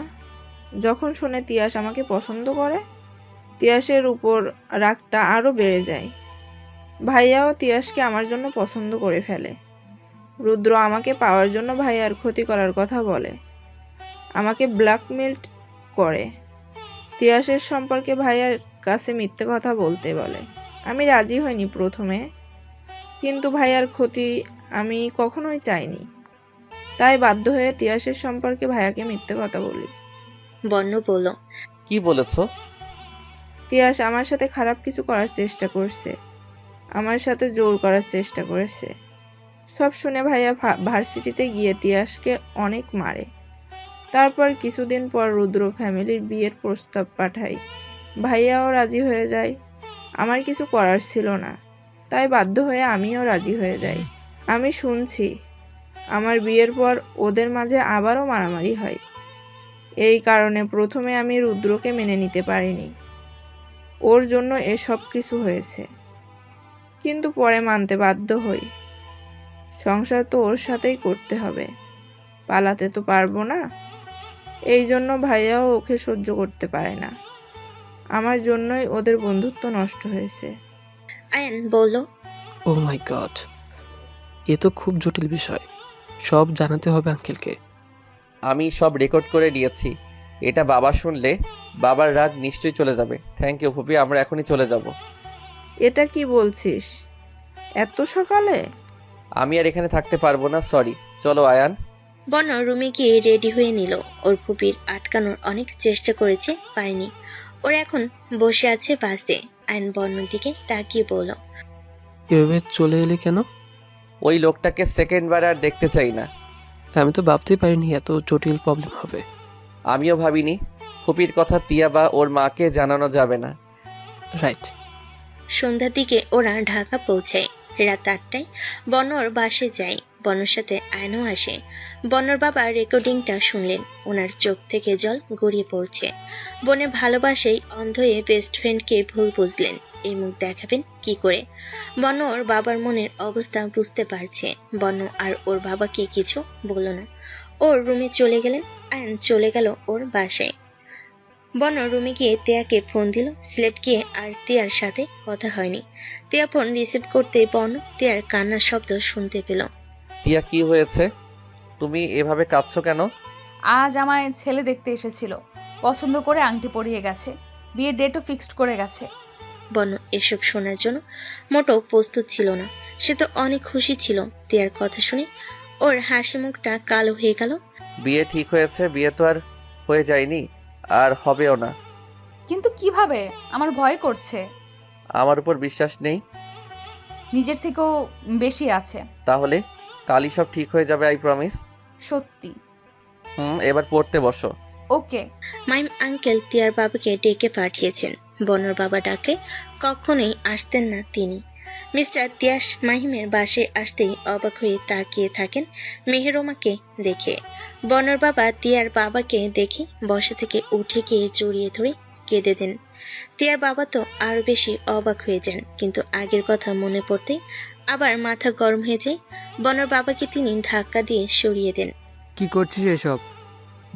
যখন শুনে তিয়াস আমাকে পছন্দ করে, তিয়াসের উপর রাগটা আরও বেড়ে যায়। ভাইয়াও তিয়াসকে আমার জন্য পছন্দ করে ফেলে। রুদ্র আমাকে পাওয়ার জন্য ভাইয়ার ক্ষতি করার কথা বলে, আমাকে ব্ল্যাকমেল করে। তিয়াসের সম্পর্কে ভাইয়ার কাছে মিথ্যে কথা বলতে বলে। আমি রাজি হইনি প্রথমে, কিন্তু ভাইয়ার ক্ষতি আমি কখনোই চাইনি, তাই বাধ্য হয়ে তিয়াসের সম্পর্কে ভাইয়াকে মিথ্যে কথা বলি। বন্য বলল, কি বলেছো? তিয়াস আমার সাথে খারাপ কিছু করার চেষ্টা করছে, আমার সাথে জোর করার চেষ্টা করেছে। সব শুনে ভাইয়া ভার্সিটিতে গিয়ে তিয়াসকে অনেক মারে। তারপর কিছুদিন পর রুদ্র ফ্যামিলির বিয়ের প্রস্তাব পাঠায়। ভাইয়াও রাজি হয়ে যায়। আমার কিছু করার ছিল না, তাই বাধ্য হয়ে আমিও রাজি হয়ে যাই। আমি শুনছি আমার বিয়ের পর ওদের মাঝে আবারও মারামারি হয়। এই কারণে প্রথমে আমি রুদ্রকে মেনে নিতে পারিনি, ওর জন্য এসব কিছু হয়েছে, কিন্তু পরে মানতে বাধ্য হই। সংসার তো ওর সাথেই করতে হবে, পালাতে তো পারবো না। এই জন্য ভাইয়াও ওকে সহ্য করতে পারে না। আমার জন্যই ওদের বন্ধুত্ব নষ্ট হয়েছে। আয়ান বলল, ও মাই গড, এ তো খুব জটিল বিষয়, সব জানাতে হবে আঙ্কেলকে। আমি সব রেকর্ড করে নিয়েছি, এটা বাবা শুনলে বাবার রাগ নিশ্চয়ই চলে যাবে। থ্যাংক ইউ ফুপি, আমরা এখনই চলে যাব। এটা কি বলছিস এত সকালে? আমি আর এখানে থাকতে পারবো না, সরি। চলো আয়ান। বন্য রুমে গিয়ে রেডি হয়ে নিল। ওর ফুপির আটকানোর অনেক চেষ্টা করেছে, পায়নি। ওরা এখন বসে আছে বাসে। আয়ন বন্যর দিকে তাকিয়ে বলল, এভাবে চলে এলে কেন? ওই লোকটাকে সেকেন্ডবার আর দেখতে চাই না। আমি তো ভাবতেই পারিনি এত জটিল প্রবলেম হবে। আমিও ভাবিনি। ফুপির কথা তিয়া বা ওর মাকে জানানো যাবে না। রাইট। সন্ধ্যার দিকে ওরা ঢাকা পৌঁছায়। রাত 8টায় বন্যর বাসে যায়। বন্যর সাথে আয়নও আসে। বন্যর বাবা রেকর্ডিংটা শুনলেন, ওনার চোখ থেকে জল গড়িয়ে পড়ছে। বোনের ভালোবাসায় অন্ধ হয়ে বেস্ট ফ্রেন্ডকে ভুল বুঝলেন, এই মুখ দেখাবেন কি করে? বন্য ওর বাবার মনের অবস্থা বুঝতে পারছে। বন্য আর ওর বাবাকে কিছু বলল না, ওর রুমে চলে গেলেন। আয়ন চলে গেল ওর বাসায়। বন্য রুমে গিয়ে তিয়াকে ফোন দিল। সিলেট গিয়ে আর তিয়ার সাথে কথা হয়নি। তিয়া ফোন রিসিভ করতেই বন্য তিয়ার কান্নার শব্দ শুনতে পেল। তিয়া কি হয়েছে? তুমি এভাবে কাঁদছো কেন? আজ আমায় ছেলে দেখতে এসেছিল, পছন্দ করে আংটি পরিয়ে গেছে, বিয়ের ডেটও ফিক্সড করে গেছে। বন্য এসব শোনার জন্য মোটেও প্রস্তুত ছিল না। সে তো অনেক খুশি ছিল। তিয়ার কথা শুনে ওর হাসি মুখটা কালো হয়ে গেল। বিয়ে ঠিক হয়েছে? বিয়ে তো আর হয়ে যায়নি, আর হবেও না। কিন্তু কিভাবে? আমার ভয় করছে। আমার উপর বিশ্বাস নেই? নিজের থেকেও বেশি আছে। তাহলে কালই সব ঠিক হয়ে যাবে, আই প্রমিস। সত্যি? এবার পড়তে বসো। ওকে। মাইম আঙ্কেল তিয়ার বাবাকে ডেকে পাঠিয়েছেন। বনর বাবা ডাকে কখনোই আসতেন না তিনি। মিস্টার তিয়াস মাহিমের বাসে আসতেই অবাক হয়ে তাকিয়ে থাকেন মেহেরোমাকে দেখে। বনর বাবা তিয়ার বাবাকে দেখে বসা থেকে উঠে গিয়ে জড়িয়ে ধরে কেঁদে দেন। তিয়ার বাবা তো আরো বেশি অবাক হয়ে যান, কিন্তু আগের কথা মনে পড়তে আবার মাথা গরম হয়ে যায়। বনর বাবাকে তিনি ধাক্কা দিয়ে সরিয়ে দেন। কি করছিস এসব?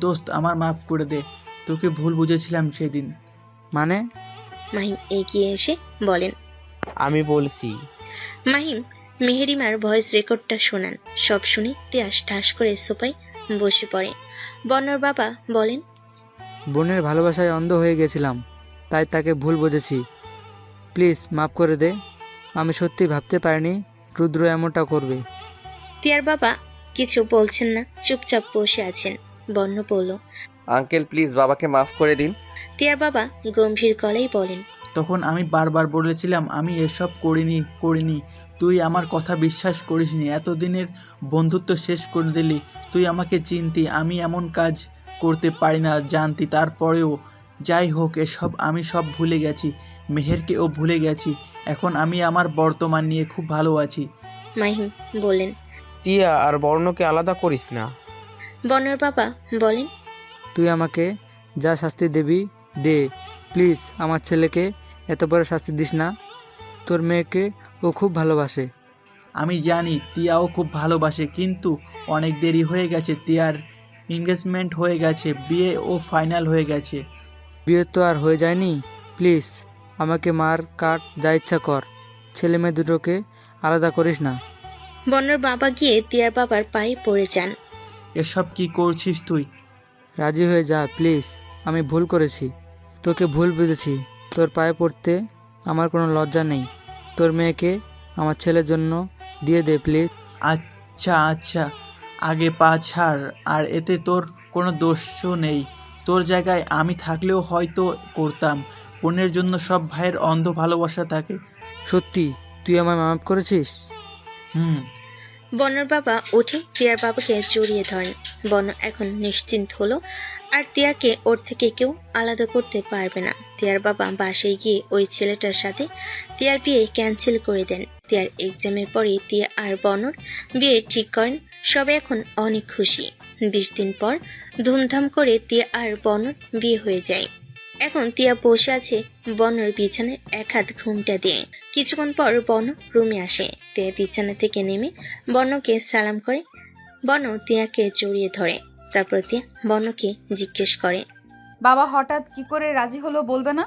দোস্ত আমার মাফ করে দে, তোকে ভুল বুঝেছিলাম সেদিন। মানে? মাহিম এগিয়ে এসে বলেন, আমি বলছি। মাহিম মেহেরিমার ভয়েস রেকর্ডটা শোনান। সব শুনে তিয়াস ঠাস করে সোফায় বসে পড়ে। বন্যর বাবা বলেন, বোনের ভালোবাসায় অন্ধ হয়ে গেছিলাম, তাই তাকে ভুল বুঝেছি। প্লিজ মাফ করে দে। আমি সত্যি ভাবতে পারিনি রুদ্র এমনটা করবে। তিয়ার বাবা কিছু বলছেন না, চুপচাপ বসে আছেন। বন্য বলল, আঙ্কেল প্লিজ বাবাকে মাফ করে দিন। তিয়ার বাবা গম্ভীর গলায় বলেন, তখন আমি বারবার বলেছিলাম আমি এসব করিনি। তুই আমার কথা বিশ্বাস করিসনি, এতদিনের বন্ধুত্ব শেষ করে দিলি। তুই আমাকে চিনতি, আমি এমন কাজ করতে পারি না জানতি, তারপরেও যাই হোক, এসব আমি সব ভুলে গেছি। মেহেরকেও ভুলে গেছি। এখন আমি আমার বর্তমান নিয়ে খুব ভালো আছি। মাহিম বললেন। তিয়া আর বর্ণকে আলাদা করিস না। বর্ণর বাবা বলেন। তুই আমাকে যা শাস্তি দিবি দে, প্লিজ আমার ছেলেকে এত বড় শাস্তি দিস না। তোর মেয়েকে ও খুব ভালোবাসে। আমি জানি তিয়াও খুব ভালোবাসে, কিন্তু অনেক দেরি হয়ে গেছে। তিয়ার এনগেজমেন্ট হয়ে গেছে, বিয়ে ও ফাইনাল হয়ে গেছে। বিয়ে তো আর হয়ে যায়নি। প্লিজ আমাকে মার কাট যা ইচ্ছা কর, ছেলে মেয়ে দুটোকে আলাদা করিস না। বর্ণর বাবা গিয়ে তিয়ার বাবার পায়ে পড়ে যান। এসব কি করছিস তুই? রাজি হয়ে যা প্লিজ, আমি ভুল করেছি, তোকে ভুল বুঝেছি। তোর পায়ে পড়তে আমার কোনো লজ্জা নেই। তোর মেয়েকে আমার ছেলের জন্য দিয়ে দে প্লিজ। আচ্ছা আচ্ছা, আগে পা ছাড়। আর এতে তোর কোনো দোষও নেই। তোর জায়গায় আমি থাকলেও হয়তো করতাম। বোনের জন্য সব ভাইয়ের অন্ধ ভালোবাসা থাকে। সত্যি তুই আমায় মাফ করেছিস? হুম। বর্ণর বাবা উঠে তিয়ার বাবাকে জড়িয়ে ধরেন। বর্ণ এখন নিশ্চিন্ত হলো, আর তিয়াকে ওর থেকে কেউ আলাদা করতে পারবে না। তিয়ার বাবা বাসায় গিয়ে ওই ছেলেটার সাথে তিয়ার বিয়ে ক্যান্সেল করে দেন। তিয়ার এক্সামের পরে তিয়া আর বর্ণর বিয়ে ঠিক করেন। সবাই এখন অনেক খুশি। 20 দিন পর ধুমধাম করে তিয়া আর বর্ণর বিয়ে হয়ে যায়। এখন তিয়া বসে আছে বর্ণর বিছানায় এক হাত ঘুমটা দিয়ে। কিছুক্ষণ পর বর্ণ রুমে আসে। তিয়া বিছানা থেকে নেমে বর্ণকে সালাম করে। বর্ণ তিয়াকে জড়িয়ে ধরে। তারপর তিয়া বর্ণকে জিজ্ঞেস করে, বাবা হঠাৎ কি করে রাজি হলো বলবে না?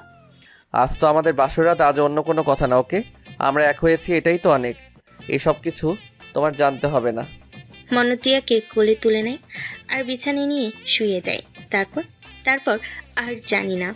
আজ তো আমাদের বাসরাত, আজ অন্য কোনো কথা না। ওকে, আমরা এক হয়েছি, এটাই তো অনেক। এসব কিছু তোমার জানতে হবে না। বর্ণ তিয়াকে কোলে তুলে নেয় আর বিছানায় নিয়ে শুয়ে দেয়। তারপর আর জানি না।